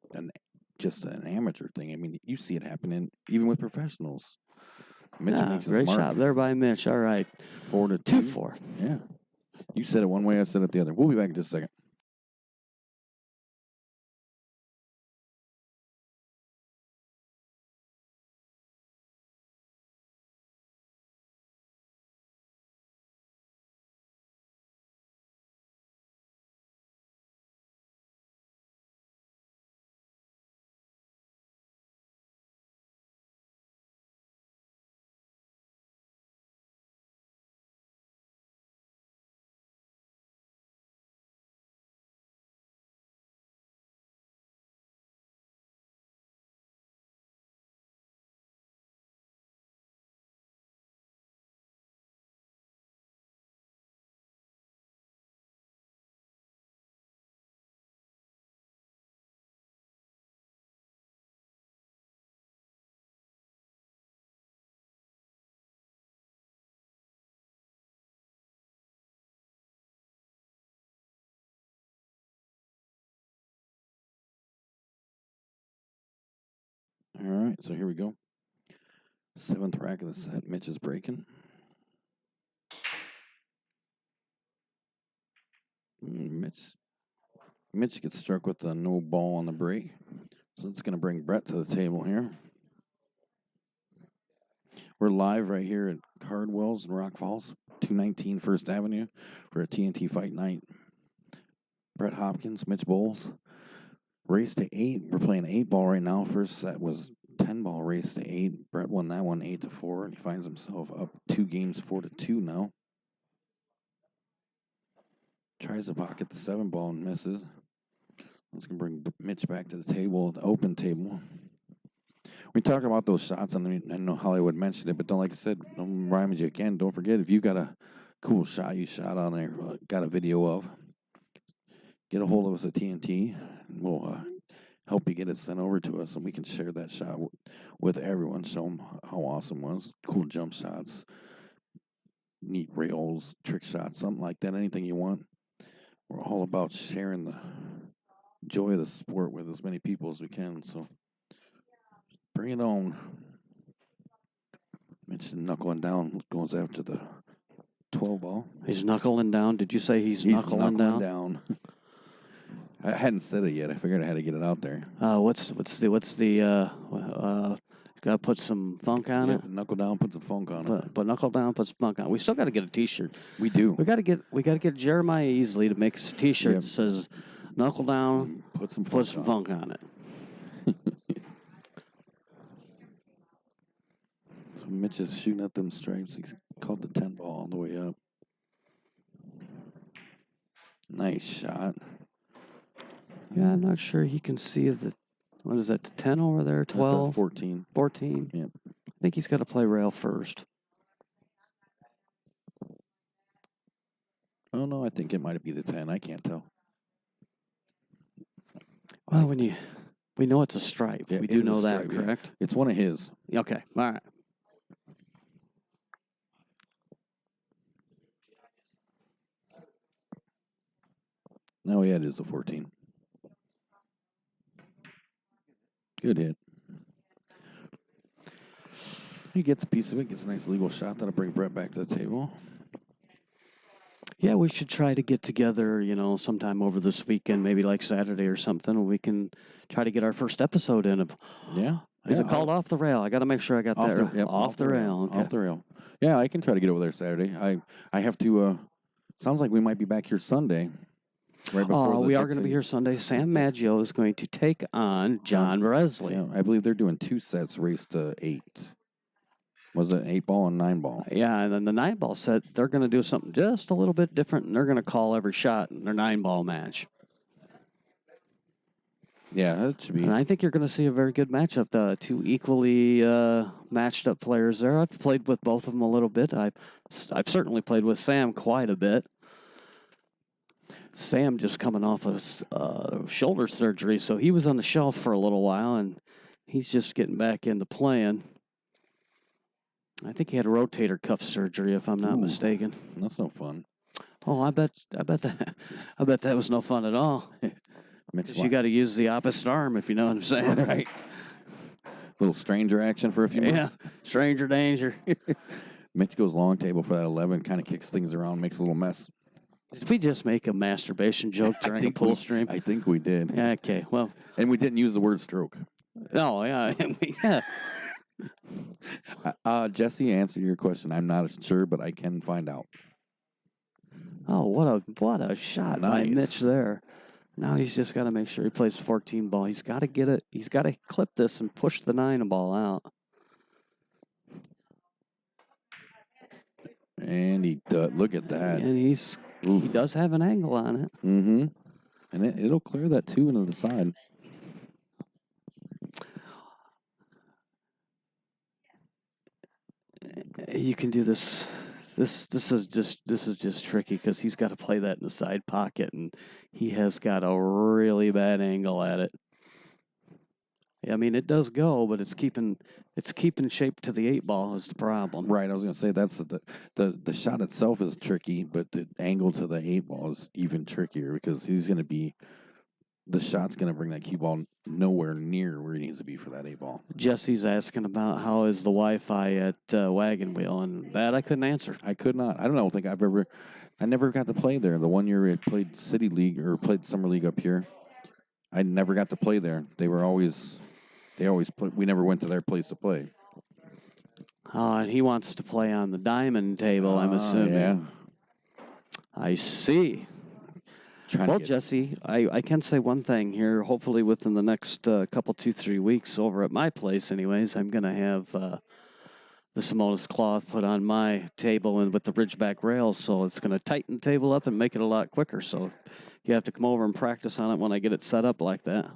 just an amateur thing. I mean, you see it happening even with professionals. Mitch makes his great mark. shot there by Mitch. All right, 4-2. 2-4. Yeah, you said it one way, I said it the other. We'll be back in just a second. All right, so here we go. 7th rack of the set. Mitch is breaking. Mitch gets struck with a no ball on the break. So it's going to bring Brett to the table here. We're live right here at Cardwell's in Rock Falls, 219 First Avenue for a TNT Fight Night. Brett Hopkins, Mitch Boles. Race to 8. We're playing 8-ball right now. First set was 10-ball race to 8. Brett won that one 8-4, and he finds himself up 2 games 4-2 now. Tries to pocket the 7-ball and misses. That's going to bring Mitch back to the table, the open table. We talked about those shots, and I know Hollywood mentioned it, but like I said, don't remind you again, don't forget, if you got a cool shot you shot on there, got a video of, get a hold of us at TNT, and we'll help you get it sent over to us, and we can share that shot with everyone, show them how awesome it was. Cool jump shots, neat rails, trick shots, something like that, anything you want. We're all about sharing the joy of the sport with as many people as we can, so bring it on. Mitch knuckling down, goes after the 12-ball. He's knuckling down. Did you say he's knuckling down? I hadn't said it yet. I figured I had to get it out there. What's the got to put some funk on it. Knuckle down, put some funk on it. But knuckle down, put some funk on it. We still got to get a T-shirt. We do. We got to get Jeremiah Easley to make a T-shirt that says "Knuckle down, put some funk on it." So Mitch is shooting at them stripes. He caught the 10-ball all the way up. Nice shot. Yeah, I'm not sure he can see the. What is that? The 10 over there? 12? 14. 14. Yep. I think he's got to play rail first. Oh no, I think it might be the 10. I can't tell. Well, we know it's a stripe. Yeah, we do know that, stripe, correct? Yeah. It's one of his. Okay. All right. No, yeah, it is a 14. Good hit. He gets a piece of it, gets a nice legal shot. That'll bring Brett back to the table. Yeah, we should try to get together, sometime over this weekend, maybe like Saturday or something, and we can try to get our first episode in. Yeah. Is it called Off the Rail? I got to make sure I got that right. Off the Rail. Okay. Off the Rail. Yeah, I can try to get over there Saturday. I have to, sounds like we might be back here Sunday. Right before we are going to be here Sunday. Sam Maggio is going to take on John Bresley. Yeah, I believe they're doing 2 sets, race to 8. Was it 8-ball and 9-ball? Yeah, and then the 9-ball set, they're going to do something just a little bit different, and they're going to call every shot in their 9-ball match. Yeah, that should be. And I think you're going to see a very good matchup. The 2 equally matched up players there. I've played with both of them a little bit. I've certainly played with Sam quite a bit. Sam just coming off of shoulder surgery, so he was on the shelf for a little while, and he's just getting back into playing. I think he had a rotator cuff surgery, if I'm not mistaken. That's no fun. Oh, I bet that was no fun at all. You got to use the opposite arm, if you know what I'm saying. Right. Little stranger action for a few minutes. Yeah, stranger danger. Mitch goes long table for that 11, kind of kicks things around, makes a little mess. Did we just make a masturbation joke during a pool stream? I think we did. Yeah, okay, well. And we didn't use the word stroke. No, yeah. Yeah. Jesse, answer your question. I'm not sure, but I can find out. Oh, what a shot by Mitch there. Now he's just got to make sure he plays 14 ball. He's got to get it. He's got to clip this and push the 9 ball out. And he does. Look at that. And he does have an angle on it. Mm-hmm. And it'll clear that 2 into the side. You can do this. This is just tricky because he's got to play that in the side pocket, and he has got a really bad angle at it. I mean, it does go, but it's keeping shape to the 8 ball is the problem. Right, I was going to say that's the shot itself is tricky, but the angle to the 8 ball is even trickier because he's going to be the shot's going to bring that cue ball nowhere near where it needs to be for that 8-ball. Jesse's asking about how is the Wi-Fi at Wagon Wheel, and that I couldn't answer. I could not. I don't think I never got to play there. The one year it played City League or played Summer League up here, I never got to play there. They always play. We never went to their place to play. And he wants to play on the diamond table, I'm assuming. Yeah. I see. Well, Jesse, I can say one thing here. Hopefully within the next couple, 2-3 weeks over at my place anyways, I'm going to have the Simonis cloth put on my table and with the Ridgeback rails, so it's going to tighten the table up and make it a lot quicker. So you have to come over and practice on it when I get it set up like that.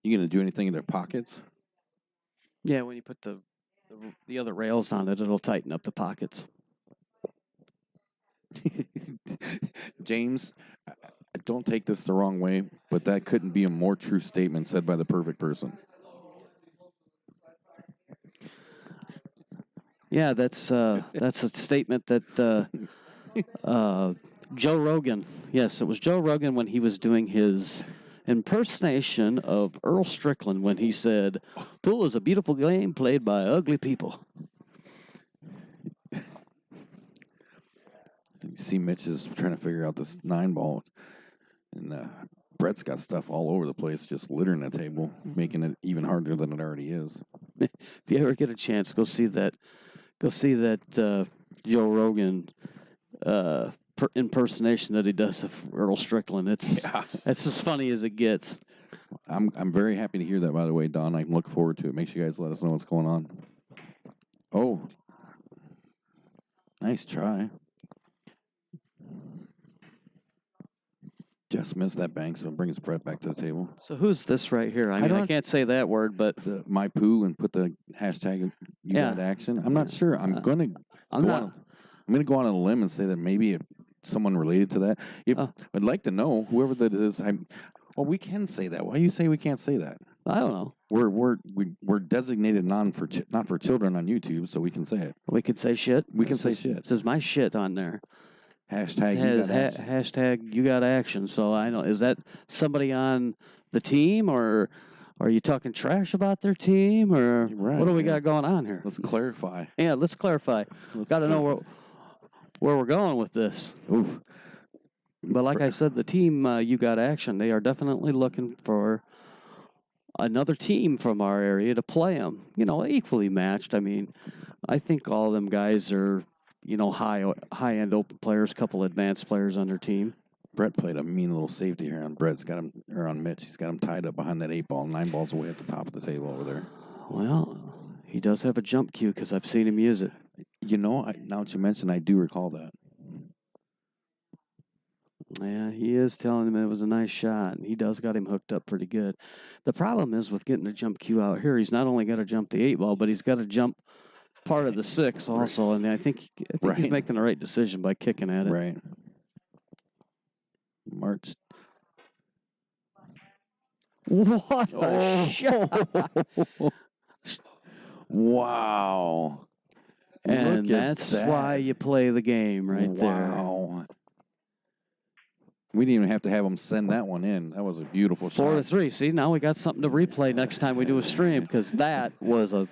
You going to do anything in their pockets? Yeah, when you put the other rails on it, it'll tighten up the pockets. James, don't take this the wrong way, but that couldn't be a more true statement said by the perfect person. Yeah, that's a statement that Joe Rogan. Yes, it was Joe Rogan when he was doing his impersonation of Earl Strickland when he said, "Pool is a beautiful game played by ugly people." You see Mitch is trying to figure out this 9-ball, and Brett's got stuff all over the place, just littering the table, making it even harder than it already is. If you ever get a chance, go see that Joe Rogan impersonation that he does of Earl Strickland. It's as funny as it gets. I'm very happy to hear that, by the way, Don. I'm looking forward to it. Make sure you guys let us know what's going on. Oh, nice try. Just missed that bank, so it brings Brett back to the table. So who's this right here? I mean, I can't say that word, but my poo and put the hashtag you got action. I'm not sure. I'm gonna go on a limb and say that maybe someone related to that. I'd like to know whoever that is. Well, we can say that. Why you say we can't say that? I don't know. We're designated not for children on YouTube, so we can say it. We can say shit. We can say shit. It says my shit on there. Hashtag you got action. Hashtag you got action. So I know, is that somebody on the team, or are you talking trash about their team, or what do we got going on here? Let's clarify. Yeah, let's clarify. Got to know where we're going with this. Oof. But like I said, the team you got action. They are definitely looking for another team from our area to play them. Equally matched. I mean, I think all of them guys are, high-end open players, couple advanced players on their team. Brett played a mean little safety here on on Mitch. He's got him tied up behind that 8-ball. 9 balls away at the top of the table over there. Well, he does have a jump cue because I've seen him use it. Now that you mentioned, I do recall that. Yeah, he is telling him it was a nice shot, and he does got him hooked up pretty good. The problem is with getting the jump cue out here, he's not only got to jump the 8-ball, but he's got to jump part of the 6 also, and I think he's making the right decision by kicking at it. Right. March. What a shot! Wow. And that's why you play the game right there. Wow. We didn't even have to have them send that one in. That was a beautiful shot. 4-3. See, now we got something to replay next time we do a stream, because that was a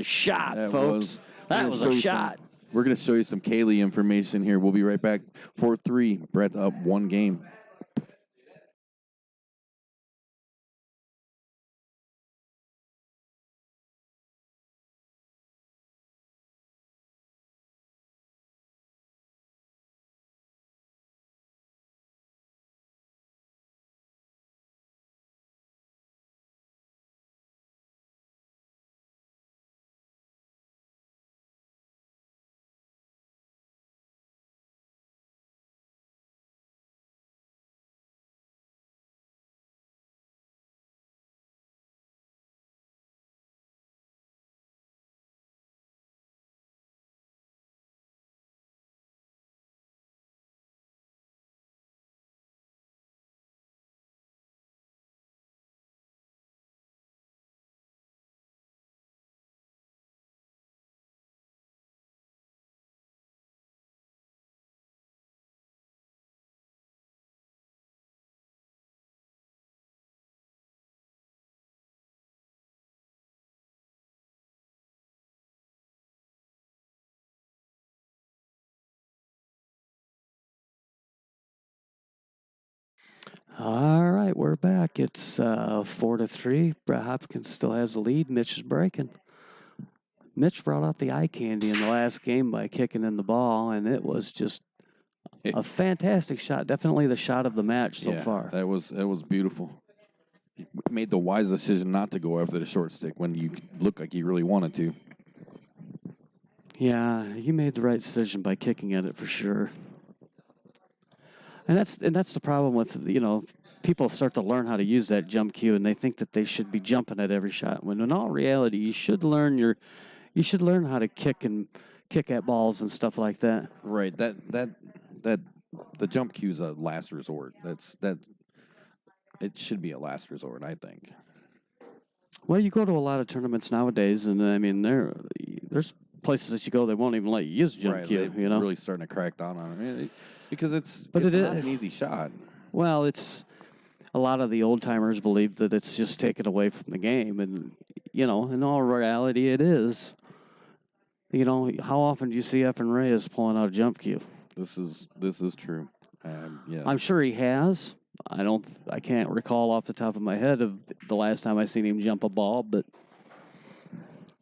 shot, folks. That was a shot. We're going to show you some Kaylee information here. We'll be right back. 4-3. Brett up 1 game. All right, we're back. It's 4-3. Brett Hopkins still has the lead. Mitch is breaking. Mitch brought out the eye candy in the last game by kicking in the ball, and it was just a fantastic shot. Definitely the shot of the match so far. That was beautiful. He made the wise decision not to go after the short stick when you looked like he really wanted to. Yeah, he made the right decision by kicking at it for sure. And that's the problem with, people start to learn how to use that jump cue, and they think that they should be jumping at every shot. When in all reality, you should learn how to kick at balls and stuff like that. Right. That the jump cue is a last resort. It should be a last resort, I think. Well, you go to a lot of tournaments nowadays, and I mean there's places that you go they won't even let you use jump cue. They're really starting to crack down on it. Because it's not an easy shot. Well, it's a lot of the old timers believe that it's just taken away from the game, and in all reality, it is. How often do you see Efren Reyes pulling out a jump cue? This is true. Yeah. I'm sure he has. I can't recall off the top of my head of the last time I seen him jump a ball, but.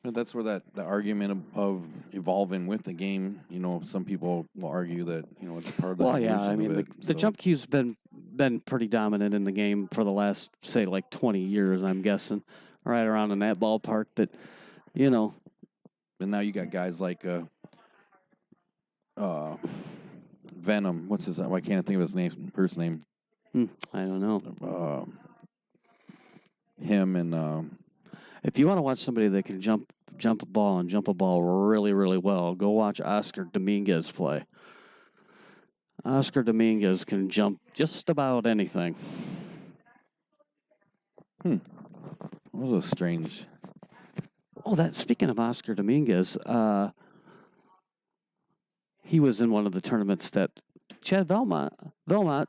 And that's where the argument of evolving with the game, some people will argue that, it's part of the evolution. Well, yeah, I mean, the jump cue's been pretty dominant in the game for the last, say, like 20 years, I'm guessing, right around in that ballpark. But, And now you got guys like Venom. What's his name? Why can't I think of his first name? I don't know. Him and... If you want to watch somebody that can jump a ball and jump a ball really, really well, go watch Oscar Dominguez play. Oscar Dominguez can jump just about anything. That was a strange... Oh, speaking of Oscar Dominguez, he was in one of the tournaments that Chad Velmont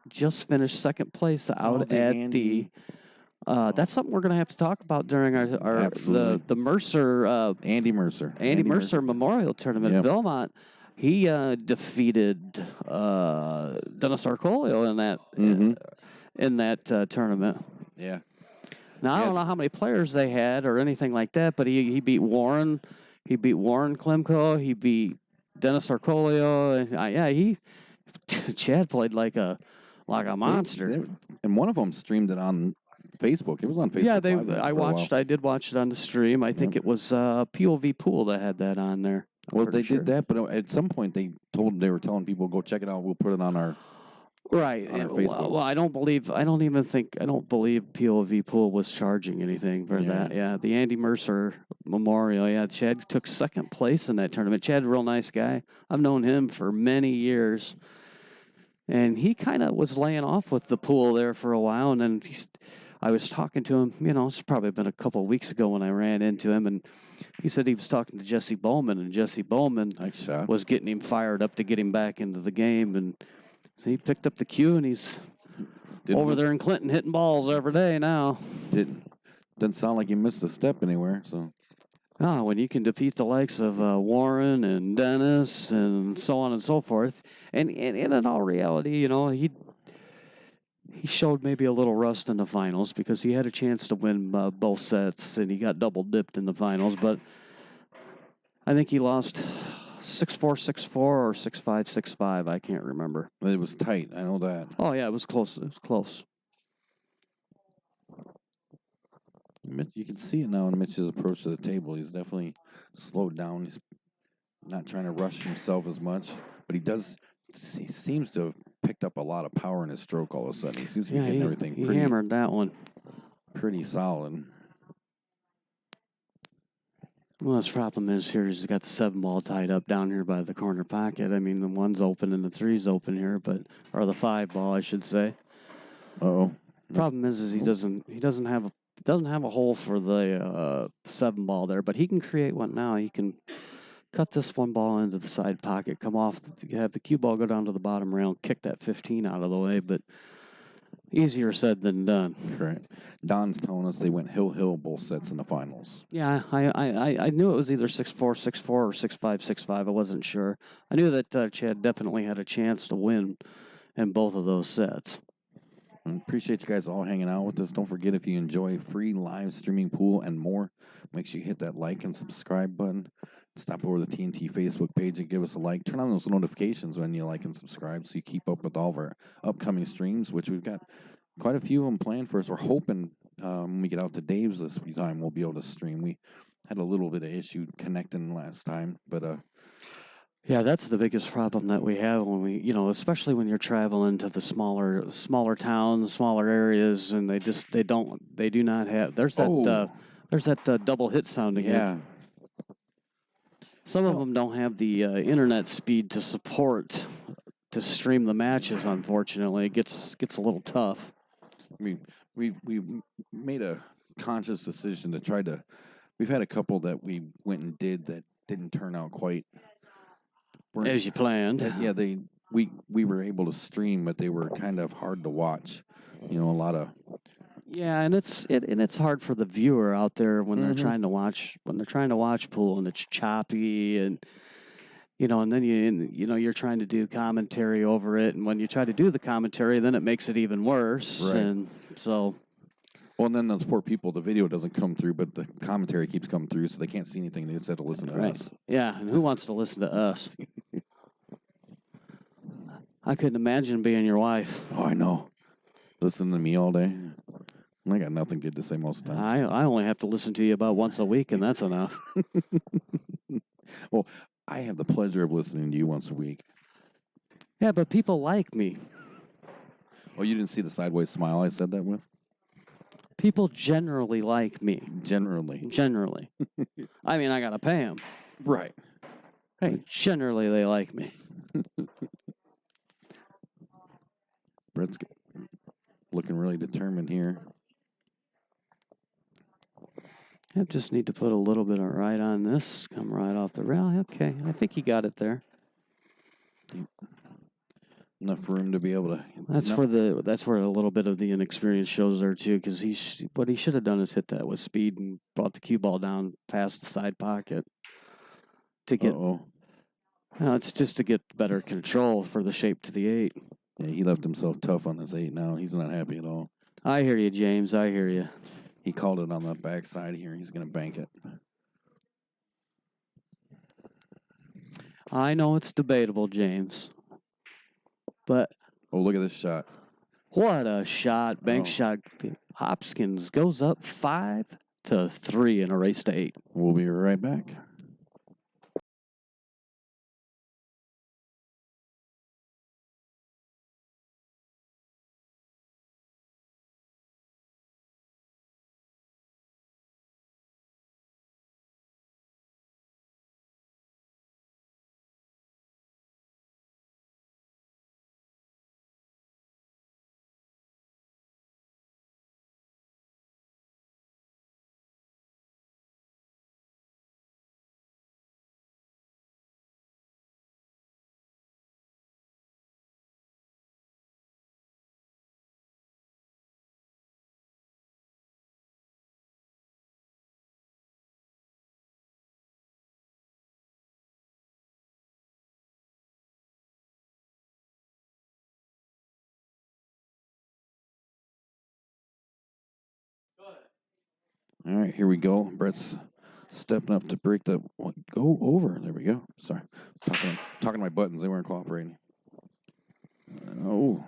just finished second place out at the... that's something we're going to have to talk about during our the Mercer Andy Mercer Memorial Tournament. Yep. Velmont, he defeated Dennis Arcolio in that tournament. Yeah. Now I don't know how many players they had or anything like that, but he beat Warren. He beat Warren Klemko. He beat Dennis Arcolio. Chad played like a monster. And one of them streamed it on Facebook. It was on Facebook. Yeah, I did watch it on the stream. I think it was POV Pool that had that on there. Well, they did that, but at some point they were telling people, go check it out. We'll put it on our Facebook. Well, I don't believe POV Pool was charging anything for that. Yeah, the Andy Mercer Memorial. Yeah, Chad took second place in that tournament. Chad, a real nice guy. I've known him for many years, and he kind of was laying off with the pool there for a while, and then I was talking to him, it's probably been a couple of weeks ago when I ran into him, and he said he was talking to Jesse Bowman, and Jesse Bowman was getting him fired up to get him back into the game, and so he picked up the cue, and he's over there in Clinton hitting balls every day now. Doesn't sound like he missed a step anywhere, so. When you can defeat the likes of Warren and Dennis and so on and so forth, and in all reality, he showed maybe a little rust in the finals because he had a chance to win both sets, and he got double dipped in the finals. But I think he lost 6-4, 6-4, or 6-5, 6-5. I can't remember. It was tight. I know that. Oh, yeah, it was close. It was close. You can see it now in Mitch's approach to the table. He's definitely slowed down. He's not trying to rush himself as much, but he seems to have picked up a lot of power in his stroke all of a sudden. He seems to be hitting everything he hammered that one. Pretty solid. Well, his problem is here he's got the 7-ball tied up down here by the corner pocket. I mean, the 1's open and the 3's open here, or the 5-ball, I should say. Uh-oh. Problem is he doesn't have a hole for the 7-ball there, but he can create one now. He can cut this 1 ball into the side pocket, come off, have the cue ball go down to the bottom rail, kick that 15 out of the way, but easier said than done. Correct. Don's telling us they went hill both sets in the finals. Yeah, I knew it was either 6-4, 6-4, or 6-5, 6-5. I wasn't sure. I knew that Chad definitely had a chance to win in both of those sets. Appreciate you guys all hanging out with us. Don't forget, if you enjoy free live streaming pool and more, make sure you hit that like and subscribe button. Stop over the TNT Facebook page and give us a like. Turn on those notifications when you like and subscribe so you keep up with all of our upcoming streams, which we've got quite a few of them planned for us. We're hoping when we get out to Dave's this time, we'll be able to stream. We had a little bit of issue connecting last time, but Yeah, that's the biggest problem that we have when we, especially when you're traveling to the smaller towns, smaller areas, and they do not have. There's that double hit sound again. yeah. Some of them don't have the internet speed to support to stream the matches. Unfortunately, it gets a little tough. We made a conscious decision to try to. We've had a couple that we went and did that didn't turn out quite as you planned. Yeah, we were able to stream, but they were kind of hard to watch. A lot of. Yeah, and it's hard for the viewer out there when they're trying to watch pool, and it's choppy, and and then you're trying to do commentary over it, and when you try to do the commentary, then it makes it even worse. Right. And so. Well, and then those poor people, the video doesn't come through, but the commentary keeps coming through, so they can't see anything. They just have to listen to us. Yeah, and who wants to listen to us? I couldn't imagine being your wife. Oh, I know. Listen to me all day. I got nothing good to say most of the time. I only have to listen to you about once a week, and that's enough. Well, I have the pleasure of listening to you once a week. Yeah, but people like me. Oh, you didn't see the sideways smile I said that with? People generally like me. Generally. I mean, I got to pay them. Right. Hey. But generally, they like me. Brett's looking really determined here. I just need to put a little bit of right on this. Come right off the rail. Okay, I think he got it there. Enough room to be able to. That's where a little bit of the inexperience shows there too, because what he should have done is hit that with speed and brought the cue ball down past the side pocket to get. It's just to get better control for the shape to the 8. Yeah, he left himself tough on this 8 now. He's not happy at all. I hear you, James. I hear you. He called it on the backside here. He's going to bank it. I know it's debatable, James. But oh, look at this shot. What a shot. Bank shot. Hopkins goes up 5-3 in a race to 8. We'll be right back. All right, here we go. Brett's stepping up to break the go over. There we go. Sorry, talking to my buttons. They weren't cooperating. Oh,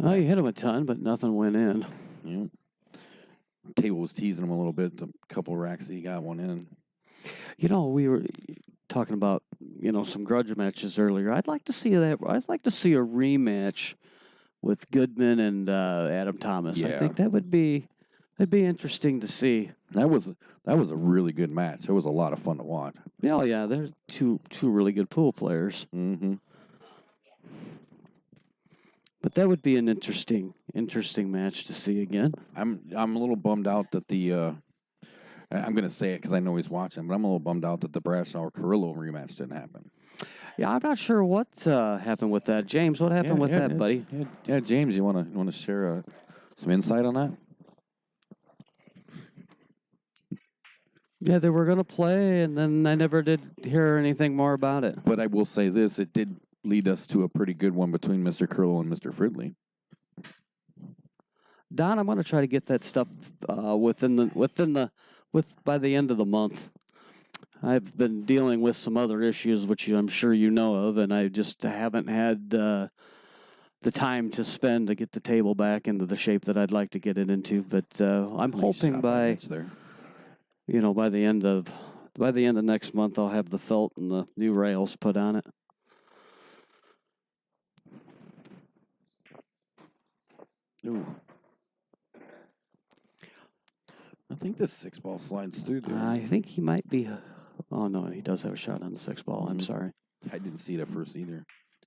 Oh, you hit him a ton, but nothing went in. yeah. Table was teasing him a little bit. The couple racks that he got one in. We were talking about some grudge matches earlier. I'd like to see that. I'd like to see a rematch with Goodman and Adam Thomas. Yeah. I think that'd be interesting to see. That was a really good match. It was a lot of fun to watch. Oh yeah, they're two really good pool players. Mm-hmm. But that would be an interesting match to see again. I'm a little bummed out that the I'm going to say it because I know he's watching, but I'm a little bummed out that the Brashnauer Carrillo rematch didn't happen. Yeah, I'm not sure what happened with that. James, what happened with that, buddy? Yeah, James, you want to share some insight on that? Yeah, they were going to play, and then I never did hear anything more about it. But I will say this: it did lead us to a pretty good one between Mr. Carrillo and Mr. Fridley. Don, I'm going to try to get that stuff by the end of the month. I've been dealing with some other issues, which I'm sure you know of, and I just haven't had the time to spend to get the table back into the shape that I'd like to get it into. But I'm Nice hoping shot by Mitch there. by the end of next month, I'll have the felt and the new rails put on it. Ooh. I think this 6-ball slides through there. I think he might be. Oh no, he does have a shot on the 6-ball. I'm sorry. I didn't see it at first either.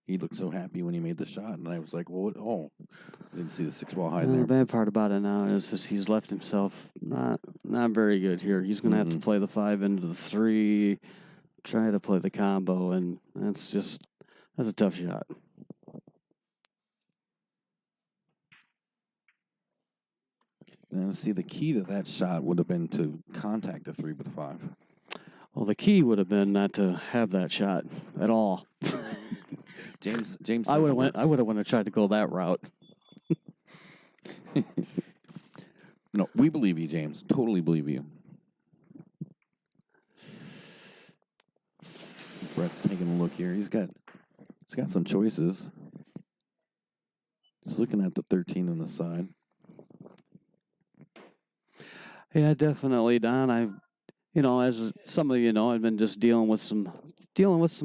He looked so happy when he made the shot, and I was like, "Well, I didn't see the 6-ball high The there." bad part about it now is just he's left himself not very good here. He's going to have to play the 5 into the 3, try to play the combo, and that's a tough shot. And see, the key to that shot would have been to contact the 3 with the 5. Well, the key would have been not to have that shot at all. James, I would have tried to go that route. No, we believe you, James. Totally believe you. Brett's taking a look here. He's got some choices. He's looking at the 13 on the side. Yeah, definitely, Don. As some of you know, I've been just dealing with some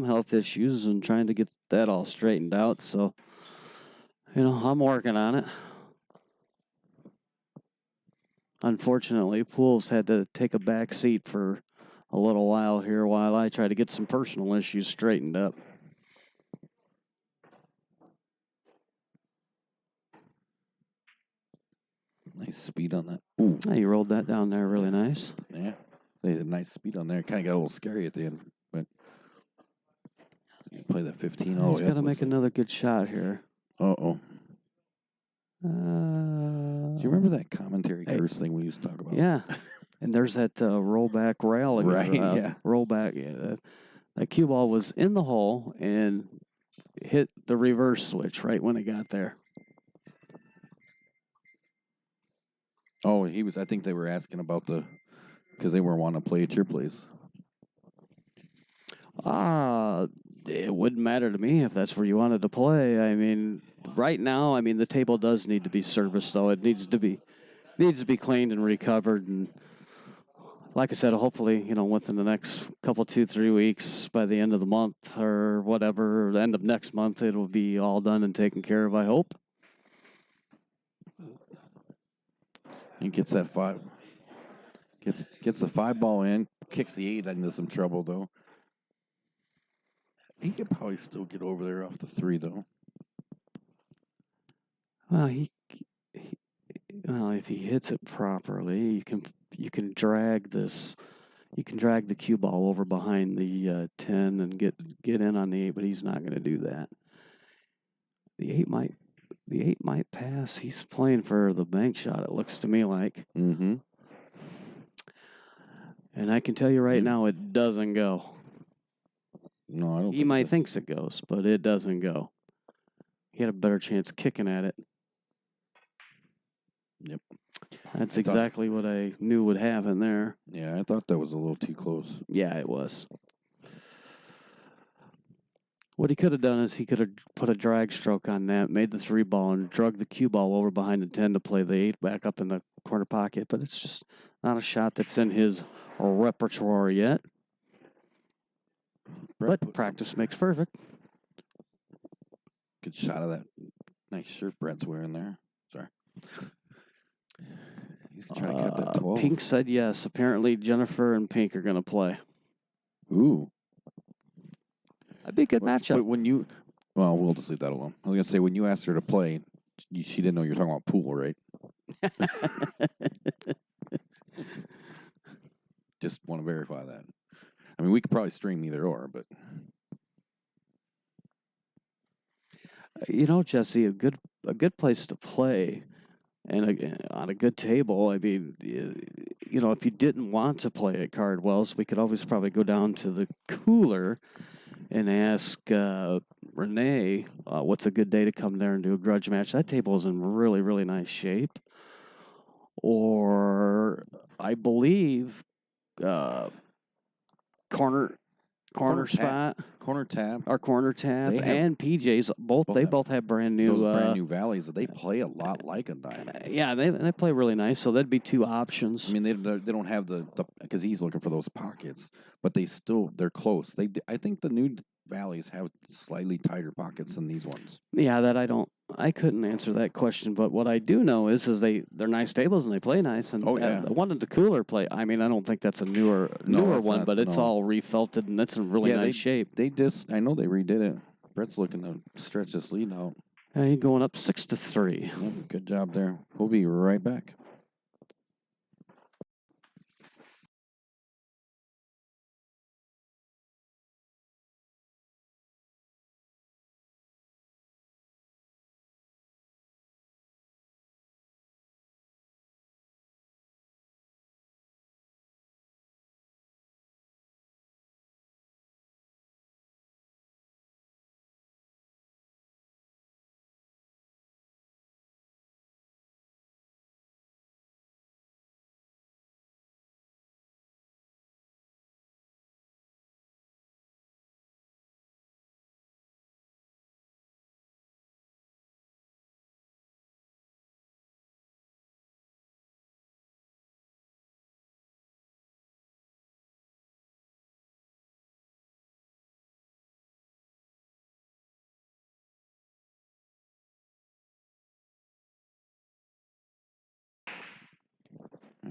health issues and trying to get that all straightened out. So, I'm working on it. Unfortunately, Pools had to take a back seat for a little while here while I try to get some personal issues straightened up. Nice speed on that. Ooh. Oh, you rolled that down there really nice. Yeah. They had a nice speed on there. Kind of got a little scary at the end, but you play the 15 all the way up. He's got to make another good shot here. Uh-oh. Do you remember that commentary curse thing we used to talk about? Yeah. And there's that rollback rail again. Right, yeah. Rollback, yeah. That cue ball was in the hole and hit the reverse switch right when it got there. Oh, I think they were asking about because they weren't wanting to play at your place. It wouldn't matter to me if that's where you wanted to play. I mean, right now, the table does need to be serviced, though. It needs to be cleaned and recovered. And like I said, hopefully, within the next couple, 2-3 weeks, by the end of the month or whatever, or the end of next month, it'll be all done and taken care of, I hope. He gets that 5. Gets the 5-ball in, kicks the 8 into some trouble, though. He could probably still get over there off the 3, though. Well, if he hits it properly, you can drag this. You can drag the cue ball over behind the 10 and get in on the 8, but he's not going to do that. The 8 might pass. He's playing for the bank shot, it looks to me like. Mm-hmm. And I can tell you right now, it doesn't go. No, I don't. He might thinks it goes, but it doesn't go. He had a better chance kicking at it. Yep. That's exactly what I knew would happen there. Yeah, I thought that was a little too close. Yeah, it was. What he could have done is he could have put a drag stroke on that, made the 3-ball, and drug the cue ball over behind the 10 to play the 8 back up in the corner pocket. But it's just not a shot that's in his repertoire yet. But practice makes perfect. Good shot of that nice shirt Brett's wearing there. Sorry. He's going to try to cut that 12. Pink said yes. Apparently Jennifer and Pink are going to play. Ooh. That'd be a good matchup. But well, we'll just leave that alone. I was going to say, when you asked her to play, she didn't know you were talking about pool, right? Just want to verify that. I mean, we could probably stream either or, but... Jesse, a good place to play and on a good table, if you didn't want to play at Cardwell's, we could always probably go down to the cooler and ask Renee what's a good day to come there and do a grudge match. That table is in really, really nice shape. or I believe corner Corner spot Corner tab. or corner tab They have- and PJs. They both have brand new Those brand new valleys. They play a lot like a diamond. Yeah, they play really nice. So that'd be two options. I mean, they don't have the because he's looking for those pockets, but they're close. I think the new valleys have slightly tighter pockets than these ones. Yeah, that I couldn't answer that question, but what I do know is they're nice tables and they play nice. And the one at the cooler play. I mean, I don't think that's a newer one, but it's all refelted and it's in really nice shape. I know they redid it. Brett's looking to stretch this lead out. You're going up 6-3. Yep, good job there. We'll be right back.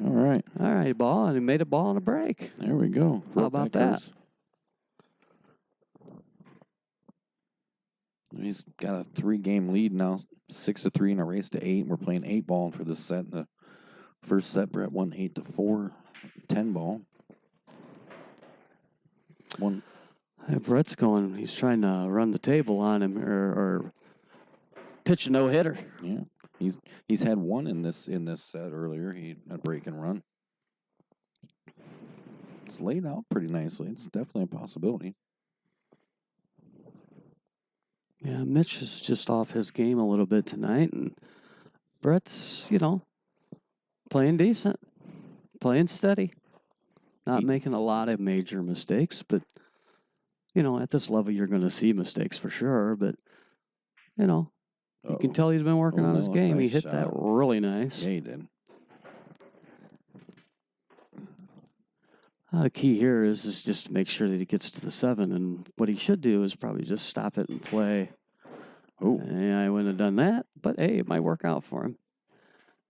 All right, ball, and he made a ball on a break. There we go. How about that? He's got a 3-game lead now, 6-3 in a race to 8. We're playing 8-ball for this set. In the first set, Brett won 8-4, 10-ball. Brett's going. He's trying to run the table on him or pitch a no-hitter. Yeah, he's had one in this set earlier. He had a break and run. It's laid out pretty nicely. It's definitely a possibility. Yeah, Mitch is just off his game a little bit tonight, and Brett's, playing decent, playing steady, not making a lot of major mistakes, but, at this level you're going to see mistakes for sure, but, you can tell he's been working on his game. Nice he hit shot. that really nice. Yeah, he did. The key here is just to make sure that he gets to the 7, and what he should do is probably just stop it and play. Oh, Yeah, I wouldn't have done that, but hey, it might work out for him.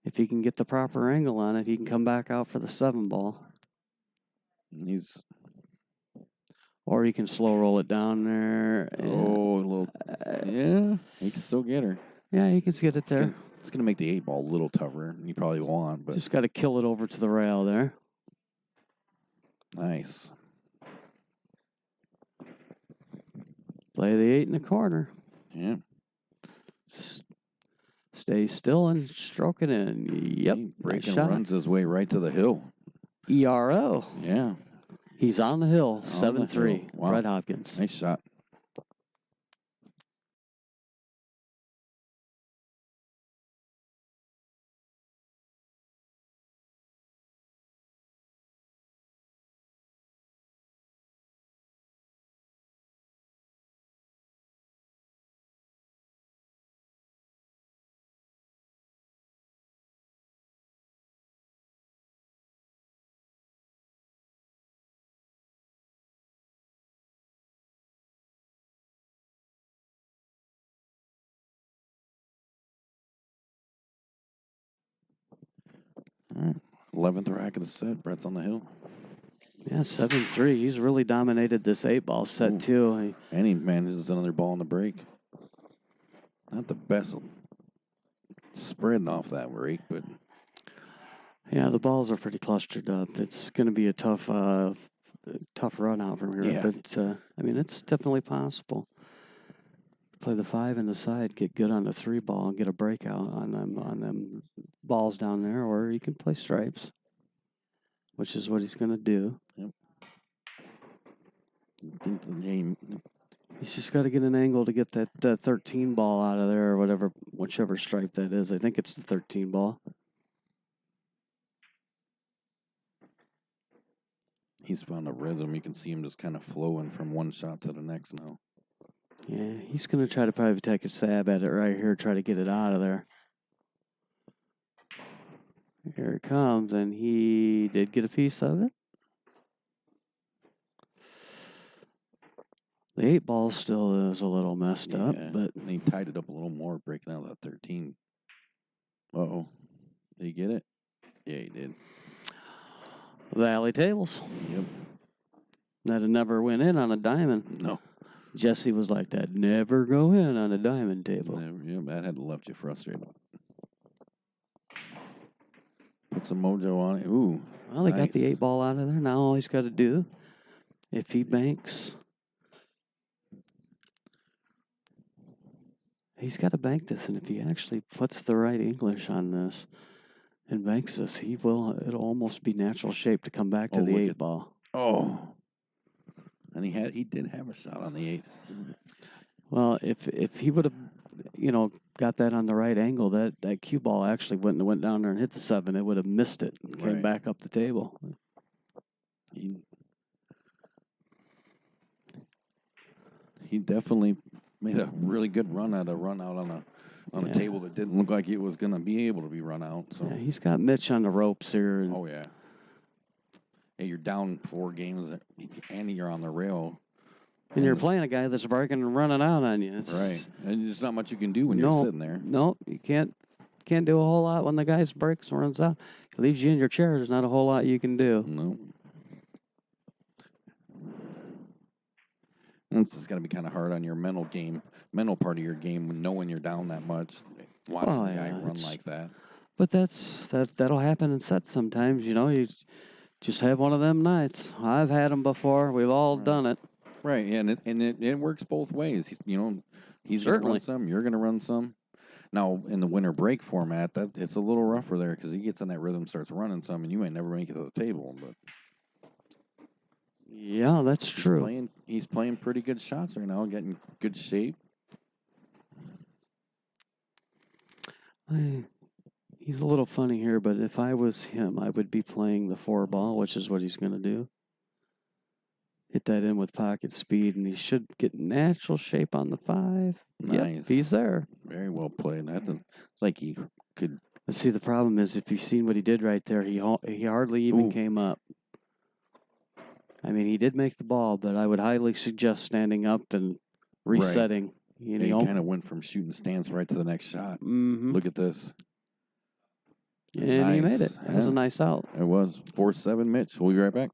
If he can get the proper angle on it, he can come back out for the 7-ball. Or he can slow roll it down there. Yeah, he can still get her. Yeah, he can get it there. It's going to make the 8-ball a little tougher than you probably want, but just got to kill it over to the rail there. Nice. Play the 8 in the corner. Yeah. Just stay still and stroke it in. Yep. He breaking runs his way right to the hill. ERO. Yeah. He's on the hill. 7-3. Wow. Brett Hopkins. Nice shot. All right. 11th rack of the set. Brett's on the hill. Yeah, 7-3. He's really dominated this 8-ball set, too. And he manages another ball on the break. Not the best spreading off that break, but... Yeah, the balls are pretty clustered up. It's going to be a tough run out from here. Yeah. But, it's definitely possible. Play the 5 in the side, get good on the 3-ball, and get a breakout on them balls down there, or you can play stripes, which is what he's going to do. Yep. I think the name... He's just got to get an angle to get that 13 ball out of there, or whichever stripe that is. I think it's the 13 ball. He's found a rhythm. You can see him just kind of flowing from one shot to the next now. Yeah, he's going to try to probably take a stab at it right here, try to get it out of there. Here it comes, and he did get a piece of it. The 8 ball still is a little messed up, but and he tied it up a little more, breaking out that 13. Uh-oh. Did he get it? Yeah, he did. Valley tables. Yep. That'd never went in on a diamond. No. Jesse was like that. Never go in on a diamond table. Never, yeah, that had left you frustrated. Put some mojo on it. Ooh. Well, he got the nice. 8 ball out of there. Now all he's got to do, if he banks, he's got to bank this. And if he actually puts the right English on this and banks this, it'll almost be natural shape to come back to the 8 ball. Oh. And he did have a shot on the 8. Well, if he would have, got that on the right angle, that cue ball actually wouldn't have went down there and hit the 7. It would have missed it and came back up the table. He definitely made a really good run out on a table that didn't look like it was going to be able to be run out. So yeah, he's got Mitch on the ropes here. Oh yeah. Hey, you're down 4 games, and you're on the rail. And you're playing a guy that's barking and running out on you. Right. And there's not much you can do when you're sitting there. No, you can't do a whole lot when the guy breaks and runs out. He leaves you in your chair. There's not a whole lot you can do. No. It's just got to be kind of hard on your mental part of your game, when knowing you're down that much, watching the guy run like that. But that'll happen in sets sometimes. You just have one of them nights. I've had them before. We've all done it. Right, yeah, and it works both ways. He's going to run some, you're going to run some. Now, in the winter break format, it's a little rougher there because he gets in that rhythm, starts running some, and you might never make it to the table. But yeah, that's true. He's playing pretty good shots right now, getting good shape. He's a little funny here, but if I was him, I would be playing the 4 ball, which is what he's going to do. Hit that in with pocket speed, and he should get natural shape on the 5. Nice. Yep, he's there. Very well played. It's like he could. But see, the problem is, if you've seen what he did right there, he hardly even came up. I mean, he did make the ball, but I would highly suggest standing up and resetting. Right. He kind of went from shooting stance right to the next shot. Mm-hmm. Look at this. And he made it. That was a nice out. It was. 4-7, Mitch. We'll be right back.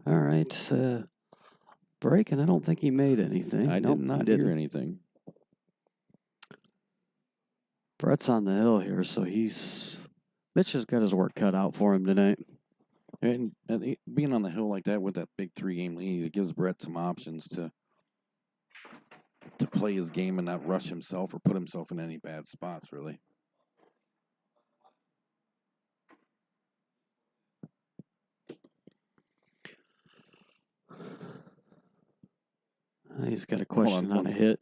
All right. Break, and I don't think he made anything. I did not hear anything. Brett's on the hill here, so Mitch has got his work cut out for him tonight. And being on the hill like that with that big 3-game lead, it gives Brett some options to play his game and not rush himself or put himself in any bad spots, really. he's got a Hold question on, on a one- hit.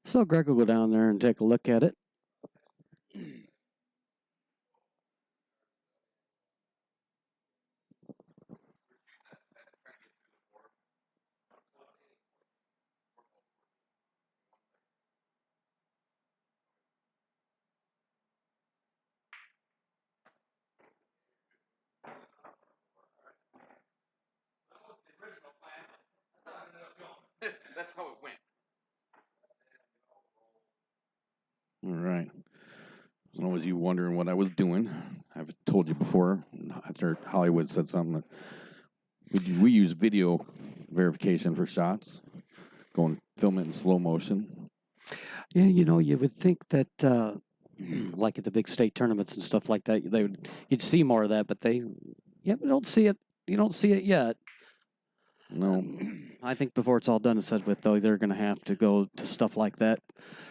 So Greg will go down there and take a look at it. That's how it went. All right. As long as you wondering what I was doing, I've told you before. After Hollywood said something that we use video verification for shots, film it in slow motion. Yeah, you would think that, like at the big state tournaments and stuff like that, you'd see more of that, but we don't see it. You don't see it yet. No. I think before it's all done and said with, though, they're going to have to go to stuff like that.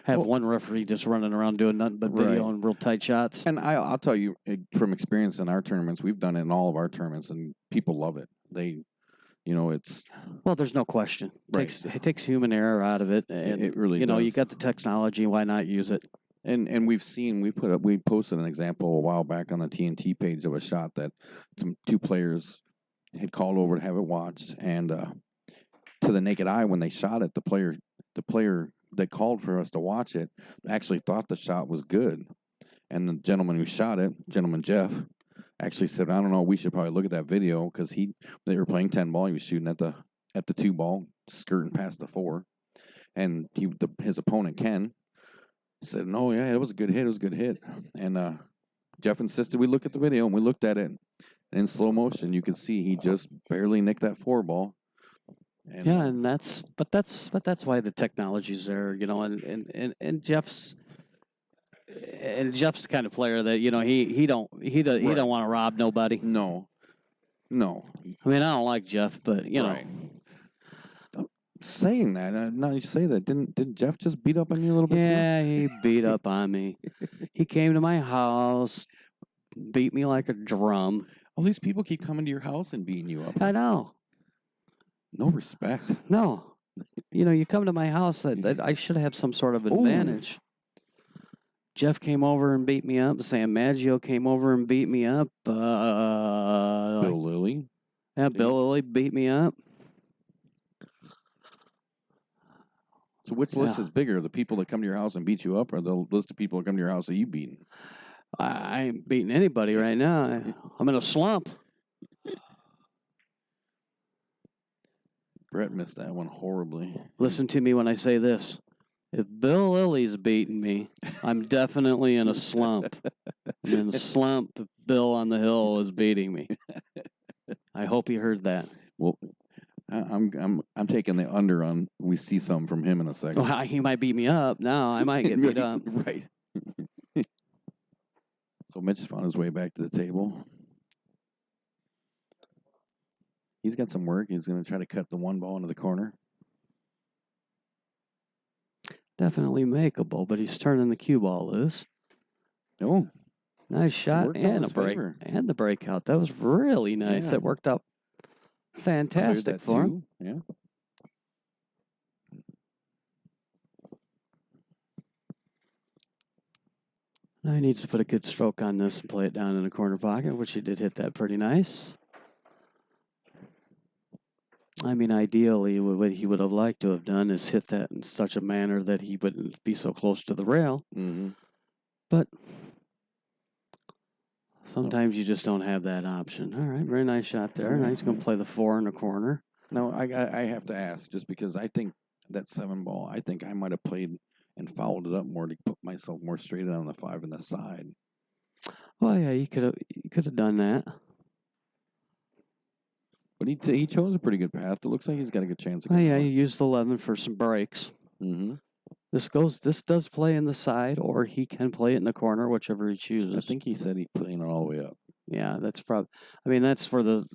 Have one referee just running around doing nothing but video and real tight shots. And I'll tell you from experience in our tournaments, we've done it in all of our tournaments, and people love it. It's well, there's no question. It takes human error out of it, and it really does. You got the technology. Why not use it? And we posted an example a while back on the TNT page of a shot that some two players had called over to have it watched, and to the naked eye, when they shot it, the player that called for us to watch it actually thought the shot was good, and the gentleman who shot it, Jeff, actually said, "I don't know, we should probably look at that video," because they were playing 10 ball, he was shooting at the 2 ball, skirting past the 4, and his opponent Ken said, "No, yeah, it was a good hit," and Jeff insisted we look at the video, and we looked at it. In slow motion, you could see he just barely nicked that 4 ball. And, and that's why the technology's there, and Jeff's the kind of player that he don't want to rob nobody. No. I mean, I don't like Jeff, but Right. Saying that, now you say that, didn't Jeff just beat up on you a little bit? Yeah, he beat up on me. He came to my house, beat me like a drum. All these people keep coming to your house and beating you up. I know. No respect. No. You come to my house, that I should have some sort of advantage. Ooh. Jeff came over and beat me up. Sam Maggio came over and beat me up. Bill Lilly. Yeah, Bill Lilly beat me up. So which list is bigger, the people that come to your house and beat you up, or the list of people that come to your house that you beaten? I ain't beating anybody right now. I'm in a slump. Brett missed that one horribly. Listen to me when I say this. If Bill Lilly's beating me, I'm definitely in a slump. I'm in a slump if Bill on the hill is beating me. I hope he heard that. Well, I'm taking the under on we see something from him in a second. Well, he might beat me up. Now I might get beat up. Right. So Mitch found his way back to the table. He's got some work. He's going to try to cut the 1 ball into the corner. Definitely makeable, but he's turning the cue ball loose. Oh. Nice shot and a break. And the breakout. That was really nice. Yeah. That worked out fantastic for him. Yeah. Now he needs to put a good stroke on this and play it down in the corner pocket, which he did hit that pretty nice. I mean, ideally, what he would have liked to have done is hit that in such a manner that he wouldn't be so close to the rail. Mm-hmm. But sometimes you just don't have that option. All right, very nice shot there. Now he's going to play the 4 in the corner. No, I have to ask, just because I think that 7 ball, I think I might have played and fouled it up more to put myself more straight on the 5 in the side. Well, yeah, you could have done that. But he chose a pretty good path. It looks like he's got a good chance. Oh, yeah, he used 11 for some breaks. Mm-hmm. This does play in the side, or he can play it in the corner, whichever he chooses. I think he said he's playing it all the way up. Yeah, that's probably. I mean, that's for the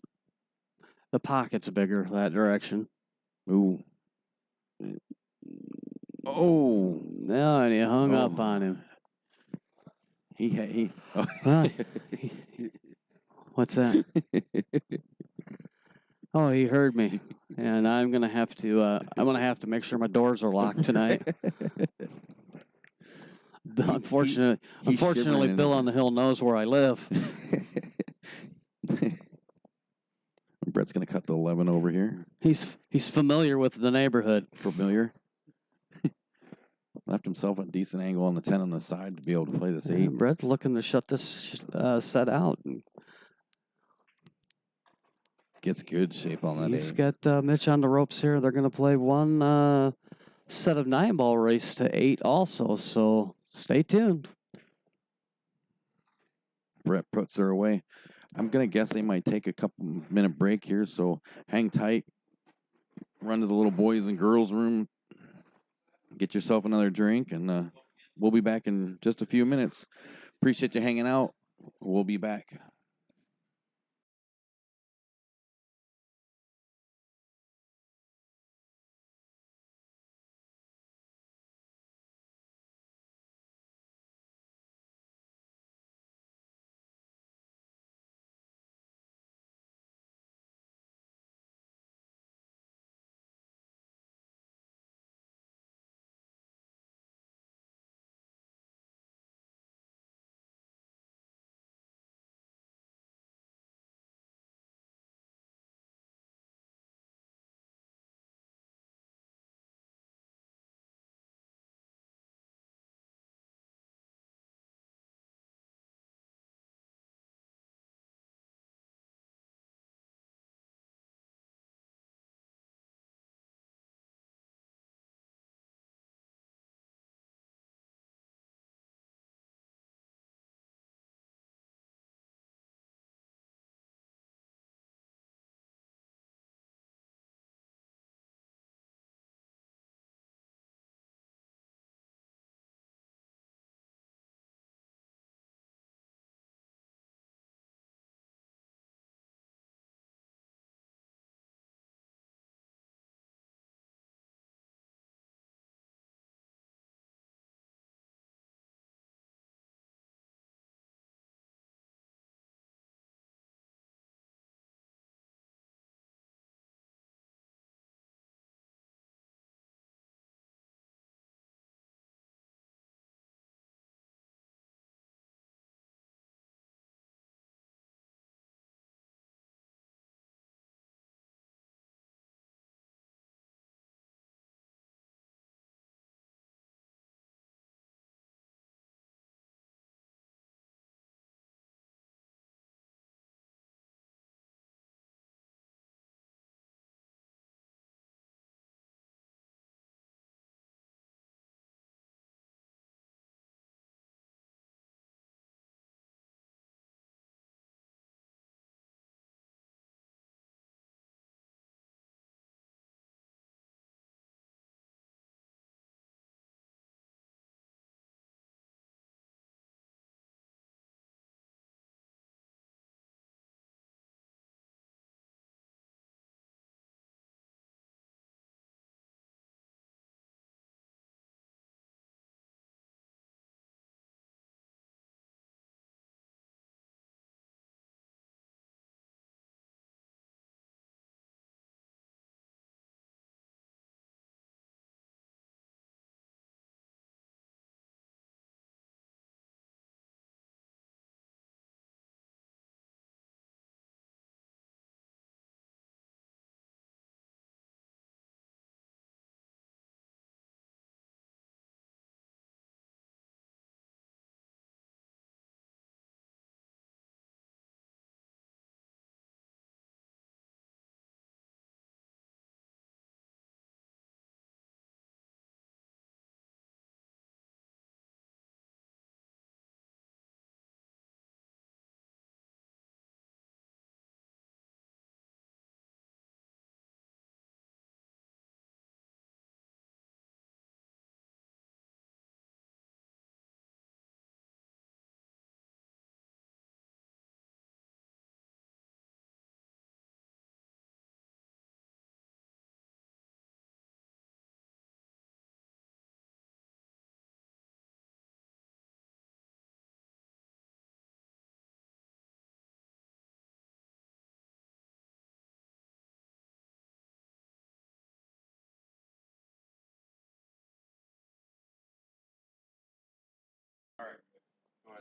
pocket's bigger that direction. Ooh. Oh. No, and he hung up on him. He oh. Well, what's that? Oh, he heard me. and I'm gonna have to make sure my doors are locked tonight. Unfortunately, he's shivering in Bill it. on the hill knows where I live. Brett's gonna cut the 11 over here. He's familiar with the neighborhood. Familiar. Left himself a decent angle on the 10 on the side to be able to play this 8. Brett's looking to shut this set out. Gets good shape on that He's 8. got Mitch on the ropes here. They're going to play one set of 9-ball race to 8 also, so stay tuned. Brett puts her away. I'm going to guess they might take a couple minute break here, so hang tight. Run to the little boys and girls room. Get yourself another drink, and we'll be back in just a few minutes. Appreciate you hanging out. We'll be back.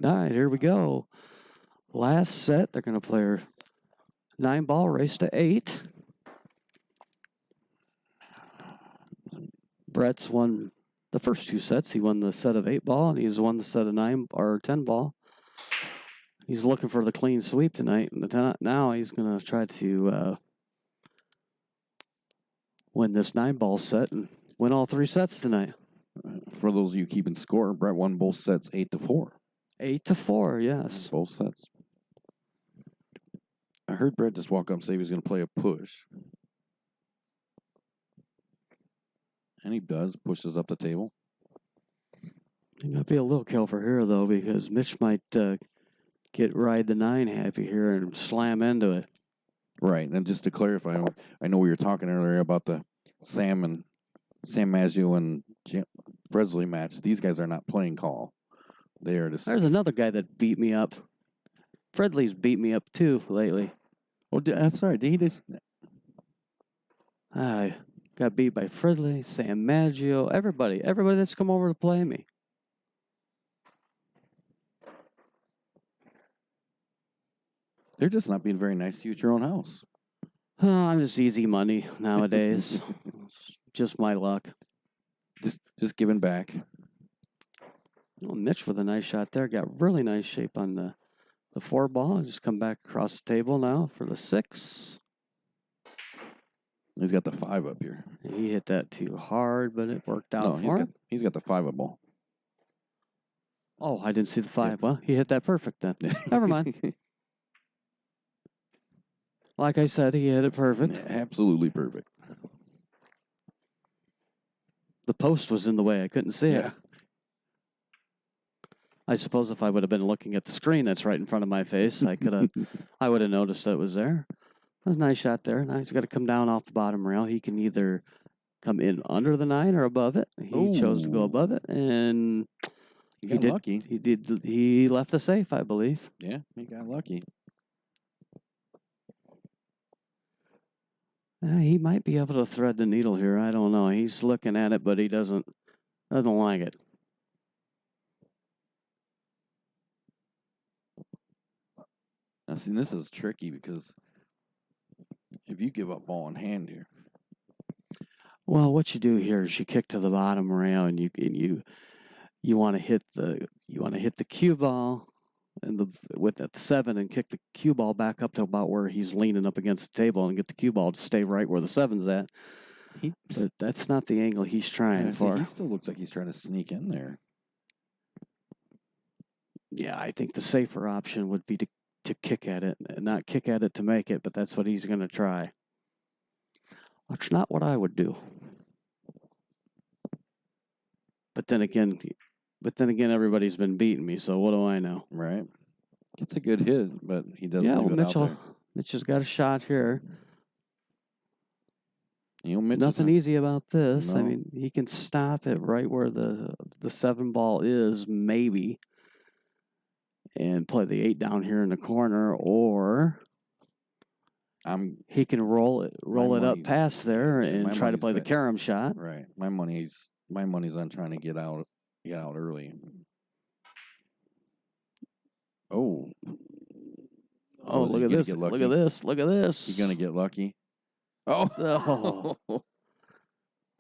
All right, here we go. Last set, they're going to play her 9-ball race to 8. Brett's won the first 2 sets. He won the set of 8-ball, and he's won the set of 9 or 10-ball. He's looking for the clean sweep tonight. And now he's going to try to win this 9-ball set and win all 3 sets tonight. For those of you keeping score, Brett won both sets 8-4. 8-4, yes. Both sets. I heard Brett just walk up and say he was going to play a push. And he does, pushes up the table. It might be a little kill for here, though, because Mitch might ride the 9 happy here and slam into it. Right, and just to clarify, I know we were talking earlier about the Sam Maggio and Presley match. These guys are not playing call. They are just... There's another guy that beat me up. Fredley's beat me up, too, lately. Oh, that's right. Did he just... I got beat by Fredley, Sam Maggio, everybody that's come over to play me. They're just not being very nice to you at your own house. Oh, I'm just easy money nowadays. It's just my luck. Just giving back. Oh, Mitch with a nice shot there. Got really nice shape on the 4-ball. Just come back across the table now for the 6. He's got the 5 up here. He hit that too hard, but it worked out for him. He's got the 5 up ball. Oh, I didn't see the 5. Well, he hit that perfect then. Never mind. Like I said, he hit it perfect. Absolutely perfect. The post was in the way. I couldn't see it. I suppose if I would have been looking at the screen that's right in front of my face, I would have noticed that it was there. That was a nice shot there. Now he's got to come down off the bottom rail. He can either come in under the 9 or above it. He chose to go above it, and he got lucky. He left the safe, I believe. Yeah, he got lucky. He might be able to thread the needle here. I don't know. He's looking at it, but he doesn't like it. Now, see, this is tricky because if you give up ball in hand here. Well, what you do here is you kick to the bottom rail, and you want to hit the cue ball with the 7 and kick the cue ball back up to about where he's leaning up against the table and get the cue ball to stay right where the 7's at. But that's not the angle he's trying for. He still looks like he's trying to sneak in there. Yeah, I think the safer option would be to kick at it, not kick at it to make it, but that's what he's going to try. That's not what I would do. But then again, everybody's been beating me, so what do I know? Right. It's a good hit, but he doesn't leave it out there. Mitch has got a shot here. You know, Mitch Nothing easy about this. No. I mean, he can stop it right where the 7-ball is, maybe, and play the 8 down here in the corner, or he can roll it up past there and try to play the carom shot. Right. My money's on trying to get out early. Oh, look at this. Look at this. Look at this. You gonna get lucky? Oh.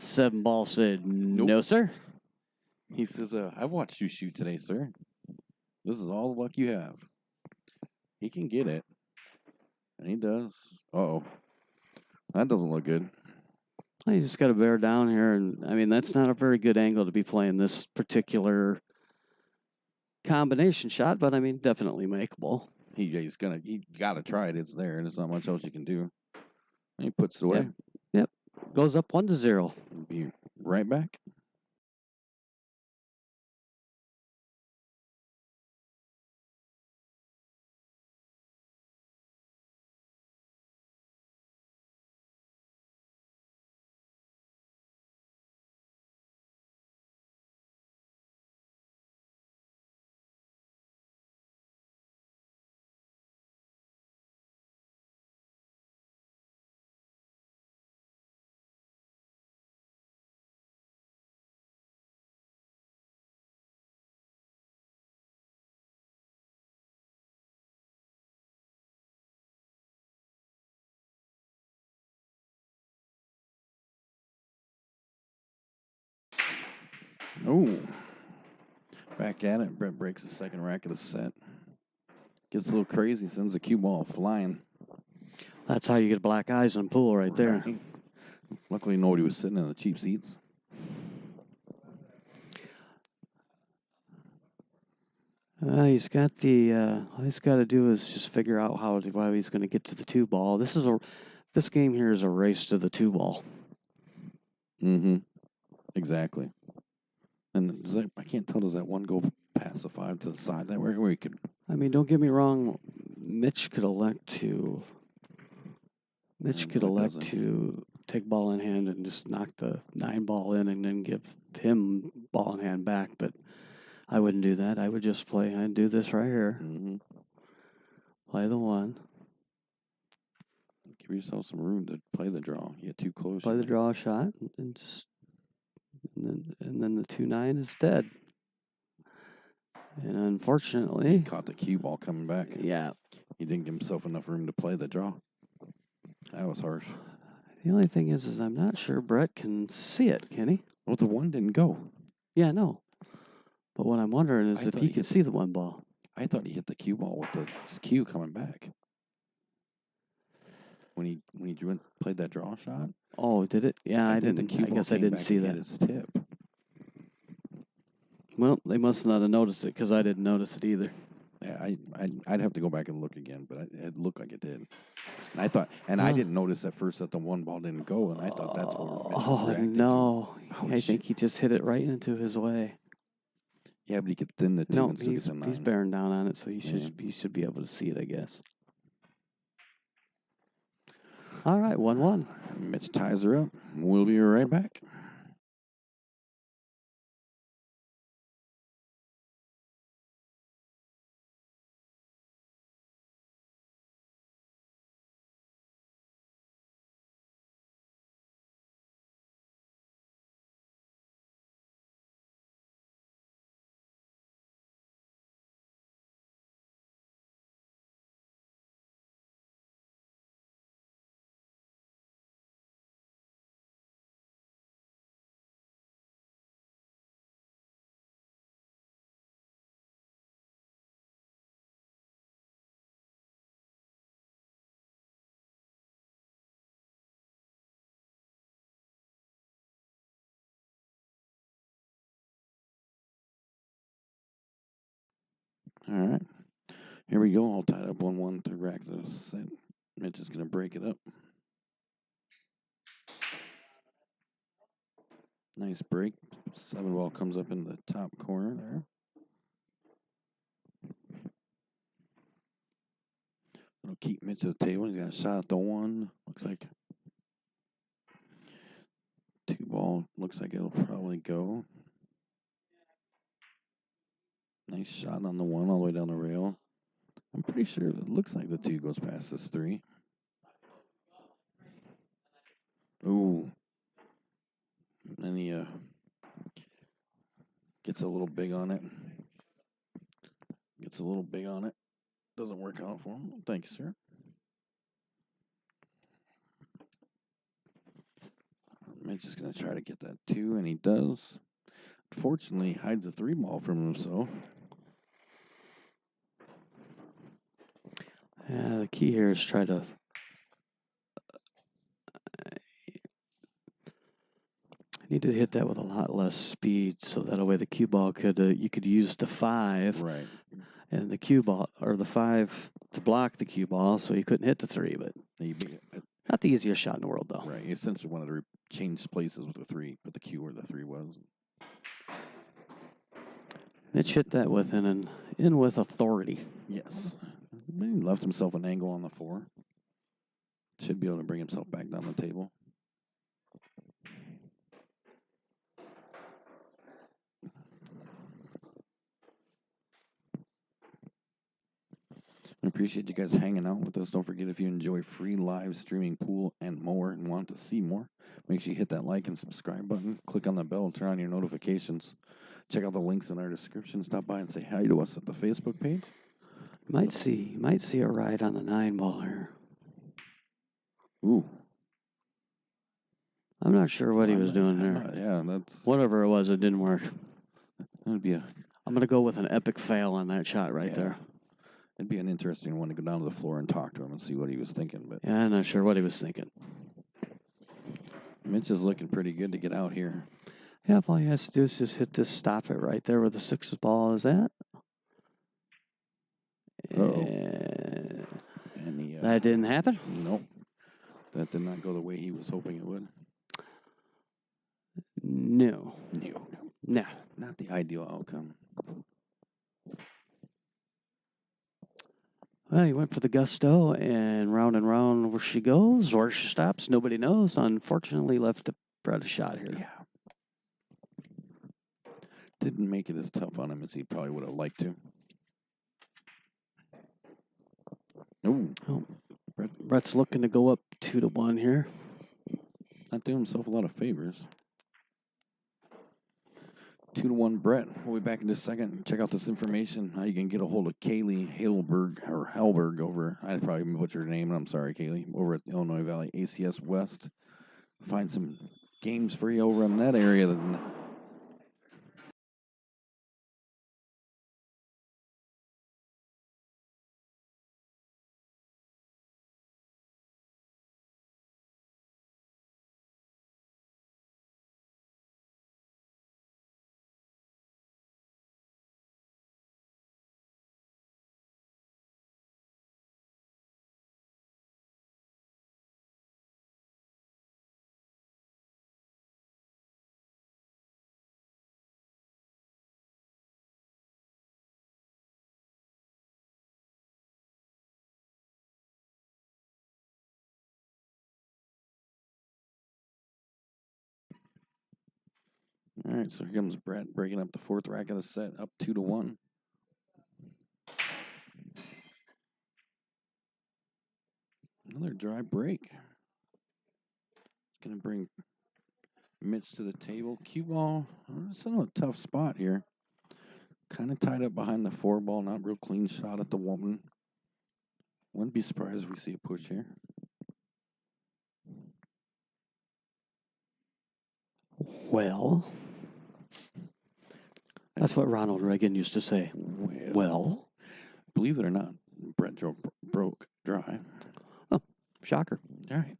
7-ball said, Nope. No, sir. He says, I've watched you shoot today, sir. This is all the luck you have. He can get it. And he does. Uh-oh. That doesn't look good. You just got to bear down here. And I mean, that's not a very good angle to be playing this particular combination shot, but I mean, definitely makeable. He got to try it. It's there, and there's not much else you can do. And he puts it away. Yep. Goes up 1-0. Be right back. Oh. Back at it. Brett breaks the second rack of the set. Gets a little crazy. Sends the cue ball flying. That's how you get black eyes in pool right there. Right. Luckily, nobody was sitting in the cheap seats. He's got the. All he's got to do is just figure out how he's going to get to the 2-ball. This game here is a race to the 2-ball. Mm-hmm. Exactly. And I can't tell. Does that one go past the 5 to the side? That where he could. I mean, don't get me wrong. Mitch could elect to take ball in hand and just knock the 9-ball in and then give him ball in hand back. But I wouldn't do that. I would just play. I'd do this right here. Mm-hmm. Play the 1. Give yourself some room to play the draw. You get too close. Play the draw shot and then the 2-9 is dead. And unfortunately, Caught the cue ball coming back. Yeah. He didn't give himself enough room to play the draw. That was harsh. The only thing is I'm not sure Brett can see it, can he? Well, the 1 didn't go. Yeah, no. But what I'm wondering is I if thought he he can hit see the 1 ball. I thought he hit the cue ball with the cue coming back. When he played that draw shot. Oh, did it? Yeah, I think didn't. The cue I ball guess I came didn't back see and that. hit his tip. Well, they must not have noticed it because I didn't notice it either. Yeah, I'd have to go back and look again, but it looked like it did. And I thought, I didn't notice at first that the 1 ball didn't go, and I thought that's what Mitch was reacting no! to. I think he just hit it right into his way. Yeah, but he could thin the 2 No, and still get the 9. he's bearing down on it, so he Yeah. should be able to see it, I guess. All right, 1-1. Mitch ties her up. We'll be right back. All right. Here we go. All tied up 1-1 to rack the set. Mitch is going to break it up. Nice break. 7-ball comes up in the top corner there. It'll keep Mitch at the table. He's got a shot at the 1. Looks like 2-ball. Looks like it'll probably go. Nice shot on the 1 all the way down the rail. I'm pretty sure it looks like the 2 goes past this 3. Ooh. And he gets a little big on it. Doesn't work out for him. Thank you, sir. Mitch is going to try to get that 2, and he does. Unfortunately, he hides a 3-ball from himself. Yeah, the key here is try to. I need to hit that with a lot less speed, so that way the cue ball you could use the 5, Right. and the cue ball or the 5 to block the cue ball, so you couldn't hit the 3. But not the easiest shot in the world, though. Right. He essentially wanted to change places with the 3, but the cue where the 3 was. Mitch hit that in with authority. Yes. He left himself an angle on the 4. Should be able to bring himself back down the table. I appreciate you guys hanging out with us. Don't forget, if you enjoy free live streaming pool and more and want to see more, make sure you hit that like and subscribe button. Click on the bell and turn on your notifications. Check out the links in our description. Stop by and say hi to us at the Facebook page. Might see a ride on the 9-ball here. Ooh. I'm not sure what he was doing there. Yeah, that's... Whatever it was, it didn't work. It'd be a I'm going to go with an epic fail on that shot right there. It'd be an interesting one to go down to the floor and talk to him and see what he was thinking. But Yeah, I'm not sure what he was thinking. Mitch is looking pretty good to get out here. Yeah, if all he has to do is just hit this, stop it right there where the 6 ball is at. And he, that didn't happen? Nope. That did not go the way he was hoping it would. No. No. Not the ideal outcome. Well, he went for the gusto, and round where she goes, or she stops, nobody knows. Unfortunately, left the Brett a shot here. Yeah. Didn't make it as tough on him as he probably would have liked to. Ooh. Oh, Brett's looking to go up 2-1 here. Not doing himself a lot of favors. 2-1 Brett. We'll be back in just a second. Check out this information. How you can get a hold of Kaylee Hellberg over, I probably butchered her name, and I'm sorry, Kaylee, over at the Illinois Valley ACS West. Find some games for you over in that area. All right, so here comes Brett breaking up the fourth rack of the set, up 2-1. Another dry break. It's going to bring Mitch to the table. Cue ball, it's in a tough spot here. Kind of tied up behind the 4 ball, not real clean shot at the woman. Wouldn't be surprised if we see a push here. Well, that's what Ronald Reagan used to say. Well. Believe it or not, Brett broke dry. Oh, shocker. All right.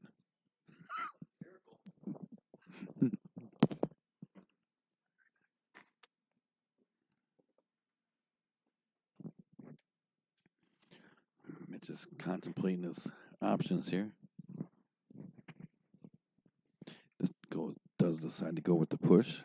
Mitch is contemplating his options here. Does decide to go with the push.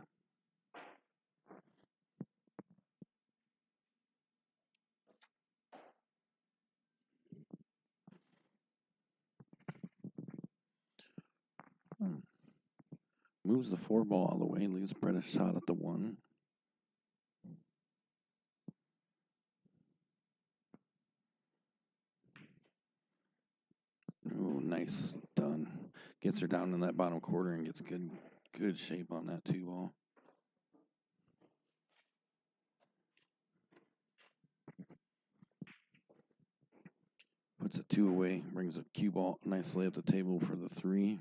Moves the 4 ball all the way, leaves Brett a shot at the 1. Oh, nice. Done. Gets her down in that bottom quarter and gets good shape on that 2 ball. Puts a 2 away, brings a cue ball nicely at the table for the 3.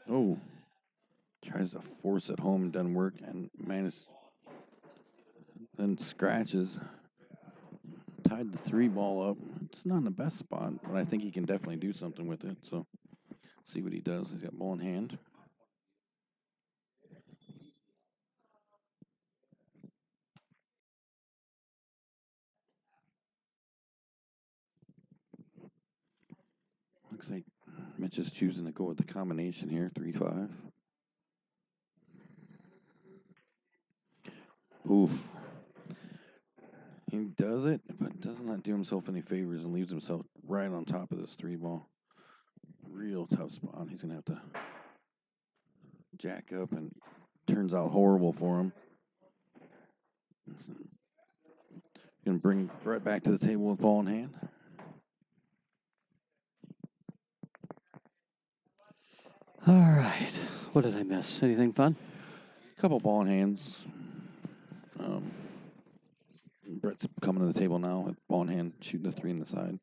Oh, tries to force it home, doesn't work, and then scratches. Tied the 3 ball up. It's not in the best spot, but I think he can definitely do something with it. So, see what he does. He's got ball in hand. Looks like Mitch is choosing to go with the combination here, 3-5. Oof. He does it, but does not do himself any favors and leaves himself right on top of this 3 ball. Real tough spot. He's going to have to jack up, and turns out horrible for him. Going to bring Brett back to the table with ball in hand. All right. What did I miss? Anything fun? Couple ball in hands. Brett's coming to the table now with ball in hand, shooting a 3 in the side.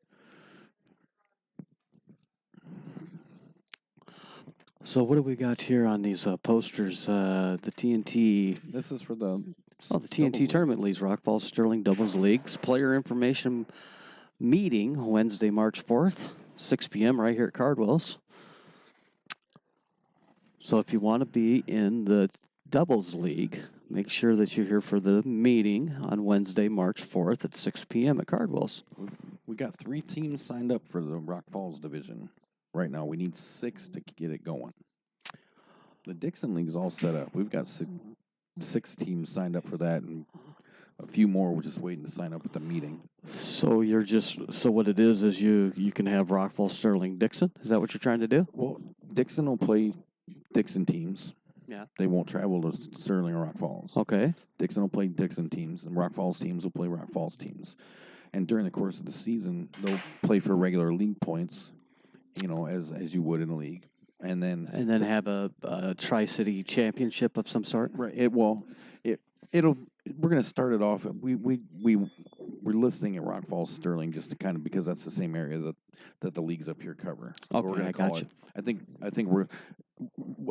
So what do we got here on these posters? The TNT. This is for the Oh, the TNT Tournament Leagues, Rock Falls Sterling Doubles Leagues. Player information meeting Wednesday, March 4th, 6 p.m. right here at Cardwell's. So if you want to be in the Doubles League, make sure that you're here for the meeting on Wednesday, March 4th at 6 p.m. at Cardwell's. We got 3 teams signed up for the Rock Falls division. Right now, we need 6 to get it going. The Dixon League's all set up. We've got 6 teams signed up for that, and a few more we're just waiting to sign up at the meeting. So what it is you can have Rock Falls Sterling Dixon? Is that what you're trying to do? Well, Dixon will play Dixon teams. Yeah. They won't travel to Sterling or Rock Falls. Okay. Dixon will play Dixon teams, and Rock Falls teams will play Rock Falls teams. And during the course of the season, they'll play for regular league points, as you would in a league. And then have a Tri-City championship of some sort. Right. It'll. We're going to start it off. We're listing at Rock Falls Sterling just to kind of because that's the same area that the leagues up here cover. So Okay, we're going I to call gotcha. it. I think we're.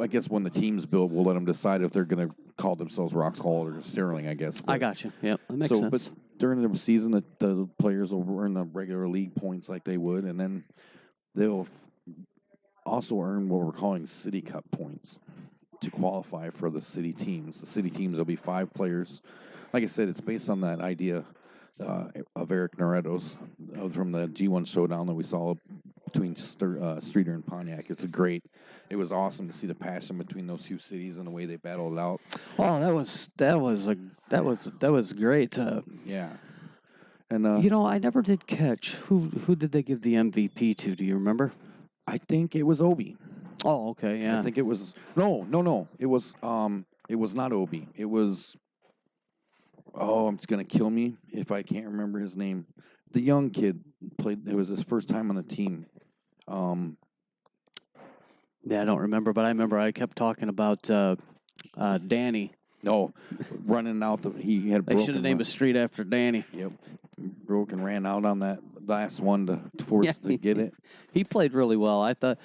I guess when the teams build, we'll let them decide if they're going to call themselves Rock Falls or Sterling. I guess. I got you. Yep, that makes sense. But during the season, the players will earn the regular league points like they would, and then they'll also earn what we're calling City Cup points to qualify for the city teams. The city teams will be 5 players. Like I said, it's based on that idea of Eric Noretto's from the G1 showdown that we saw between Streeter and Pontiac. It was awesome to see the passion between those 2 cities and the way they battled it out. Oh, that was great. Yeah. And I never did catch who did they give the MVP to? Do you remember? I think it was Obi. Oh, okay, yeah. I think it was no. It was not Obi. It was it's gonna kill me if I can't remember his name. The young kid played. It was his first time on the team. Yeah, I don't remember, but I remember I kept talking about Danny. No, running out. He had. They should have named a street after Danny. Yep, broke and ran out on that last one to force to get it. He played really well. I thought.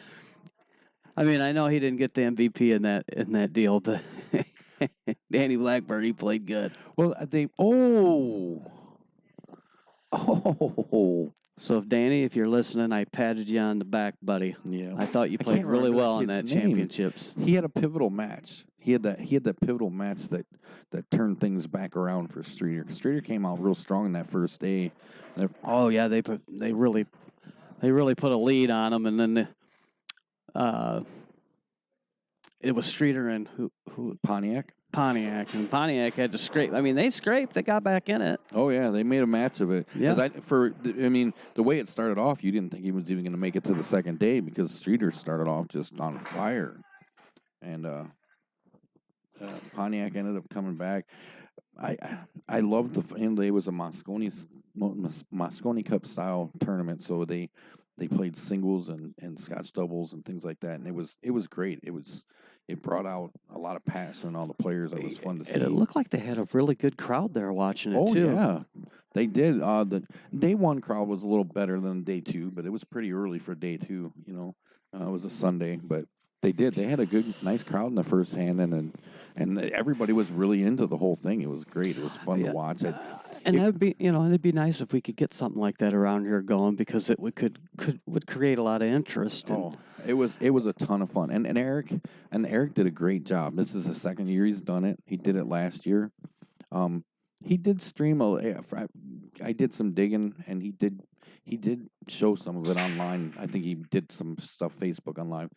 I mean, I know he didn't get the MVP in that deal, but Danny Blackburn, he played good. Well, So if you're listening, I patted you on the back, buddy. Yeah. I thought you played really well in that championships. He had a pivotal match. He had that pivotal match that turned things back around for Streeter. Streeter came out real strong in that first day. Oh yeah, they really put a lead on him, and then it was Streeter and who Pontiac, and Pontiac had to scrape. I mean, they scraped. They got back in it. Oh yeah, they made a match of it. Yeah. The way it started off, you didn't think he was even going to make it to the second day because Streeter started off just on fire, and Pontiac ended up coming back. I loved it was a Moscone Cup style tournament, so they played singles and Scotch doubles and things like that, and it was great. It brought out a lot of passion in all the players. It was fun to see. And it looked like they had a really good crowd there watching it too. Oh yeah, they did. The day 1 crowd was a little better than day 2, but it was pretty early for day 2. It was a Sunday, but they did. They had a nice crowd in the first hand, and everybody was really into the whole thing. It was great. It was fun to watch. It'd be nice if we could get something like that around here going because it would create a lot of interest. It was a ton of fun. And Eric did a great job. This is the second year he's done it. He did it last year. He did stream I did some digging, and he did show some of it online. I think he did some stuff Facebook online.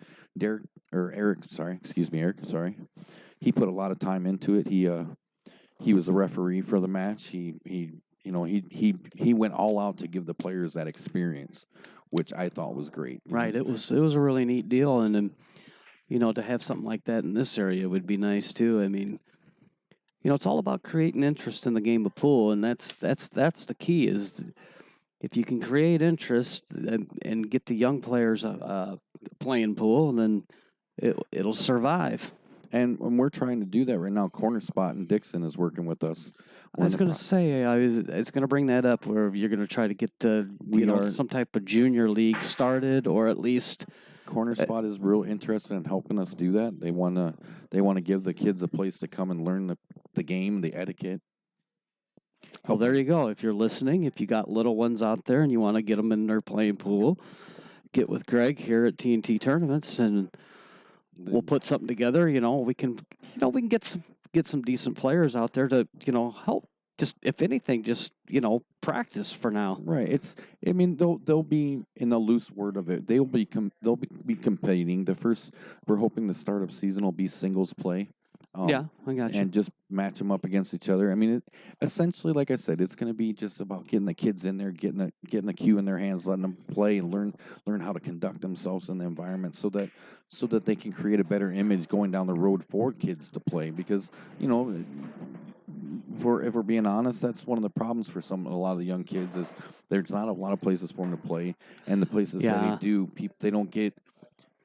Eric, sorry. He put a lot of time into it. He was the referee for the match. He went all out to give the players that experience, which I thought was great. Right. It was a really neat deal, and then to have something like that in this area would be nice too. I mean, it's all about creating interest in the game of pool, and that's the key. Is if you can create interest and get the young players playing pool, then it'll survive. And we're trying to do that right now. Corner Spot in Dixon is working with us. I was going to say, it's going to bring that up where you're going to try to get some type of junior league started, or at least Corner Spot is real interested in helping us do that. They want to give the kids a place to come and learn the game, the etiquette. Well, there you go. If you're listening, if you got little ones out there and you want to get them in there playing pool, get with Greg here at TNT Tournaments, and we'll put something together. We can get some decent players out there to help. Just if anything, just practice for now. Right. They'll be, in the loose word of it, they'll be competing. We're hoping the startup season will be singles play. Yeah, I got you. And just match them up against each other. I mean, essentially, like I said, it's going to be just about getting the kids in there, getting a cue in their hands, letting them play and learn how to conduct themselves in the environment, so that they can create a better image going down the road for kids to play. Because if we're being honest, that's one of the problems for a lot of the young kids is there's not a lot of places for them to play, and the places that they do, they don't get.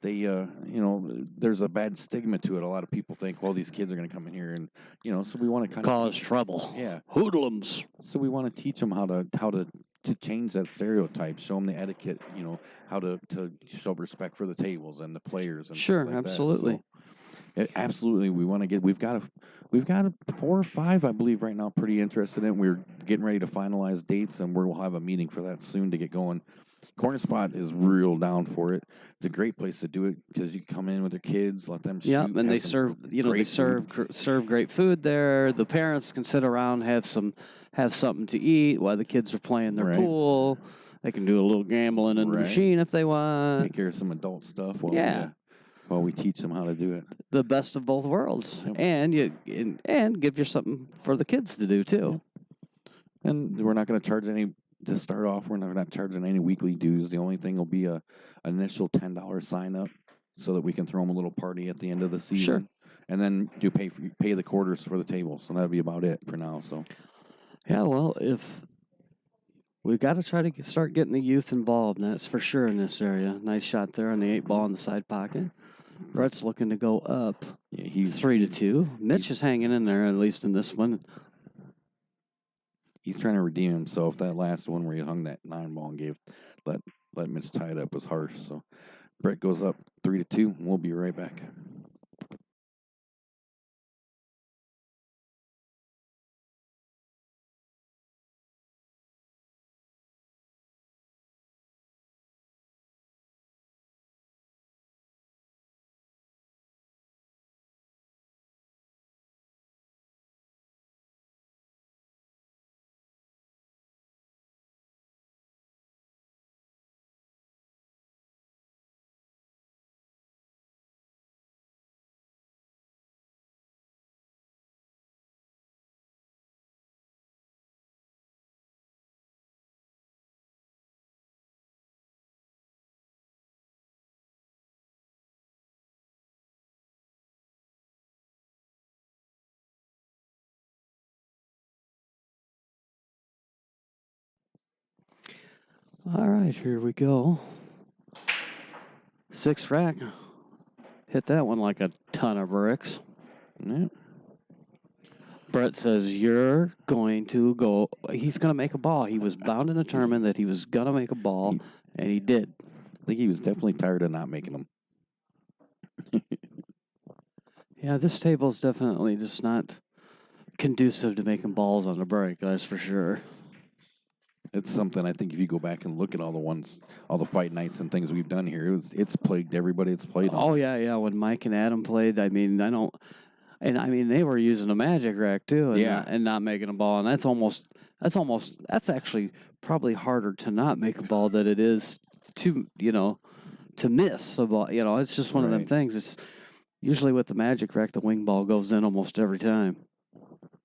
There's a bad stigma to it. A lot of people think, well, these kids are going to come in here and, so we want to kind of cause trouble. Yeah. Hoodlums. So we want to teach them how to change that stereotype, show them the etiquette, how to show respect for the tables and the players and sure, things like absolutely. That. So, absolutely. We've got 4 or 5, I believe, right now, pretty interested in. We're getting ready to finalize dates, and we'll have a meeting for that soon to get going. Corner Spot is real down for it. It's a great place to do it because you can come in with your kids, let them shoot. Yeah, and they serve great food there. The parents can sit around, have something to eat while the kids are playing their pool. They can do a little gambling in the machine if they want. Take care of some adult stuff while we teach them how to do it. The best of both worlds. Yep. And give you something for the kids to do too. And we're not going to charge any. To start off, we're not charging any weekly dues. The only thing will be an initial $10 sign up, so that we can throw them a little party at the end of the season. Sure. And then pay the quarters for the table. So that'll be about it for now. So. Yeah, well, if we've got to try to start getting the youth involved, and that's for sure in this area. Nice shot there on the 8-ball in the side pocket. Brett's looking to go up. Yeah, he's 3-2. Mitch is hanging in there, at least in this one. He's trying to redeem himself. That last one where he hung that 9-ball and let Mitch tie it up was harsh. So Brett goes up 3-2, and we'll be right back. All right, here we go. 6 rack. Hit that one like a ton of bricks. Yeah. Brett says, you're going to go. He's going to make a ball. He was bound and determined that he was going to make a ball, and he did. I think he was definitely tired of not making them. Yeah, this table's definitely just not conducive to making balls on the break, that's for sure. It's something I think if you go back and look at all the fight nights and things we've done here, it's plagued everybody it's played on. Oh, yeah. When Mike and Adam played, they were using a magic rack too, and not making a ball. And that's actually probably harder to not make a ball than it is to miss a ball. It's just one of them things. It's usually with the magic rack, the wing ball goes in almost every time.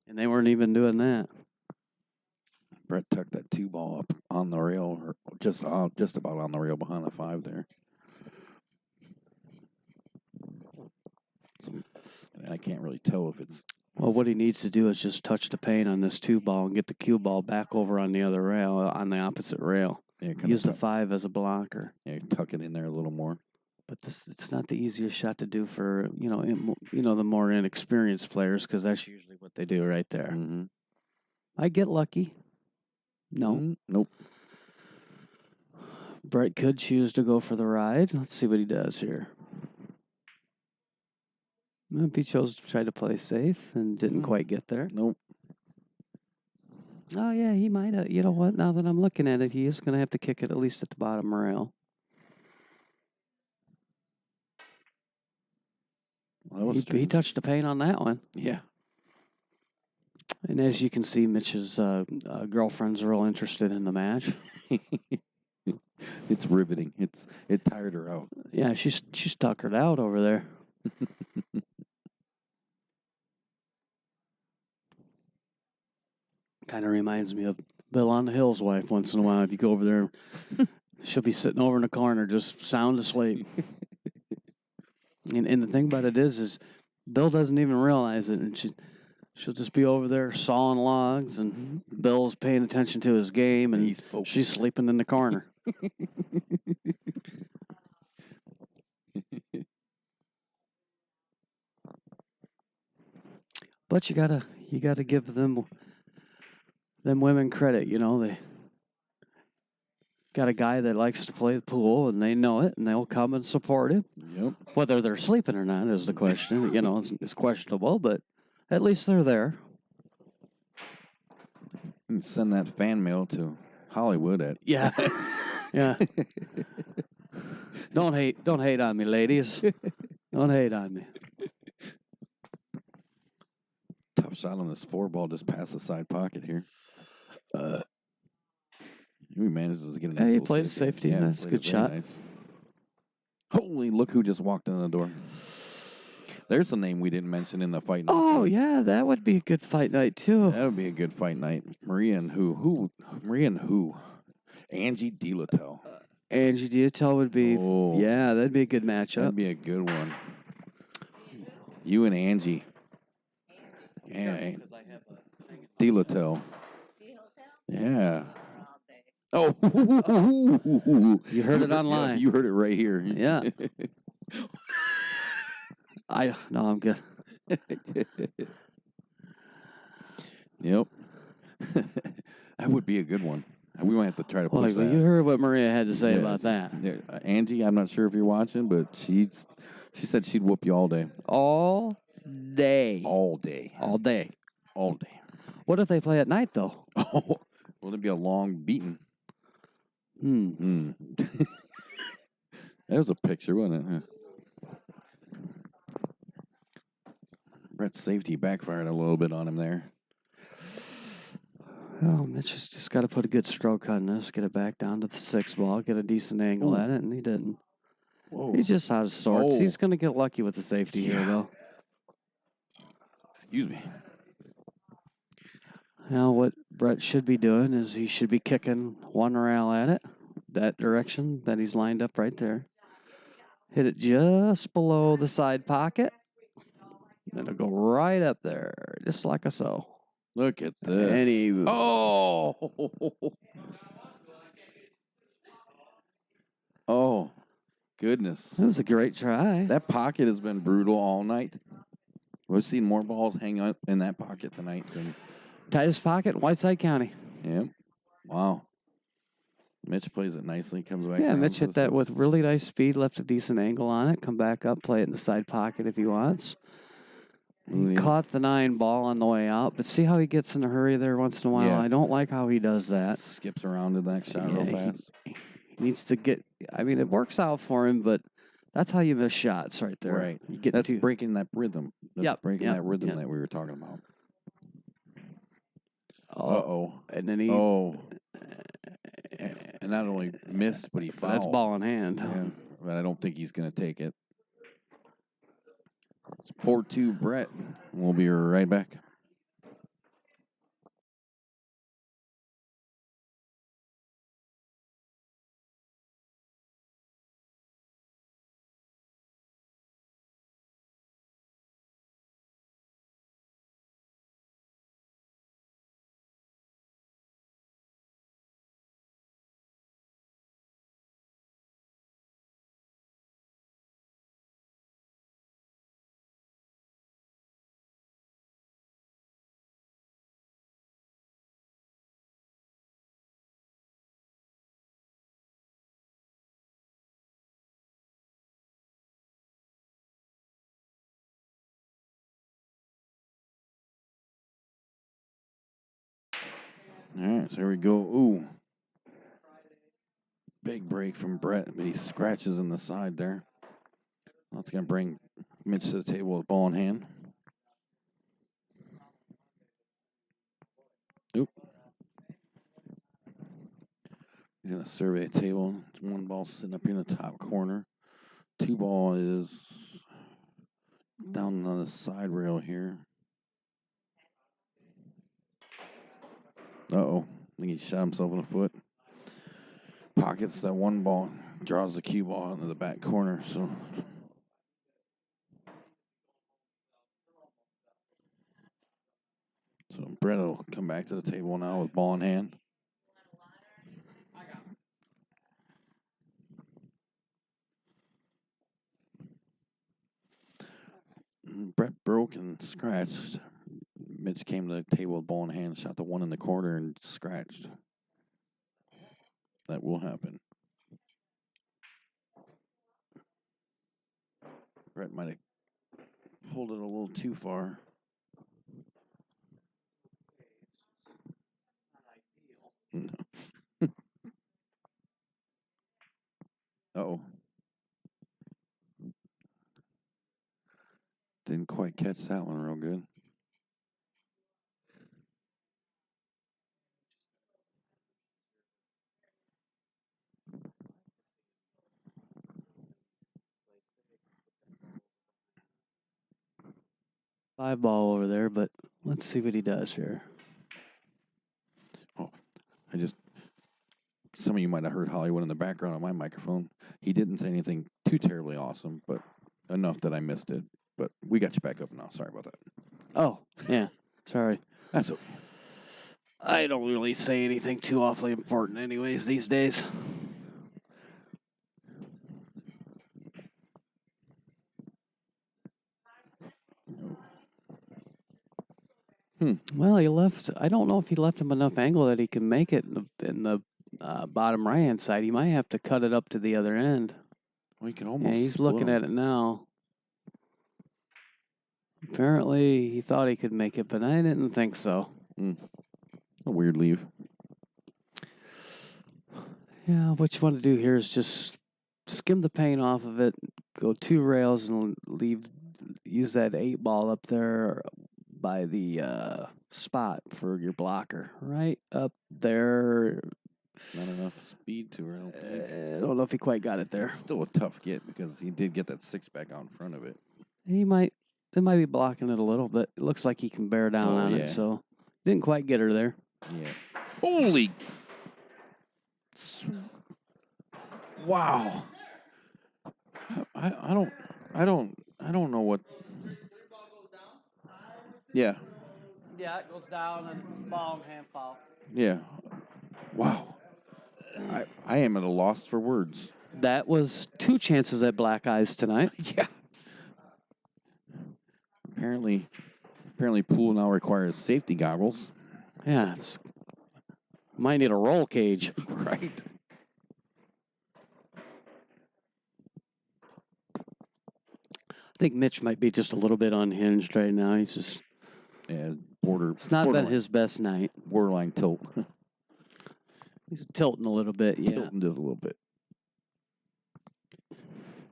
And they weren't even doing that. Brett tucked that 2-ball up on the rail, or just about on the rail behind the 5 there. So, I can't really tell if it's... Well, what he needs to do is just touch the paint on this 2-ball and get the cue ball back over on the other rail, on the opposite rail. Yeah, use the 5 as a blocker. Yeah, tuck it in there a little more. But it's not the easiest shot to do for the more inexperienced players, because that's usually what they do right there. Mm-hmm. I get lucky. No. Nope. Brett could choose to go for the ride. Let's see what he does here. Nope, he chose to try to play safe and didn't quite get there. Nope. Oh, yeah, he might have. You know what? Now that I'm looking at it, he is going to have to kick it at least at the bottom rail. Well, that was He strange. touched the paint on that one. Yeah. And as you can see, Mitch's girlfriend's real interested in the match. It's riveting. It tired her out. Yeah, she's tuckered out over there. Kind of reminds me of Bill on the Hill's wife once in a while. If you go over there, she'll be sitting over in the corner just sound asleep. And the thing about it is Bill doesn't even realize it, and she'll just be over there sawing logs, and Bill's paying attention to his game, and He's focused. she's sleeping in the corner. But you gotta give them women credit. You know, they got a guy that likes to play the pool, and they know it, and they'll come and support him. Yep. Whether they're sleeping or not is the question. You know, it's questionable, but at least they're there. Send that fan mail to Hollywood at. Yeah. Yeah. Don't hate on me, ladies. Don't hate on me. Tough shot on this 4-ball just past the side pocket here. He manages to get a nice Hey, he little played safety. safety. Nice, played good it very shot. nice. Holy, look who just walked in the door. There's a name we didn't mention in the fight night. Oh, yeah, that would be a good fight night, too. That would be a good fight night. Maria and who? Maria and who? Angie DeLatel. Angie Diatel would be, Oh. yeah, that'd be a good matchup. That'd be a good one. You and Angie. Yeah. DeLatel. Yeah. Oh. You heard it online. Yeah, you heard it right here. Yeah. No, I'm good. Yep. That would be a good one. We might have to try to push Well, that. you heard what Maria had to say Yeah. about that. Yeah, Angie, I'm not sure if you're watching, but she said she'd whoop you all day. All day. All day. All day. All day. What if they play at night, though? Oh, well, it'd be a long beating. That was a picture, wasn't it? Huh? Brett's safety backfired a little bit on him there. Oh, Mitch has just got to put a good stroke on this, get it back down to the 6 ball, get a decent angle at it, and he didn't. Whoa. He's just out of sorts. Oh. He's going to get lucky with the safety here, though. Excuse me. Now, what Brett should be doing is he should be kicking one rail at it, that direction that he's lined up right there. Hit it just below the side pocket. Then it'll go right up there, just like a so. Look at this. And he, Oh. Oh, goodness. that was a great try. That pocket has been brutal all night. We've seen more balls hang up in that pocket tonight than. Tightest pocket, Whiteside County. Yep. Wow. Mitch plays it nicely, comes back. Yeah, down Mitch to hit the that 6. with really nice speed, left a decent angle on it, come back up, play it in the side pocket if he wants. He caught the 9 ball on the way out, but see how he gets in a hurry there once in a while? Yeah. I don't like how he does that. Skips around to that shot real Yeah, fast. He needs to get, I mean, it works out for him, but that's how you miss shots right there. Right. You get That's to, breaking that rhythm. That's breaking that rhythm yep. that we were talking about. oh, Uh-oh. and then he, Oh. And not only missed, but he fouled. that's ball in hand. Yeah, but I don't think he's going to take it. It's 4-2 Brett. We'll be right back. All right, so here we go. Ooh. Big break from Brett, but he scratches in the side there. That's going to bring Mitch to the table with ball in hand. Oop. He's going to survey the table. One ball sitting up here in the top corner. Two ball is down on the side rail here. Uh-oh. I think he shot himself in the foot. Pockets that one ball, draws the cue ball into the back corner. So Brett will come back to the table now with ball in hand. Brett broke and scratched. Mitch came to the table with ball in hand, shot the one in the corner and scratched. That will happen. Brett might have pulled it a little too far. Uh-oh. Didn't quite catch that one real good. Five ball over there, but let's see what he does here. Oh, some of you might have heard Hollywood in the background on my microphone. He didn't say anything too terribly awesome, but enough that I missed it. But we got you back up now. Sorry about that. Oh, yeah. Sorry. That's okay. I don't really say anything too awfully important anyways these days. Well, he left. I don't know if he left him enough angle that he can make it in the bottom right-hand side. He might have to cut it up to the other end. Well, he can almost. Yeah, he's looking at it now. Apparently, he thought he could make it, but I didn't think so. A weird leave. Yeah, what you want to do here is just skim the paint off of it, go 2 rails, and use that 8 ball up there by the spot for your blocker. Right up there. Not enough speed to her, I don't think. I don't know if he quite got it there. It's still a tough get because he did get that 6-back out in front of it. They might be blocking it a little, but it looks like he can bear down on it, so didn't quite get her there. Yeah. Holy. Wow. I don't know what. Yeah. Yeah, it goes down and it's ball and hand foul. Yeah. Wow. I am at a loss for words. That was 2 chances at black eyes tonight. Yeah. Apparently pool now requires safety goggles. Yeah, might need a roll cage. Right. I think Mitch might be just a little bit unhinged right now. He's just It's not been his best night. Borderline tilt. He's tilting a little bit, yeah. Tilting just a little bit.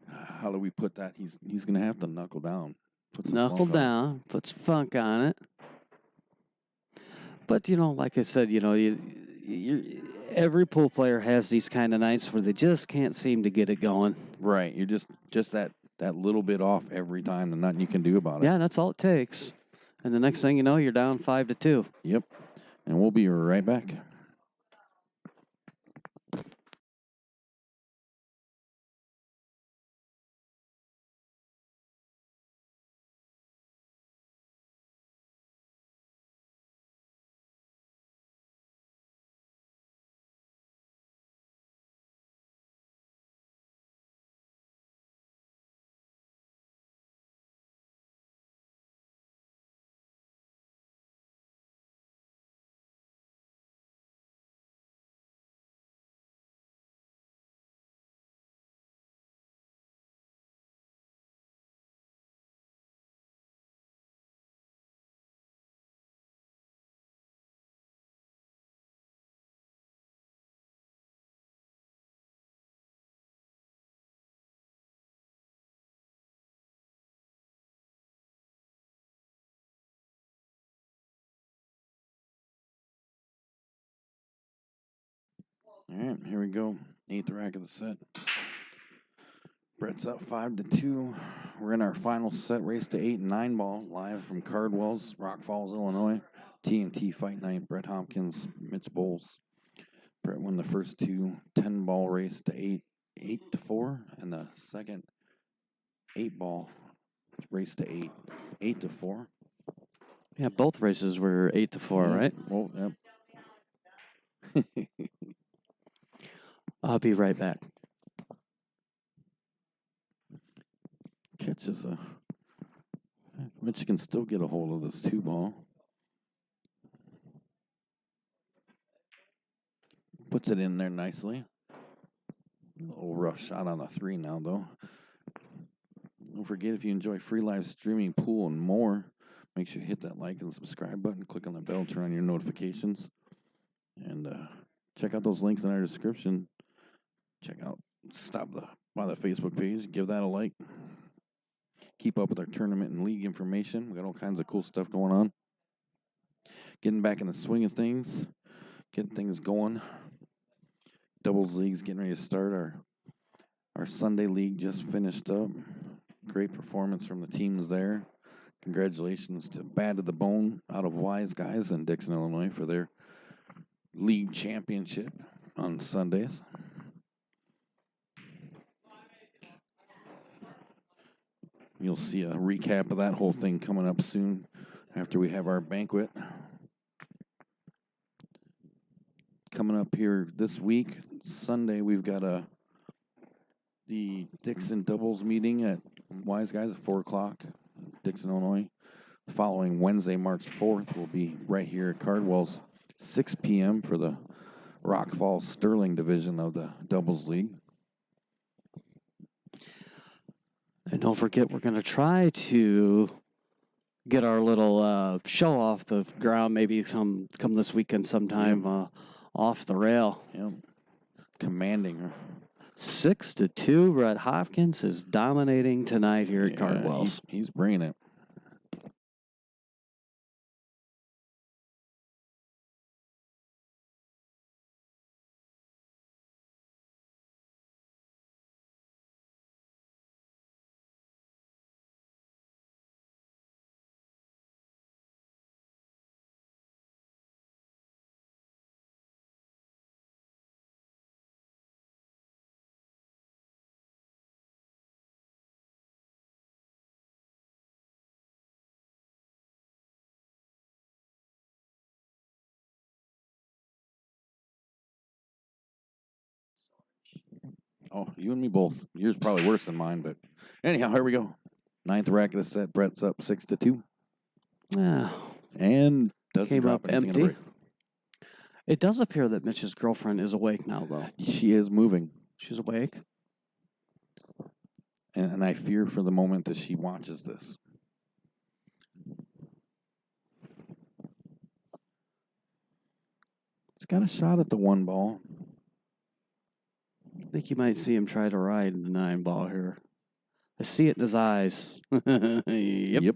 How do we put that? He's gonna have to knuckle down. Knuckle down, put some funk on it. But like I said, every pool player has these kind of nights where they just can't seem to get it going. Right. You're just that little bit off every time, and nothing you can do about it. Yeah, that's all it takes. And the next thing you know, you're down 5-2. Yep. And we'll be right back. All right, here we go. 8th rack of the set. Brett's up 5-2. We're in our final set, race to 8 and 9 ball, live from Cardwell's, Rock Falls, Illinois. TNT Fight Night. Brett Hopkins, Mitch Boles. Brett won the first 2 10-ball race to 8-4, and the second 8-ball race to 8-4. Yeah, both races were 8-4, right? Well, yep. I'll be right back. Catches a. Mitch can still get a hold of this 2-ball. Puts it in there nicely. A little rough shot on the 3 now, though. Don't forget, if you enjoy free live streaming, pool, and more, make sure you hit that like and subscribe button. Click on the bell, turn on your notifications. And check out those links in our description. Stop by the Facebook page. Give that a like. Keep up with our tournament and league information. We got all kinds of cool stuff going on. Getting back in the swing of things. Getting things going. Doubles league's getting ready to start. Our Sunday league just finished up. Great performance from the teams there. Congratulations to Bad to the Bone out of Wise Guys in Dixon, Illinois for their league championship on Sundays. You'll see a recap of that whole thing coming up soon after we have our banquet. Coming up here this week, Sunday, we've got the Dixon doubles meeting at Wise Guys at 4 o'clock, Dixon, Illinois. The following Wednesday, March 4th, we'll be right here at Cardwell's, 6 p.m. for the Rock Falls Sterling division of the doubles league. And don't forget, we're going to try to get our little show off the ground, maybe come this weekend sometime off the rail. Yeah. Commanding her. 6-2, Brett Hopkins is dominating tonight here at Cardwell's. He's bringing it. Oh, you and me both. Yours probably worse than mine, but anyhow, here we go. 9th rack of the set. Brett's up 6-2. Yeah. And doesn't Came drop up anything in the empty. break. It does appear that Mitch's girlfriend is awake now, though. She is moving. She's awake. And I fear for the moment that she watches this. It's got a shot at the 1 ball. I think you might see him try to ride the 9 ball here. I see it in his eyes. Yep.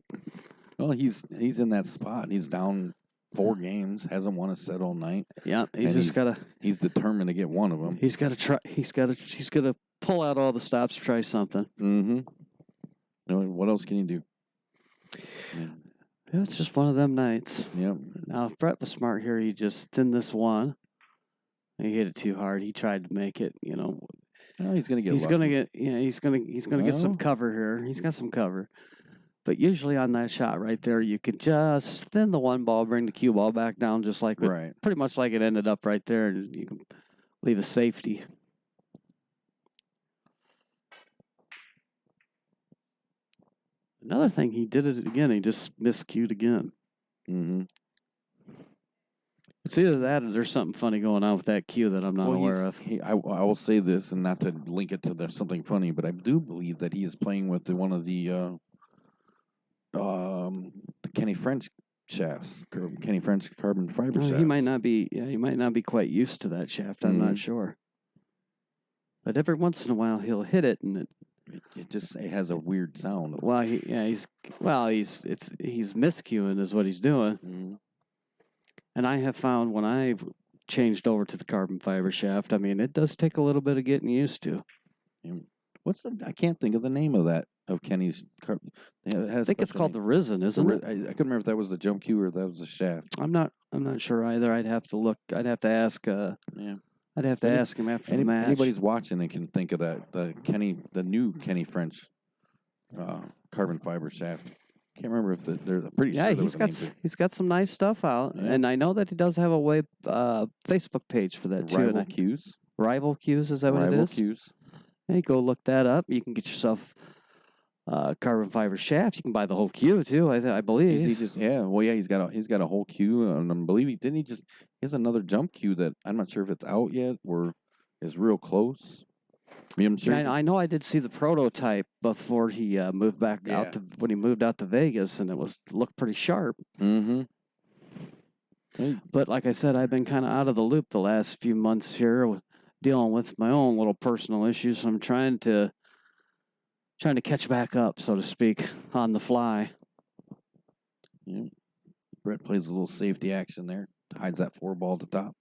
Well, he's in that spot. He's down 4 games, hasn't won a set all night. Yeah, he's determined to get one of them. He's got to try. He's got to pull out all the stops to try something. Mm-hmm. What else can you do? Yeah, it's just one of them nights. Yep. Now, if Brett was smart here, he just thinned this one. He hit it too hard. He tried to make it. Well, he's gonna get. He's lucky. gonna get. He's gonna get some cover here. He's got some cover. But usually on that shot right there, you could just thin the 1 ball, bring the cue ball back down, just like pretty much like it ended up right there, and you can leave a safety. Another thing, he did it again. He just miscued again. Mm-hmm. It's either that or there's something funny going on with that cue that I'm not aware of. I will say this, and not to link it to there's something funny, but I do believe that he is playing with one of the Kenny French shafts, Kenny French carbon fiber shafts. He might not be. Yeah, he might not be quite used to that shaft. I'm not sure. But every once in a while he'll hit it, and it has a weird sound. Well, he's miscuing is what he's doing. Mm-hmm. And I have found when I've changed over to the carbon fiber shaft. I mean, it does take a little bit of getting used to. I can't think of the name of that, of Kenny's. I think it's called the Risen, isn't it? I couldn't remember if that was the jump cue or if that was the shaft. I'm not sure either. I'd have to look. I'd have to ask. Yeah. I'd have to ask him after the match. Anybody's watching and can think of that. The new Kenny French carbon fiber shaft. Can't remember if they're pretty sure. Yeah, he's got some nice stuff out, and I know that he does have a Facebook page for that too. Rival Cues. Rival Cues, is that what it is? Rival Cues. Hey, go look that up. You can get yourself carbon fiber shaft. You can buy the whole cue too. I believe. He's got a whole cue, and I believe he has another jump cue that I'm not sure if it's out yet or is real close. I mean, I'm sure. I know I did see the prototype before he moved back out when he moved out to Vegas, and it looked pretty sharp. Mm-hmm. Hey. But like I said, I've been kind of out of the loop the last few months here, dealing with my own little personal issues. So I'm trying to catch back up, so to speak, on the fly. Yeah. Brett plays a little safety action there, hides that 4-ball at the top.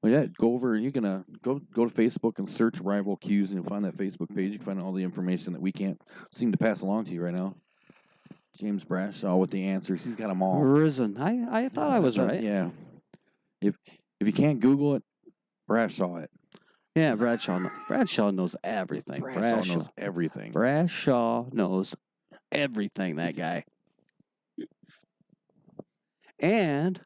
Well, yeah, go over. You can go to Facebook and search Rival Cues, and you'll find that Facebook page. You can find all the information that we can't seem to pass along to you right now. James Brashaw with the answers. He's got them all. Risen. I thought I was right. Yeah. If you can't Google it, Brashaw it. Yeah, Bradshaw knows everything. Brashaw knows everything. Brashaw knows everything, that guy. And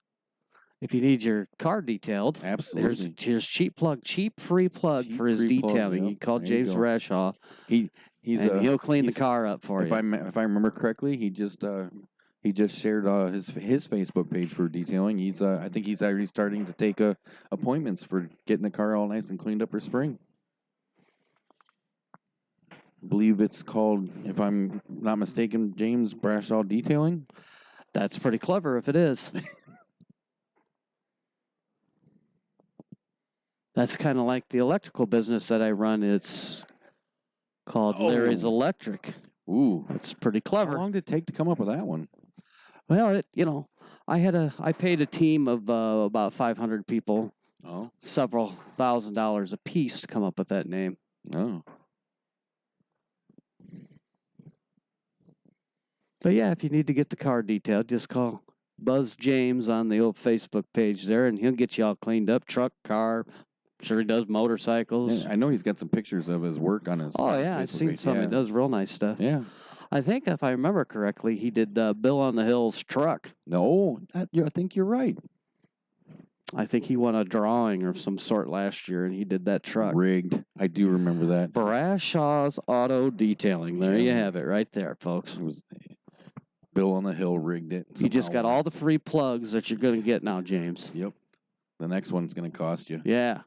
if you need your car detailed, absolutely, there's cheap free plug for his detailing. You call James Brashaw. He'll clean the car up for you. If I remember correctly, he just shared his Facebook page for detailing. I think he's already starting to take appointments for getting the car all nice and cleaned up for spring. I believe it's called, if I'm not mistaken, James Brashaw Detailing. That's pretty clever if it is. That's kind of like the electrical business that I run. It's called Larry's Electric. Ooh, it's pretty clever. How long did it take to come up with that one? Well, I paid a team of about 500 people, several $1,000s a piece to come up with that name. Oh. But yeah, if you need to get the car detailed, just call Buzz James on the old Facebook page there, and he'll get you all cleaned up. Truck, car. I'm sure he does motorcycles. Yeah, I know he's got some pictures of his work on his. Oh yeah, I've seen some. He does real nice stuff. Yeah. I think if I remember correctly, he did Bill on the Hill's truck. No, I think you're right. I think he won a drawing of some sort last year, and he did that truck. Rigged. I do remember that. Brashaw's Auto Detailing. There you have it right there, folks. It was Bill on the Hill rigged it. You just got all the free plugs that you're going to get now, James. Yep. The next one's going to cost you. Yeah.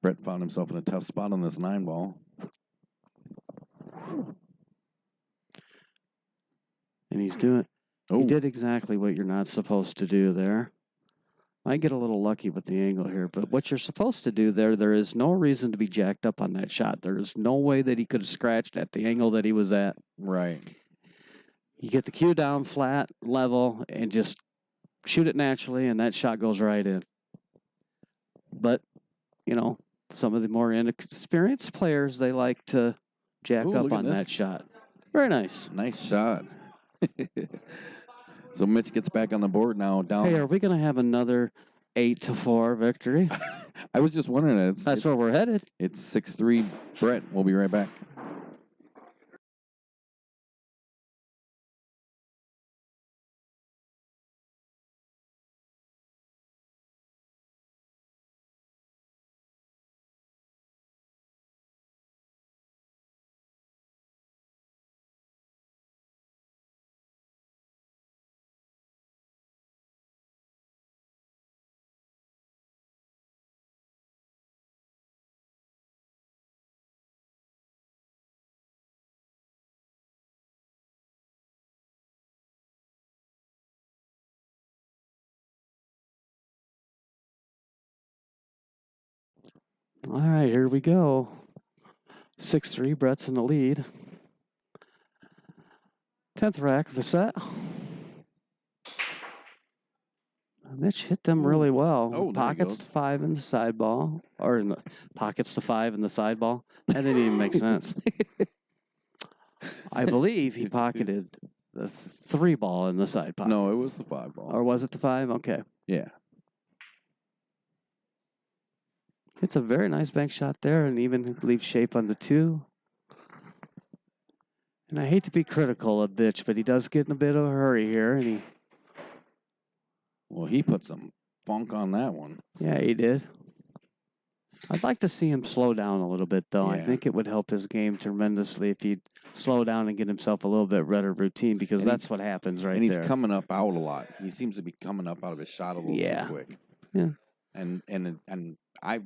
Brett found himself in a tough spot on this 9-ball. And he did exactly what you're not supposed to do there. I get a little lucky with the angle here, but what you're supposed to do there is no reason to be jacked up on that shot. There's no way that he could have scratched at the angle that he was at. Right. You get the cue down flat, level, and just shoot it naturally, and that shot goes right in. But, some of the more inexperienced players, they like to jack up on that shot. Very nice. Nice shot. So Mitch gets back on the board now. Down. Hey, are we going to have another 8-4 victory? I was just wondering. That's where we're headed. It's 6-3 Brett. We'll be right back. All right, here we go. 6-3, Brett's in the lead. 10th rack of the set. Mitch hit them really well. Oh, there he Pockets goes. to 5 in the side ball. Or in the pockets to 5 in the side ball. That didn't even make sense. I believe he pocketed the 3 ball in the side pocket. No, it was the 5 ball. Or was it the 5? Okay. Yeah. It's a very nice bank shot there and even leaves shape on the 2. And I hate to be critical of Bitch, but he does get in a bit of a hurry here. And He put some funk on that one. yeah, he did. I'd like to see him slow down a little bit, though. I Yeah. think it would help his game tremendously if he'd slow down and get himself a little bit better routine, because that's what happens right And he's there. coming up out a lot. He seems to be coming up out of his shot a little too quick. Yeah. And I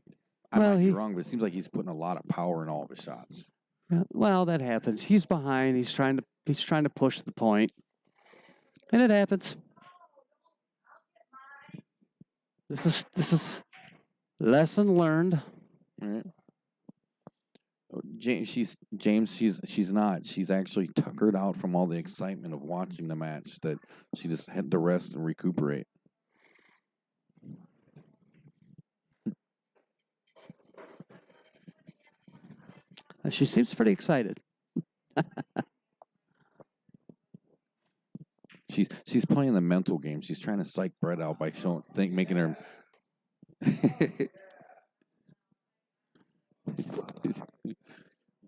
Well, might be wrong, but it seems like he's putting a lot of power in all of his shots. Yeah, well, that happens. He's behind. He's trying to push the point, and it happens. This is lesson learned. All right. James. She's not. She's actually tuckered out from all the excitement of watching the match. That she just had to rest and recuperate. She seems pretty excited. She's playing the mental game. She's trying to psych Brett out by making her.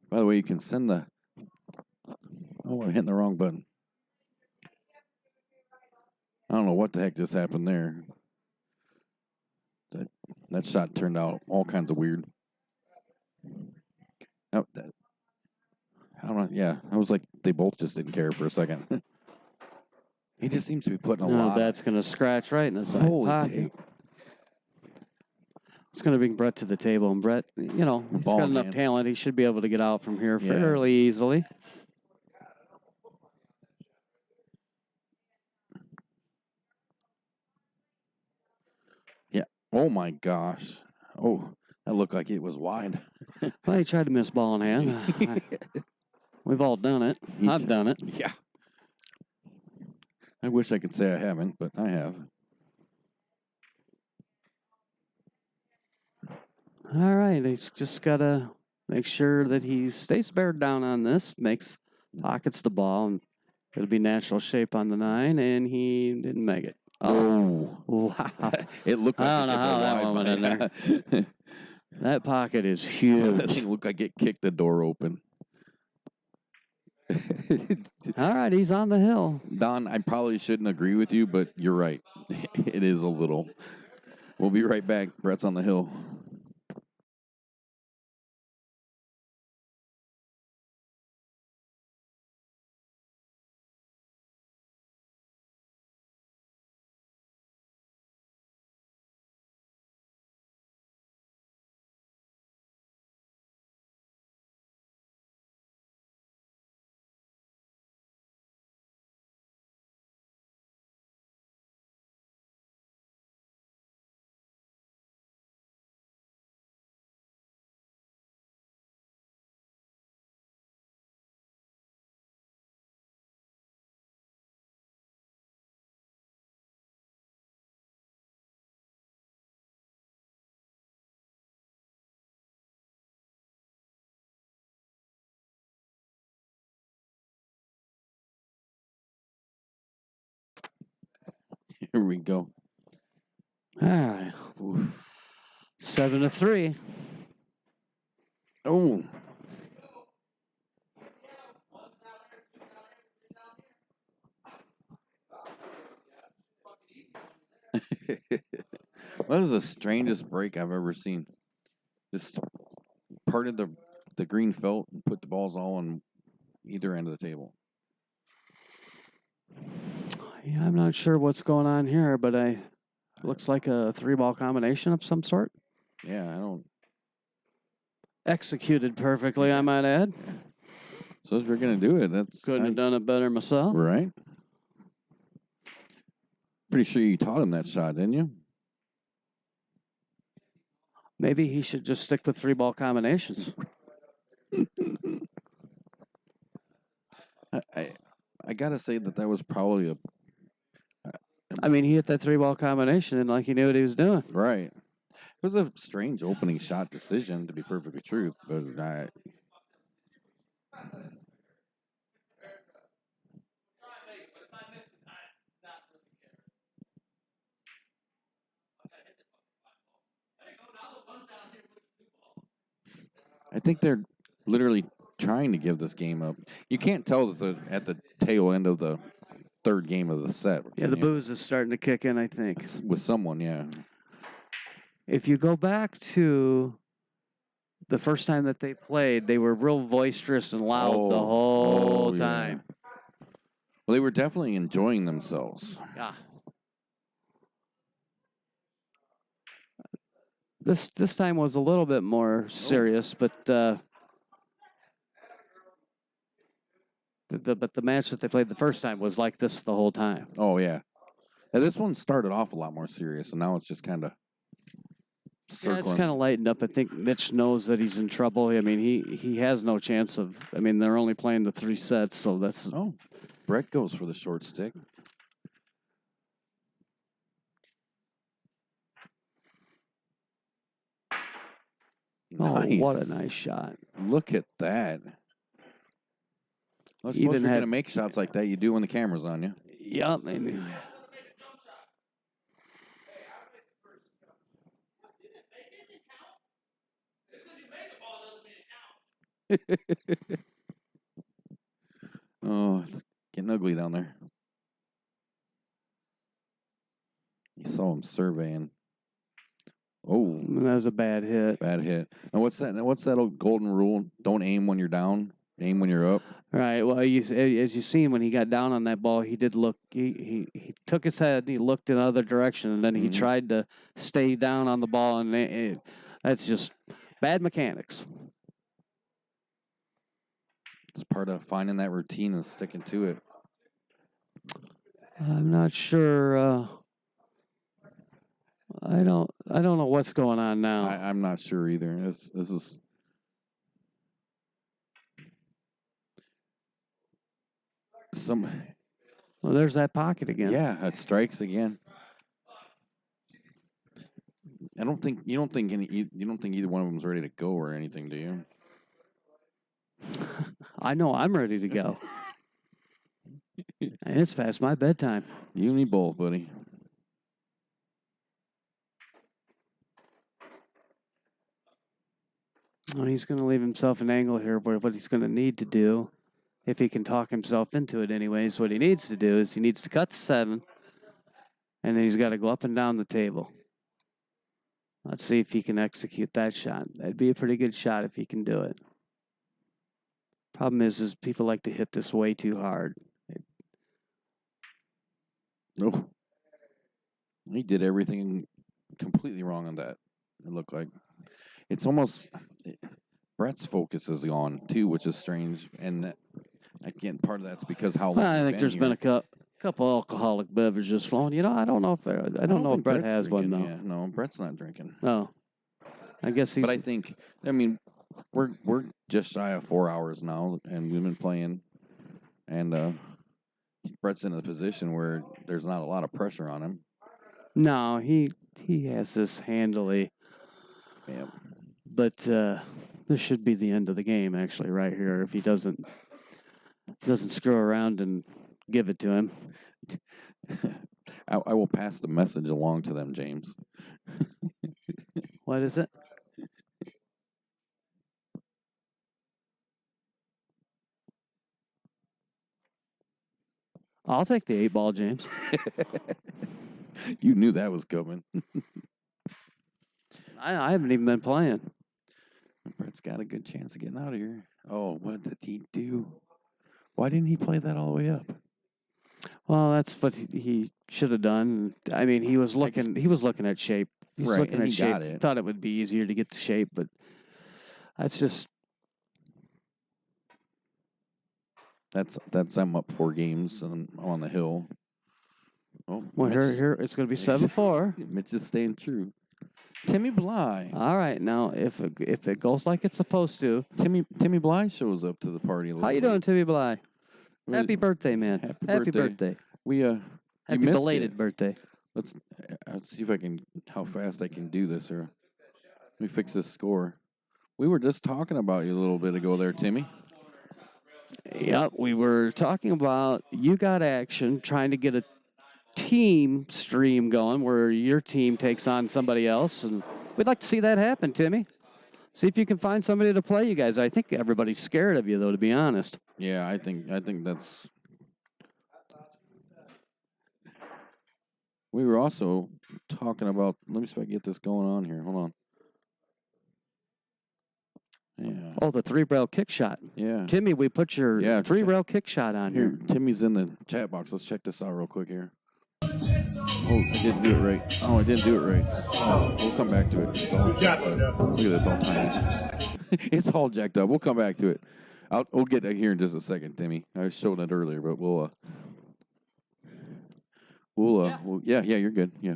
By the way, you can send the. Oh, I'm hitting the wrong button. I don't know what the heck just happened there. That shot turned out all kinds of weird. Oh, I don't know. Yeah, I was like, they both just didn't care for a second. He just seems to be putting a lot. That's going to scratch right in the side pocket. Tape. It's going to bring Brett to the table, and Brett, he's got enough talent. He should be able to get out from here fairly easily. Yeah. Oh my gosh. Oh, that looked like it was wide. Well, he tried to miss ball in hand. We've all done it. I've done it. Yeah. I wish I could say I haven't, but I have. All right. He's just got to make sure that he stays bared down on this, pockets the ball, and it'll be natural shape on the 9, and he didn't make it. Oh. Wow. It looked like I don't know how that one went in there. That pocket is huge. It looked like it kicked the door open. All right, he's on the hill. Don, I probably shouldn't agree with you, but you're right. It is a little. We'll be right back. Brett's on the hill. Here we go. All right. Oof. 7-3. Oh. That is the strangest break I've ever seen. Just parted the green felt and put the balls all on either end of the table. Yeah, I'm not sure what's going on here, but looks like a 3-ball combination of some sort. Yeah, I don't. Executed perfectly, I might add. So if you're gonna do it, that's Couldn't have done it better myself. Right. Pretty sure you taught him that shot, didn't you? Maybe he should just stick with 3-ball combinations. I gotta say that was probably a I mean, he hit that 3-ball combination and like he knew what he was doing. Right. It was a strange opening shot decision, to be perfectly true, but I think they're literally trying to give this game up. You can't tell that at the tail end of the third game of the set. Yeah, the booze is starting to kick in, I think. With someone, yeah. If you go back to the first time that they played, they were real boisterous and loud the whole time. Yeah. Well, they were definitely enjoying themselves. Yeah. This time was a little bit more serious, but the match that they played the first time was like this the whole time. Oh yeah. This one started off a lot more serious, and now it's just kind of circling. Yeah, it's kind of lightened up. I think Mitch knows that he's in trouble. I mean, he has no chance of. I mean, they're only playing the 3 sets, so that's. Oh, Brett goes for the short stick. Nice. Oh, what a nice shot. Look at that. I suppose you're going to make shots like that. You do when the camera's on you. Yeah, maybe. Oh, it's getting ugly down there. You saw him surveying. Oh, that was a bad hit. Bad hit. And what's that old golden rule? Don't aim when you're down. Aim when you're up. Right. Well, as you seen when he got down on that ball, he did look. He took his head. He looked in another direction, and then he tried to stay down on the ball, and that's just bad mechanics. It's part of finding that routine and sticking to it. I'm not sure. I don't know what's going on now. I'm not sure either. This is. Well, there's that pocket again. Yeah, it strikes again. You don't think either one of them's ready to go or anything, do you? I know I'm ready to go. And it's past my bedtime. You and me both, buddy. Well, he's going to leave himself an angle here, but what he's going to need to do, if he can talk himself into it anyways, what he needs to do is he needs to cut to 7, and then he's got to go up and down the table. Let's see if he can execute that shot. That'd be a pretty good shot if he can do it. Problem is people like to hit this way too hard. Oh. He did everything completely wrong on that, it looked like. It's almost... Brett's focus is gone, too, which is strange. And again, part of that's because how long I think there's been a couple alcoholic beverages flowing. You know, I don't know if if Brett has drinking, one, though. Yeah, no, Brett's not drinking. No. I guess he's... But I mean, we're just shy of 4 hours now, and we've been playing. And Brett's in a position where there's not a lot of pressure on him. No, he has this handily. Yeah. But this should be the end of the game, actually, right here, if he doesn't screw around and give it to him. I will pass the message along to them, James. What is it? I'll take the 8-ball, James. You knew that was coming. I haven't even been playing. Brett's got a good chance of getting out of here. Oh, what did he do? Why didn't he play that all the way up? Well, that's what he should have done. I mean, he was looking at shape. He's right, looking at shape. Got it. Thought it would be easier to get to shape, but that's just... That's them up 4 games on the hill. Oh, well, here it's going to be 7-4. Mitch is staying true. Timmy Bly. All right, now if it goes like it's supposed to, Timmy Bly shows up to the party. How you doing, Timmy Bly? Happy birthday, man! Happy birthday. We Happy missed belated it. birthday. Let's see if I can how fast I can do this here. Let me fix this score. We were just talking about you a little bit ago there, Timmy. Yep, we were talking about You Got Action, trying to get a team stream going where your team takes on somebody else, and we'd like to see that happen, Timmy. See if you can find somebody to play you guys. I think everybody's scared of you, though, to be honest. Yeah, I think that's. We were also talking about. Let me see if I can get this going on here. Hold on. Yeah. Oh, the 3-rail kick shot. Yeah. Timmy, we put your Yeah, 3-rail kick shot on Here, here. Timmy's in the chat box. Let's check this out real quick here. Oh, I didn't do it right. Oh, I didn't do it right. Oh, we'll come back to it. It's all jacked up. Look at this, all tiny. It's all jacked up. We'll come back to it. We'll get that here in just a second, Timmy. I was showing it earlier, but yeah, you're good. Yeah.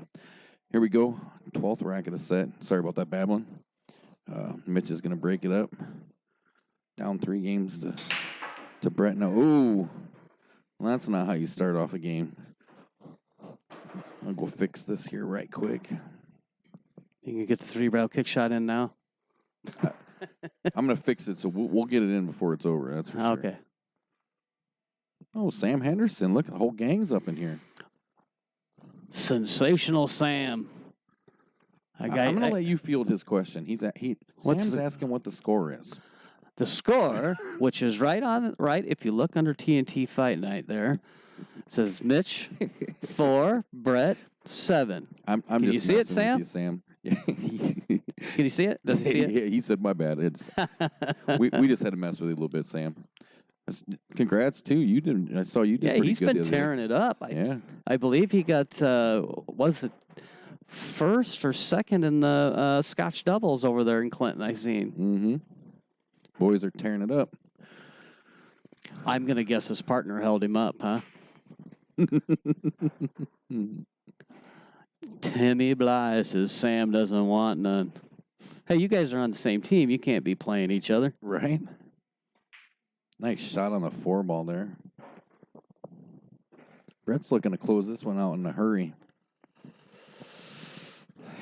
Here we go. 12th rack of the set. Sorry about that babbling. Mitch is going to break it up. Down 3 games to Brett. No, ooh. Well, that's not how you start off a game. I'll go fix this here right quick. You can get the 3-rail kick shot in now? I'm going to fix it, so we'll get it in before it's over. That's for sure. Okay. Oh, Sam Henderson. Look, the whole gang's up in here. Sensational Sam. I'm going to let you field his question. Sam's asking what the score is. The score, which is right if you look under TNT Fight Night there, says Mitch 4, Brett 7. Can you see it, Sam? You, Sam? Can you see it? Does he see it? Yeah, he said, my bad. We just had to mess with you a little bit, Sam. Congrats, too. You didn't. I saw you did pretty he's good been tearing it up. I believe he got, was it first or second in the Scotch doubles over there in Clinton, I seen. Mm-hmm. Boys are tearing it up. I'm going to guess his partner held him up, huh? Timmy Bly says Sam doesn't want none. Hey, you guys are on the same team. You can't be playing each other. Right? Nice shot on the 4-ball there. Brett's looking to close this one out in a hurry.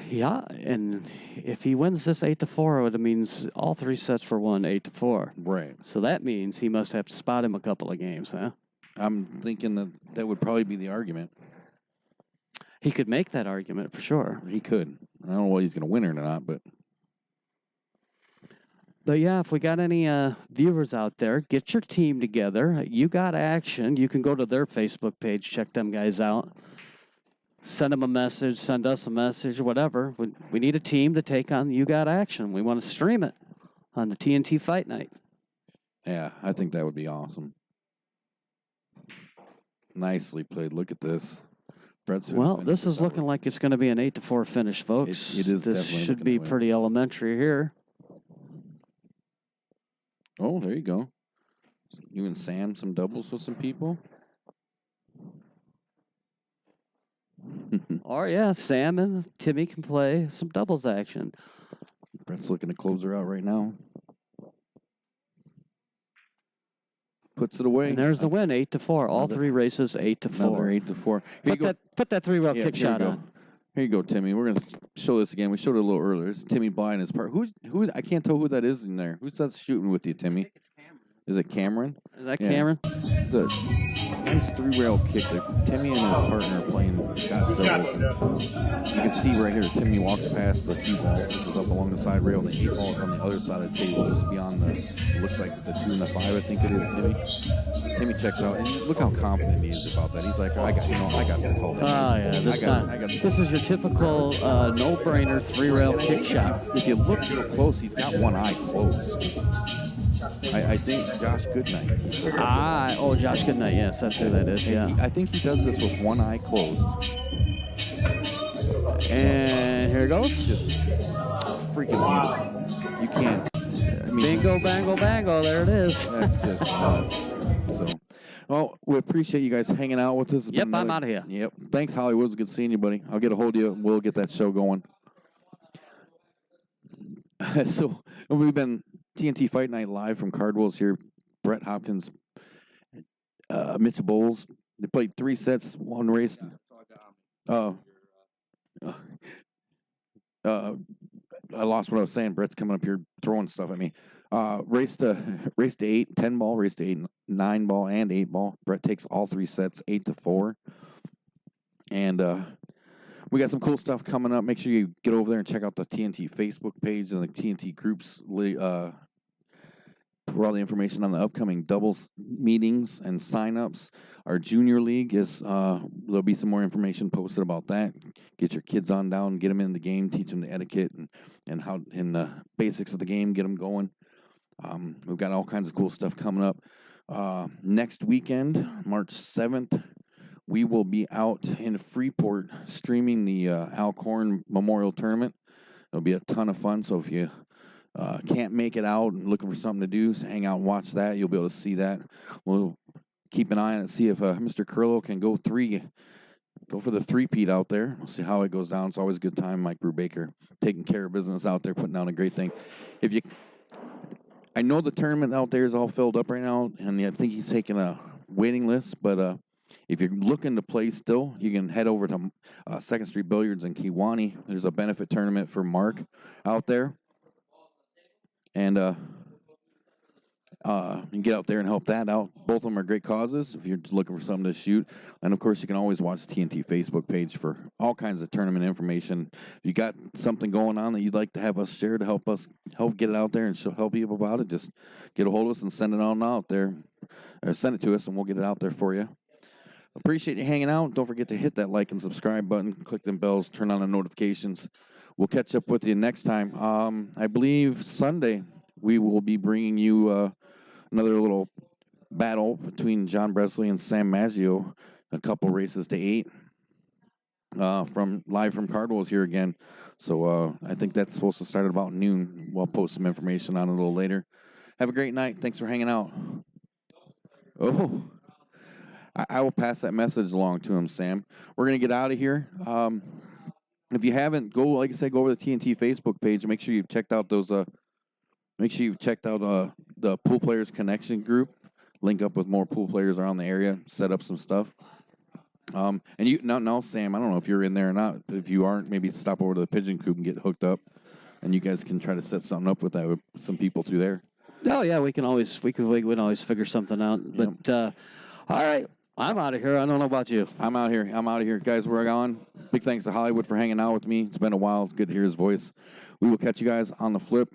Yeah, and if he wins this 8-4, it means all 3 sets for one 8-4. Right. So that means he must have to spot him a couple of games, huh? I'm thinking that would probably be the argument. He could make that argument for sure. He could. I don't know whether he's going to win or not, but. But yeah, if we got any viewers out there, get your team together. You Got Action. You can go to their Facebook page, check them guys out. Send them a message, send us a message, whatever. We need a team to take on You Got Action. We want to stream it on the TNT Fight Night. Yeah, I think that would be awesome. Nicely played. Look at this. Well, this is looking like it's going to be an 8-4 finish, folks. It is This definitely should be that way. pretty elementary here. Oh, there you go. You and Sam, some doubles with some people. Or, yeah, Sam and Timmy can play some doubles action. Brett's looking to close her out right now. Puts it away. And there's the win, 8-4. All 3 races, 8-4. Another 8-4. Put that 3-rail kick here you shot go. on. Here you go, Timmy. We're gonna show this again. We showed it a little earlier. It's Timmy Bly and his part. Who? I can't tell who that is in there. Who's that shooting with you, Timmy? Is it Cameron? Is that Yeah. Cameron? It's a nice 3-rail kick there. Timmy and his partner are playing Scotch doubles. And you can see right here, Timmy walks past the cue ball, which is up along the side rail, and the 8 ball is on the other side of the table, just beyond looks like the 2 and the 5, I think it is, Timmy. Timmy checks out, and look how confident he is about that. He's like, I got this whole day. Oh, yeah. This is your typical no-brainer 3-rail kick shot. If you look real close, he's got one eye closed. I think Josh Goodnight. Josh Goodnight. Yes, that's who that is. Yeah. I think he does this with one eye closed. And here it goes. Just freaking beautiful. You can't. Bingo, bango, bango. There it is. That's just nuts. So, well, we appreciate you guys hanging out with us. Yep, I'm out of here. Yep. Thanks, Hollywood. It was good seeing you, buddy. I'll get a hold of you, and we'll get that show going. So, we've been TNT Fight Night live from Cardwell's here. Brett Hopkins, Mitch Boles, They played 3 sets, one race. I lost what I was saying. Brett's coming up here throwing stuff at me. Race to 8, 10 ball, race to 8, 9 ball, and 8 ball. Brett takes all 3 sets, 8-4. And we got some cool stuff coming up. Make sure you get over there and check out the TNT Facebook page and the TNT groups for all the information on the upcoming doubles meetings and signups. Our junior league is there'll be some more information posted about that. Get your kids on down, get them in the game, teach them the etiquette and how in the basics of the game, get them going. We've got all kinds of cool stuff coming up. Next weekend, March 7th, we will be out in Freeport streaming the Alcorn Memorial Tournament. It'll be a ton of fun. So if you can't make it out and looking for something to do, so hang out and watch that. You'll be able to see that. We'll keep an eye on it, see if Mr. Curlo can go for the three-peat out there. We'll see how it goes down. It's always a good time. Mike Brubaker taking care of business out there, putting down a great thing. I know the tournament out there is all filled up right now, and I think he's taking a waiting list, but if you're looking to play still, you can head over to 2nd Street Billiards in Kewanee. There's a benefit tournament for Mark out there. And you can get out there and help that out. Both of them are great causes if you're just looking for something to shoot. And, of course, you can always watch the TNT Facebook page for all kinds of tournament information. If you got something going on that you'd like to have us share to help get it out there and help people about it, just get a hold of us and send it on out there. Or send it to us, and we'll get it out there for you. Appreciate you hanging out. Don't forget to hit that like and subscribe button. Click them bells. Turn on the notifications. We'll catch up with you next time. I believe Sunday we will be bringing you another little battle between John Bresley and Sam Maggio. A couple races to 8 live from Cardwell's here again. So I think that's supposed to start at about noon. We'll post some information on it a little later. Have a great night. Thanks for hanging out. Oh. I will pass that message along to him, Sam. We're going to get out of here. If you haven't, go over the TNT Facebook page. Make sure you've checked out the Pool Players Connection group. Link up with more pool players around the area. Set up some stuff. And you now, Sam, I don't know if you're in there or not. But if you aren't, maybe stop over to the Pigeon Coop and get hooked up. And you guys can try to set something up with that with some people through there. Oh yeah, we can always figure something out. But all right. I'm out of here. I don't know about you. I'm out of here. Guys, we're gone. Big thanks to Hollywood for hanging out with me. It's been a while. It's good to hear his voice. We will catch you guys on the flip.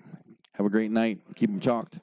Have a great night. Keep them chalked.